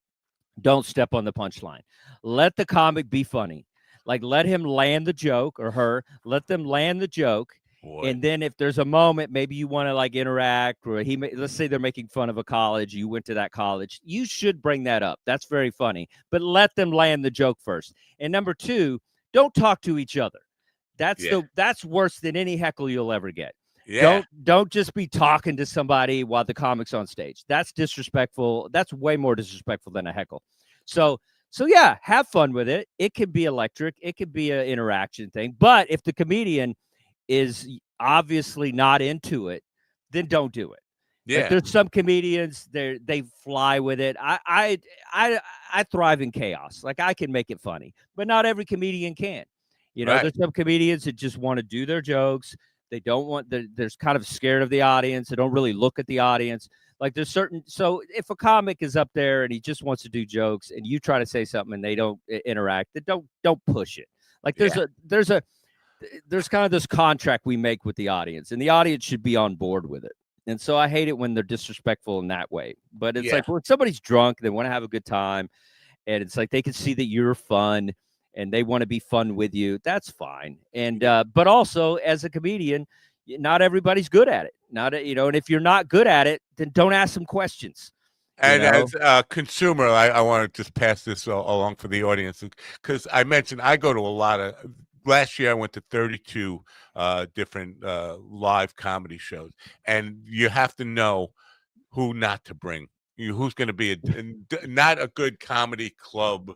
don't step on the punchline. Let the comic be funny. Like, let him land the joke, or her, let them land the joke. Boy. And then if there's a moment, maybe you want to like interact, or let's say they're making fun of a college, you went to that college, you should bring that up. That's very funny, but let them land the joke first. And number two, don't talk to each other. That's worse than any heckle you'll ever get. Yeah. Don't just be talking to somebody while the comic's on stage. That's disrespectful. That's way more disrespectful than a heckle. So yeah, have fun with it. It could be electric. It could be an interaction thing. But if the comedian is obviously not into it, then don't do it. Yeah. Like, there's some comedians, they fly with it. I thrive in chaos. Like, I can make it funny, but not every comedian can. Right. There's some comedians that just want to do their jokes. They don't want, they're kind of scared of the audience. They don't really look at the audience. Like, so if a comic is up there and he just wants to do jokes and you try to say something and they don't interact, then don't push it. Like, there's kind of this contract we make with the audience, and the audience should be on board with it. And so I hate it when they're disrespectful in that way. But it's like, when somebody's drunk, they want to have a good time, and it's like they can see that you're fun and they want to be fun with you. That's fine. And but also, as a comedian, not everybody's good at it. And if you're not good at it, then don't ask them questions.
And as a consumer, I want to just pass this along for the audience, because I mentioned I go to a lot of. Last year, I went to 32 different live comedy shows, and you have to know who not to bring. Who's going to be not a good comedy club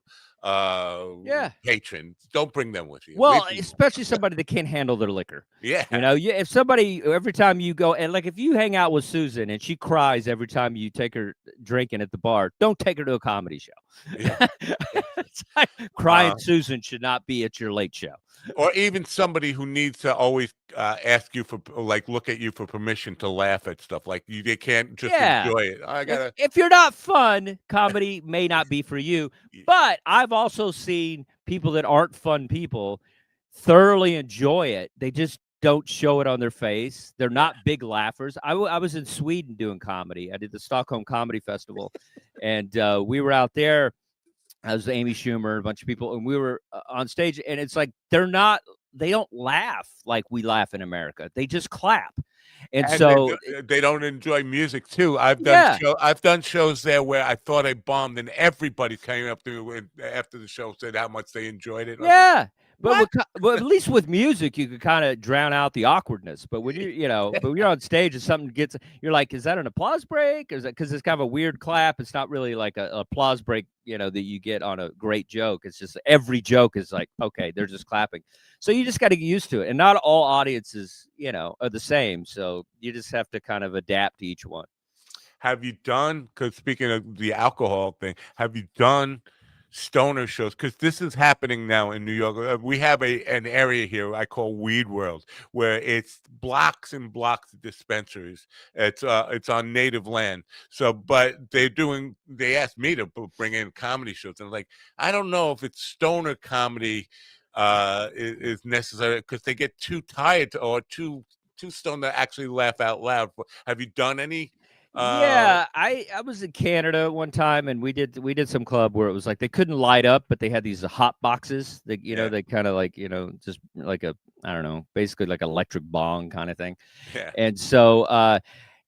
patron. Don't bring them with you.
Well, especially somebody that can't handle their liquor. Yeah. If somebody, every time you go, and like if you hang out with Susan and she cries every time you take her drinking at the bar, don't take her to a comedy show. Yeah. Crying Susan should not be at your late show.
Or even somebody who needs to always ask you for, like, look at you for permission to laugh at stuff. Like, they can't just enjoy it.
If you're not fun, comedy may not be for you. But I've also seen people that aren't fun people thoroughly enjoy it. They just don't show it on their face. They're not big laughers. I was in Sweden doing comedy. I did the Stockholm Comedy Festival, and we were out there. I was Amy Schumer, a bunch of people, and we were on stage, and it's like they don't laugh like we laugh in America. They just clap. And so
they don't enjoy music too. I've done shows there where I thought I bombed, and everybody came up to me after the show, said how much they enjoyed it.
Yeah. But at least with music, you could kind of drown out the awkwardness. But when but when you're on stage and something gets, you're like, is that an applause break? Or is that, because it's kind of a weird clap? It's not really like an applause break, that you get on a great joke. It's just every joke is like, okay, they're just clapping. So you just got to get used to it. And not all audiences, are the same. So you just have to kind of adapt to each one.
Have you done, because speaking of the alcohol thing, have you done stoner shows? Because this is happening now in New York. We have an area here I call Weed World, where it's blocks and blocks of dispensaries. It's on native land. So, but they asked me to bring in comedy shows, and like, I don't know if it's stoner comedy is necessary, because they get too tired or too stoned to actually laugh out loud. Have you done any?
I was in Canada one time, and we did some club where it was like they couldn't light up, but they had these hot boxes that they kind of like just like a, I don't know, basically like electric bong kind of thing. Yeah. And so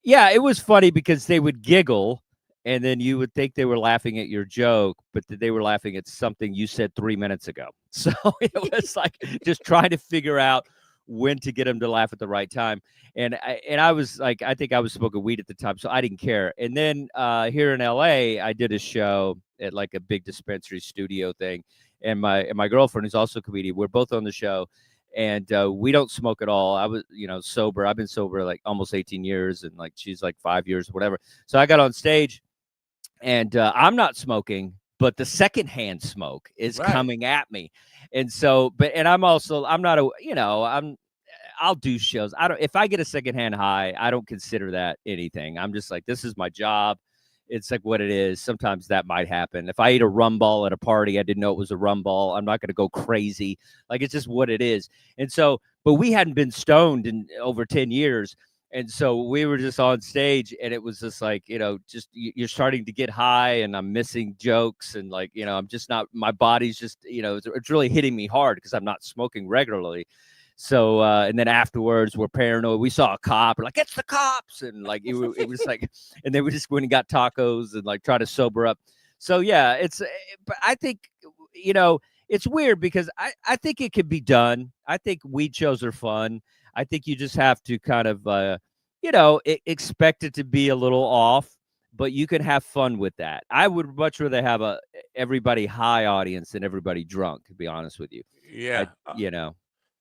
Yeah, it was funny because they would giggle, and then you would think they were laughing at your joke, but that they were laughing at something you said 3 minutes ago. So it was like just trying to figure out when to get them to laugh at the right time. And I was like, I think I was smoking weed at the time, so I didn't care. And then here in LA, I did a show at like a big dispensary studio thing, and my girlfriend, who's also a comedian, we're both on the show, and we don't smoke at all. I was, sober. I've been sober like almost 18 years, and like she's like 5 years, whatever. So I got on stage, and I'm not smoking, but the secondhand smoke is coming at me, and so, and I'm not I'll do shows. If I get a secondhand high, I don't consider that anything. I'm just like, this is my job. It's like what it is. Sometimes that might happen. If I eat a rum ball at a party, I didn't know it was a rum ball, I'm not going to go crazy. Like, it's just what it is. And so, but we hadn't been stoned in over 10 years. And so we were just on stage, and it was just like, just you're starting to get high, and I'm missing jokes, and like, I'm just not, my body's just, it's really hitting me hard because I'm not smoking regularly. So, and then afterwards, we're paranoid. We saw a cop. We're like, it's the cops. And like, it was like, and then we just went and got tacos and like try to sober up. So, yeah, but I think, it's weird because I think it could be done. I think weed shows are fun. I think you just have to kind of, expect it to be a little off, but you can have fun with that. I would much rather have everybody high audience than everybody drunk, to be honest with you.
Yeah.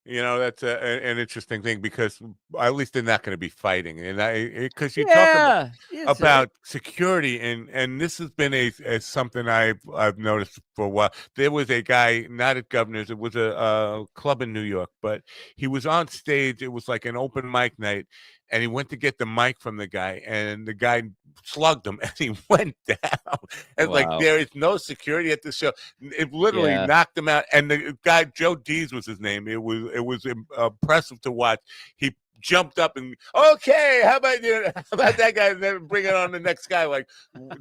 That's an interesting thing because at least they're not going to be fighting, and because you talk about security, and this has been a something I've noticed for a while. There was a guy, not at Governor's, it was a club in New York, but he was on stage. It was like an open mic night, and he went to get the mic from the guy, and the guy slugged him, and he went down. And like, there is no security at the show. It literally knocked him out. And the guy, Joe Dees was his name. It was impressive to watch. He jumped up and, okay, how about that guy? And then bring it on the next guy. Like,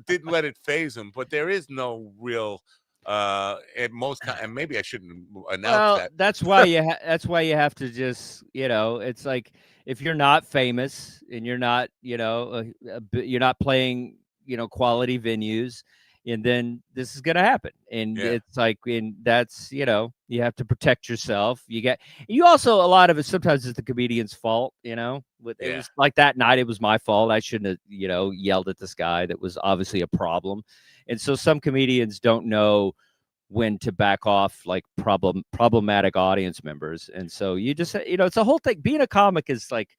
didn't let it phase him. But there is no real. At most times, and maybe I shouldn't announce that.
That's why you have to just, it's like, if you're not famous and you're not, you're not playing, quality venues, and then this is going to happen. And it's like, and that's, you have to protect yourself. You also, a lot of it sometimes is the comedian's fault, it was like that night, it was my fault. I shouldn't have, yelled at this guy. That was obviously a problem. And so some comedians don't know when to back off like problematic audience members. And so you just, it's a whole thing. Being a comic is like,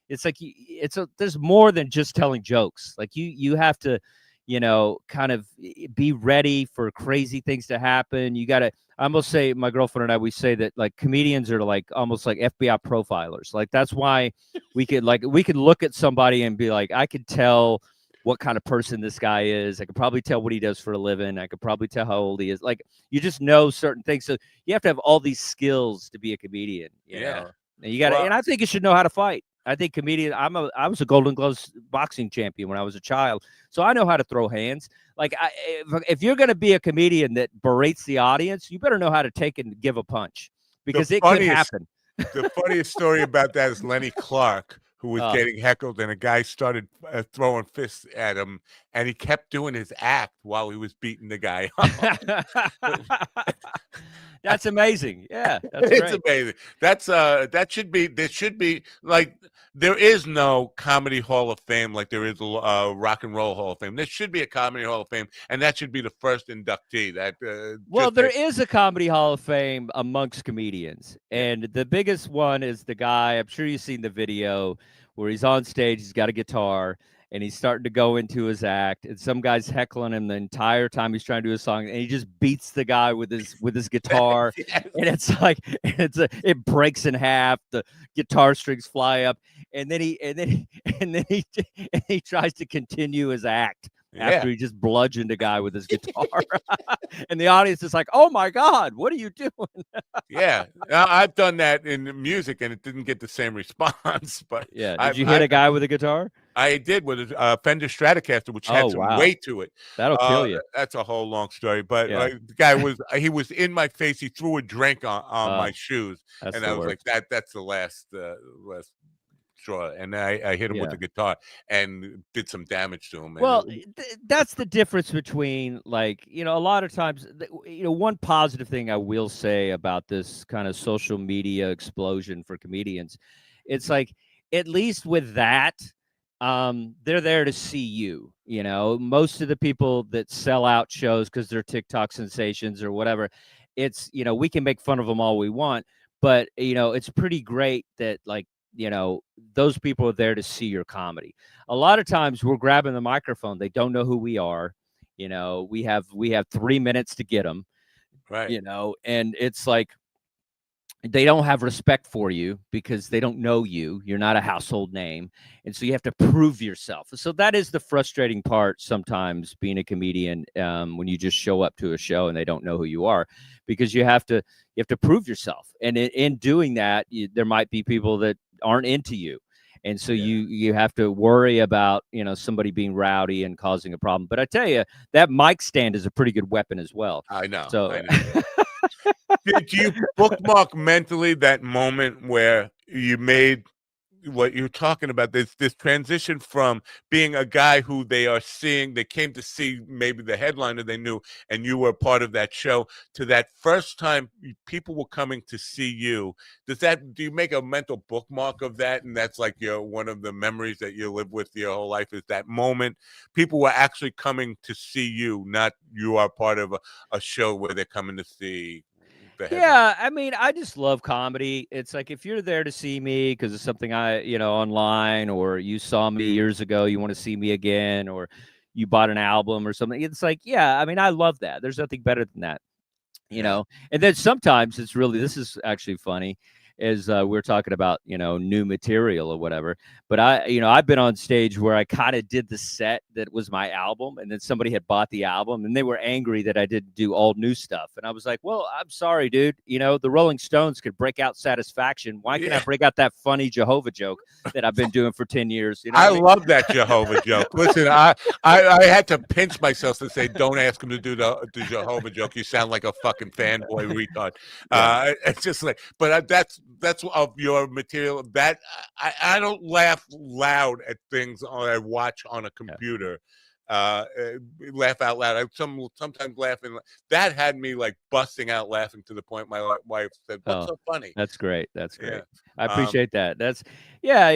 there's more than just telling jokes. Like you have to, kind of be ready for crazy things to happen. You got to, I almost say, my girlfriend and I, we say that like comedians are like almost like FBI profilers. Like, that's why we could look at somebody and be like, I could tell what kind of person this guy is. I could probably tell what he does for a living. I could probably tell how old he is. Like, you just know certain things. So you have to have all these skills to be a comedian. You know? And you got to, and I think you should know how to fight. I think comedian. I was a Golden Gloves boxing champion when I was a child, so I know how to throw hands. Like, if you're going to be a comedian that berates the audience, you better know how to take and give a punch, because it could happen.
The funniest story about that is Lenny Clark, who was getting heckled, and a guy started throwing fists at him, and he kept doing his act while he was beating the guy up.
That's amazing. Yeah,
it's amazing. There should be like, there is no comedy hall of fame like there is a rock and roll hall of fame. There should be a comedy hall of fame, and that should be the first inductee.
There is a comedy hall of fame amongst comedians, and the biggest one is the guy. I'm sure you've seen the video where he's on stage. He's got a guitar, and he's starting to go into his act, and some guy's heckling him the entire time he's trying to do a song, and he just beats the guy with his guitar. And it's like, it breaks in half, the guitar strings fly up, and then he tries to continue his act after he just bludgeoned a guy with his guitar. And the audience is like, oh my God, what are you doing?
I've done that in music, and it didn't get the same response. But
did you hit a guy with a guitar?
I did, with a Fender Stratocaster, which had some weight to it.
That'll kill you.
That's a whole long story. But the guy was in my face. He threw a drink on my shoes, and I was like, that's the last
straw, and I hit him with
Yeah.
the guitar and did some damage to him. And
Well, that's the difference between, like, a lot of times, one positive thing I will say about this kind of social media explosion for comedians, it's like, at least with that, they're there to see you. Most of the people that sell out shows because they're TikTok sensations or whatever, it's, we can make fun of them all we want, but, it's pretty great that, like, those people are there to see your comedy. A lot of times we're grabbing the microphone. They don't know who we are. We have 3 minutes to get them,
right.
and it's like, they don't have respect for you because they don't know you. You're not a household name. And so you have to prove yourself. So that is the frustrating part sometimes, being a comedian, when you just show up to a show and they don't know who you are, because you have to prove yourself. And in doing that, there might be people that aren't into you. And so you have to worry about, somebody being rowdy and causing a problem. But I tell you, that mic stand is a pretty good weapon as well.
I know.
So
I know. Did you bookmark mentally that moment where you made what you're talking about, this transition from being a guy who they came to see, maybe the headliner they knew, and you were part of that show, to that first time people were coming to see you? Do you make a mental bookmark of that, and that's like one of the memories that you live with your whole life, is that moment people were actually coming to see you, not you are part of a show where they're coming to see the headline?
Yeah, I mean, I just love comedy. It's like, if you're there to see me because of something online, or you saw me years ago, you want to see me again, or you bought an album or something. It's like, yeah, I mean, I love that. There's nothing better than that. And then sometimes this is actually funny, is we're talking about, new material or whatever, but I've been on stage where I kind of did the set that was my album, and then somebody had bought the album and they were angry that I didn't do all new stuff, and I was like, well, I'm sorry, dude, the Rolling Stones could break out Satisfaction. Why can't I break out that funny Jehovah joke that I've been doing for 10 years?
I love that Jehovah joke. Listen, I had to pinch myself to say, don't ask him to do the Jehovah joke. You sound like a fucking fanboy retard. It's just like, but that's of your material. That I don't laugh loud at things I watch on a computer. Laugh out loud. I sometimes laughing. That had me like busting out laughing to the point my wife said, "What's so funny?"
That's great. That's great.
Yeah.
I appreciate that.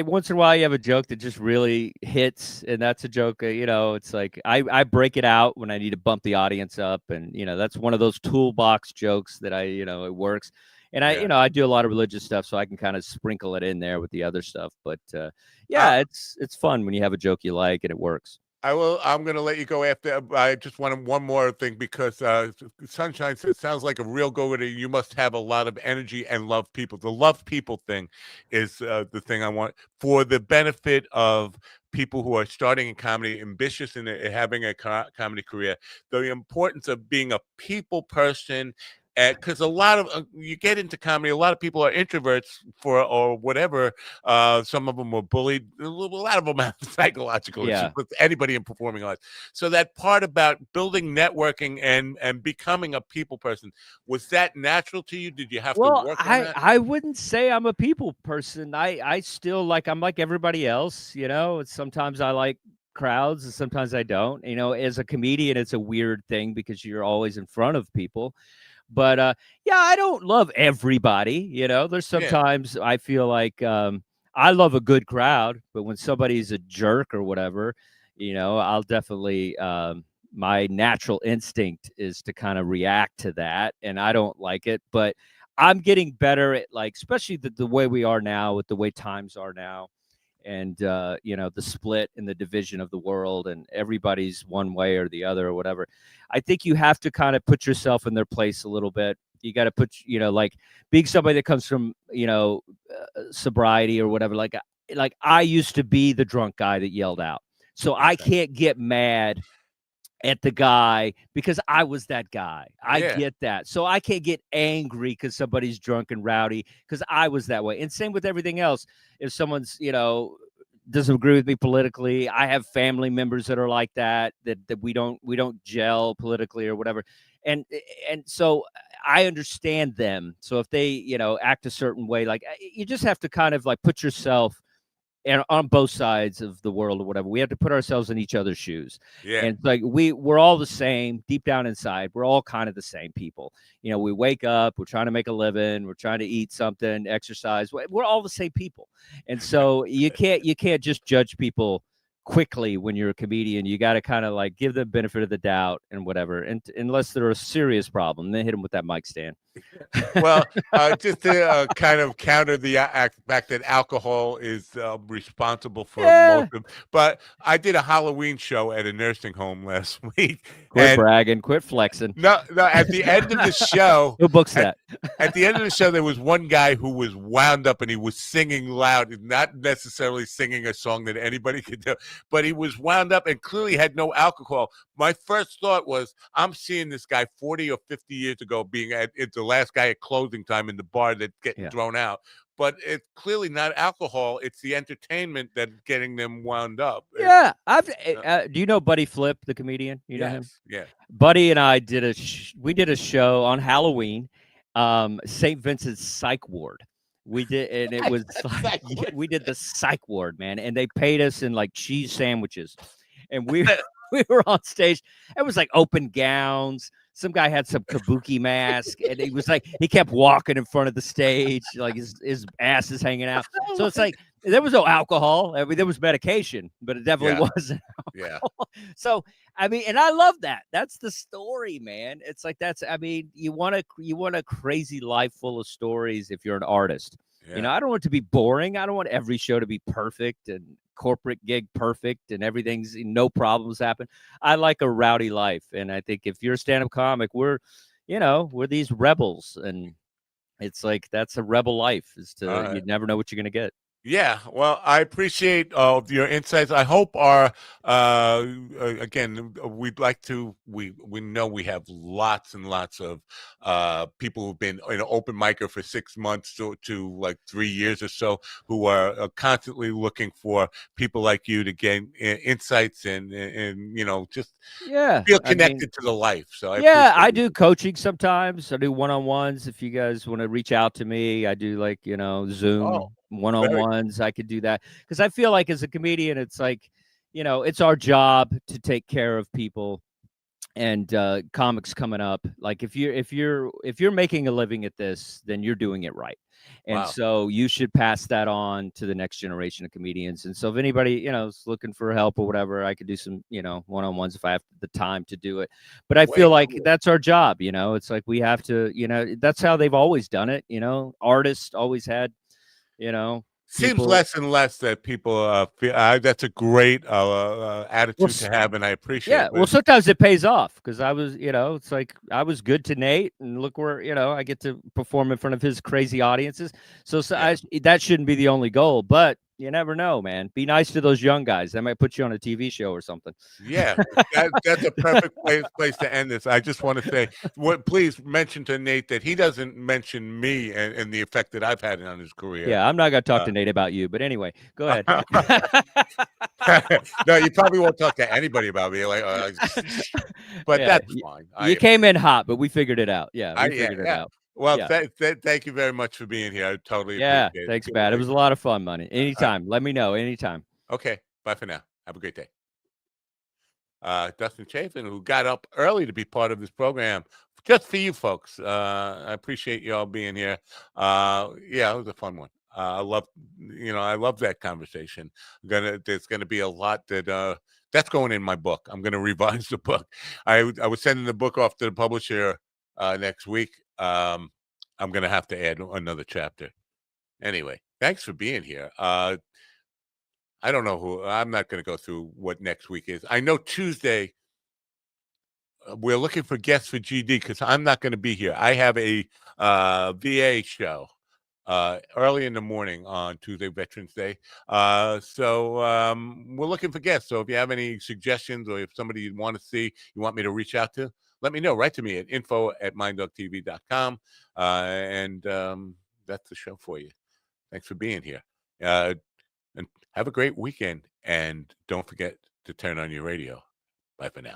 Once in a while you have a joke that just really hits, and that's a joke. It's like I break it out when I need to bump the audience up, and that's one of those toolbox jokes that it works. And I do a lot of religious stuff, so I can kind of sprinkle it in there with the other stuff. But it's fun when you have a joke you like and it works.
I'm going to let you go after. I just wanted one more thing, because Sunshine says, sounds like a real go-getter. You must have a lot of energy and love people. The love people thing is the thing I want for the benefit of people who are starting in comedy, ambitious in having a comedy career. The importance of being a people person. Because a lot of you get into comedy, a lot of people are introverts or whatever. Some of them were bullied. A lot of them have psychological issues with anybody in performing arts. So that part about building networking and becoming a people person, was that natural to you? Did you have to work on that?
I wouldn't say I'm a people person. I still I'm like everybody else. Sometimes I like crowds and sometimes I don't. As a comedian, it's a weird thing because you're always in front of people. But I don't love everybody. There's sometimes I feel like I love a good crowd, but when somebody's a jerk or whatever, I'll definitely my natural instinct is to kind of react to that, and I don't like it. But I'm getting better at, like, especially the way we are now, with the way times are now, and the split and the division of the world, and everybody's one way or the other or whatever. I think you have to kind of put yourself in their place a little bit. You got to put, like, being somebody that comes from, sobriety or whatever. Like I used to be the drunk guy that yelled out, so I can't get mad at the guy because I was that guy. I get that. So I can't get angry because somebody's drunk and rowdy because I was that way. And same with everything else. If someone's, doesn't agree with me politically, I have family members that are like that we don't gel politically or whatever. And so I understand them. So if they, act a certain way, like, you just have to kind of like put yourself and on both sides of the world or whatever, we have to put ourselves in each other's shoes.
Yeah.
And it's like we're all the same deep down inside. We're all kind of the same people. We wake up, we're trying to make a living, we're trying to eat something, exercise. We're all the same people. And so you can't just judge people quickly when you're a comedian. You got to kind of like give them benefit of the doubt and whatever. And unless they're a serious problem, then hit them with that mic stand.
Well, just to kind of counter the fact that alcohol is responsible for most of. But I did a Halloween show at a nursing home last week.
Quit bragging, quit flexing.
No. At the end of the show,
who books that?
At the end of the show, there was one guy who was wound up and he was singing loud, not necessarily singing a song that anybody could do, but he was wound up and clearly had no alcohol. My first thought was, I'm seeing this guy 40 or 50 years ago being it's the last guy at closing time in the bar that's getting thrown out. But it's clearly not alcohol. It's the entertainment that's getting them wound up.
Yeah. Do you know Buddy Flip, the comedian? You know him?
Yeah.
Buddy and I did a show on Halloween, St. Vincent's Psych Ward. We did, and it was like, we did the Psych Ward, man, and they paid us in like cheese sandwiches, and we were on stage. It was like open gowns. Some guy had some kabuki mask, and he was like, he kept walking in front of the stage, like his ass is hanging out. So it's like there was no alcohol. I mean, there was medication, but it definitely wasn't alcohol. Yeah. So I mean, and I love that. That's the story, man. It's like you want a crazy life full of stories if you're an artist. Yeah. I don't want it to be boring. I don't want every show to be perfect and corporate gig perfect and everything's no problems happen. I like a rowdy life, and I think if you're a stand-up comic, we're these rebels, and it's like that's a rebel life. You never know what you're gonna get.
Yeah, well, I appreciate your insights. I hope again, we'd like to, we know we have lots and lots of people who've been an open micer for 6 months to like 3 years or so, who are constantly looking for people like you to gain insights and just feel connected to the life. So
I do coaching sometimes. I do one-on-ones. If you guys want to reach out to me, I do like Zoom. One-on-ones. I could do that because I feel like as a comedian, it's like, it's our job to take care of people and comics coming up. Like if you're making a living at this, then you're doing it right. And so you should pass that on to the next generation of comedians. And so if anybody, is looking for help or whatever, I could do some, one-on-ones if I have the time to do it. But I feel like that's our job. It's like we have to, that's how they've always done it. Artists always had,
seems less and less that people feel that's a great attitude to have, and I appreciate it.
Yeah, well, sometimes it pays off because I was, it's like I was good to Nate, and look where, I get to perform in front of his crazy audiences. So that shouldn't be the only goal, but you never know, man. Be nice to those young guys. They might put you on a TV show or something.
Yeah, that's a perfect place to end this. I just want to say, please mention to Nate that he doesn't mention me and the effect that I've had on his career.
Yeah, I'm not going to talk to Nate about you, but anyway, go ahead.
No, you probably won't talk to anybody about me. But that's fine.
You came in hot, but we figured it out. Yeah, we figured it out.
Well, thank you very much for being here. I totally appreciate it.
Thanks, Matt. It was a lot of fun, money. Anytime. Let me know. Anytime.
Okay. Bye for now. Have a great day. Dustin Chafin, who got up early to be part of this program, just for you folks. I appreciate you all being here. It was a fun one. I love that conversation. There's gonna be a lot that's going in my book. I'm gonna revise the book. I was sending the book off to the publisher next week. I'm gonna have to add another chapter. Anyway, thanks for being here. I don't know I'm not going to go through what next week is. I know Tuesday we're looking for guests for GD because I'm not going to be here. I have a VA show early in the morning on Tuesday, Veterans Day. So we're looking for guests. So if you have any suggestions or if somebody you want to see, you want me to reach out to, let me know. Write to me at info@minddogtv.com. And that's the show for you. Thanks for being here. And have a great weekend. And don't forget to turn on your radio. Bye for now.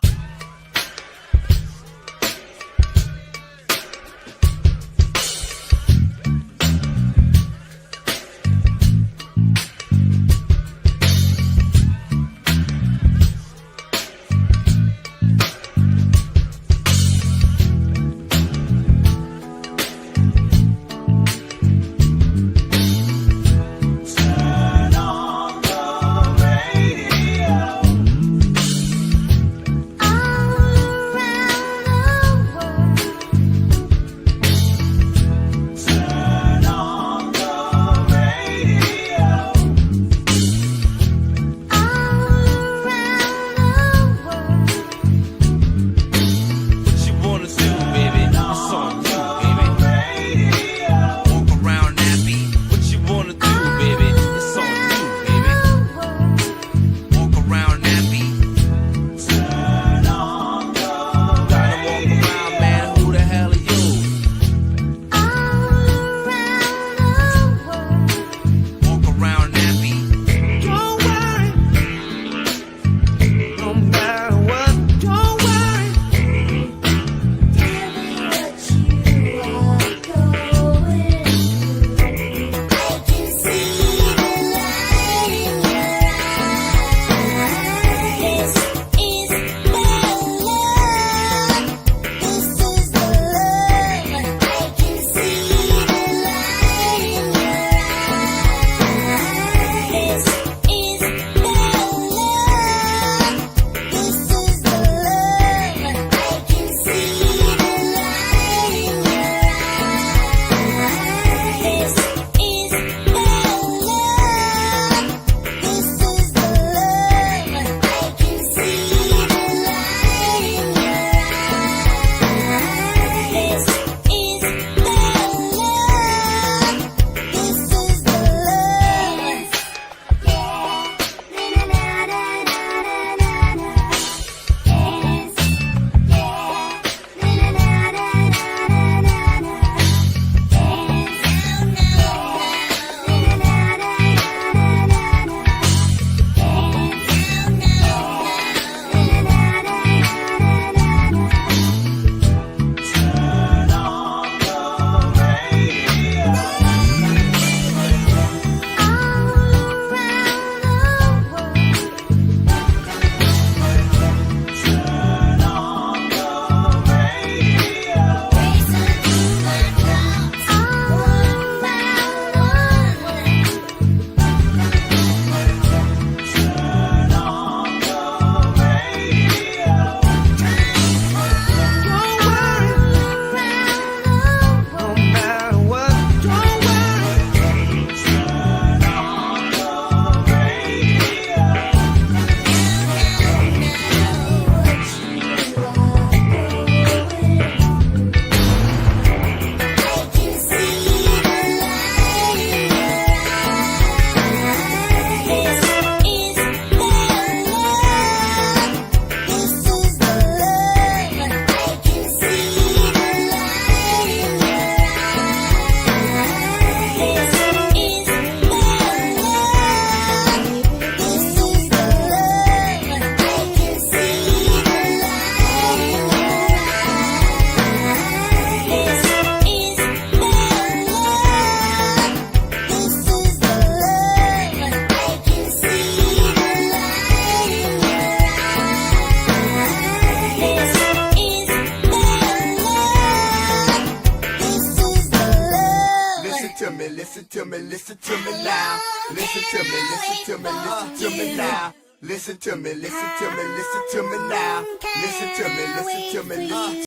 to me, listen to me, listen to me now. Listen to me, listen to me, listen to me now. Listen to me, listen to me, listen to me now. Listen to me, listen to me, listen to me.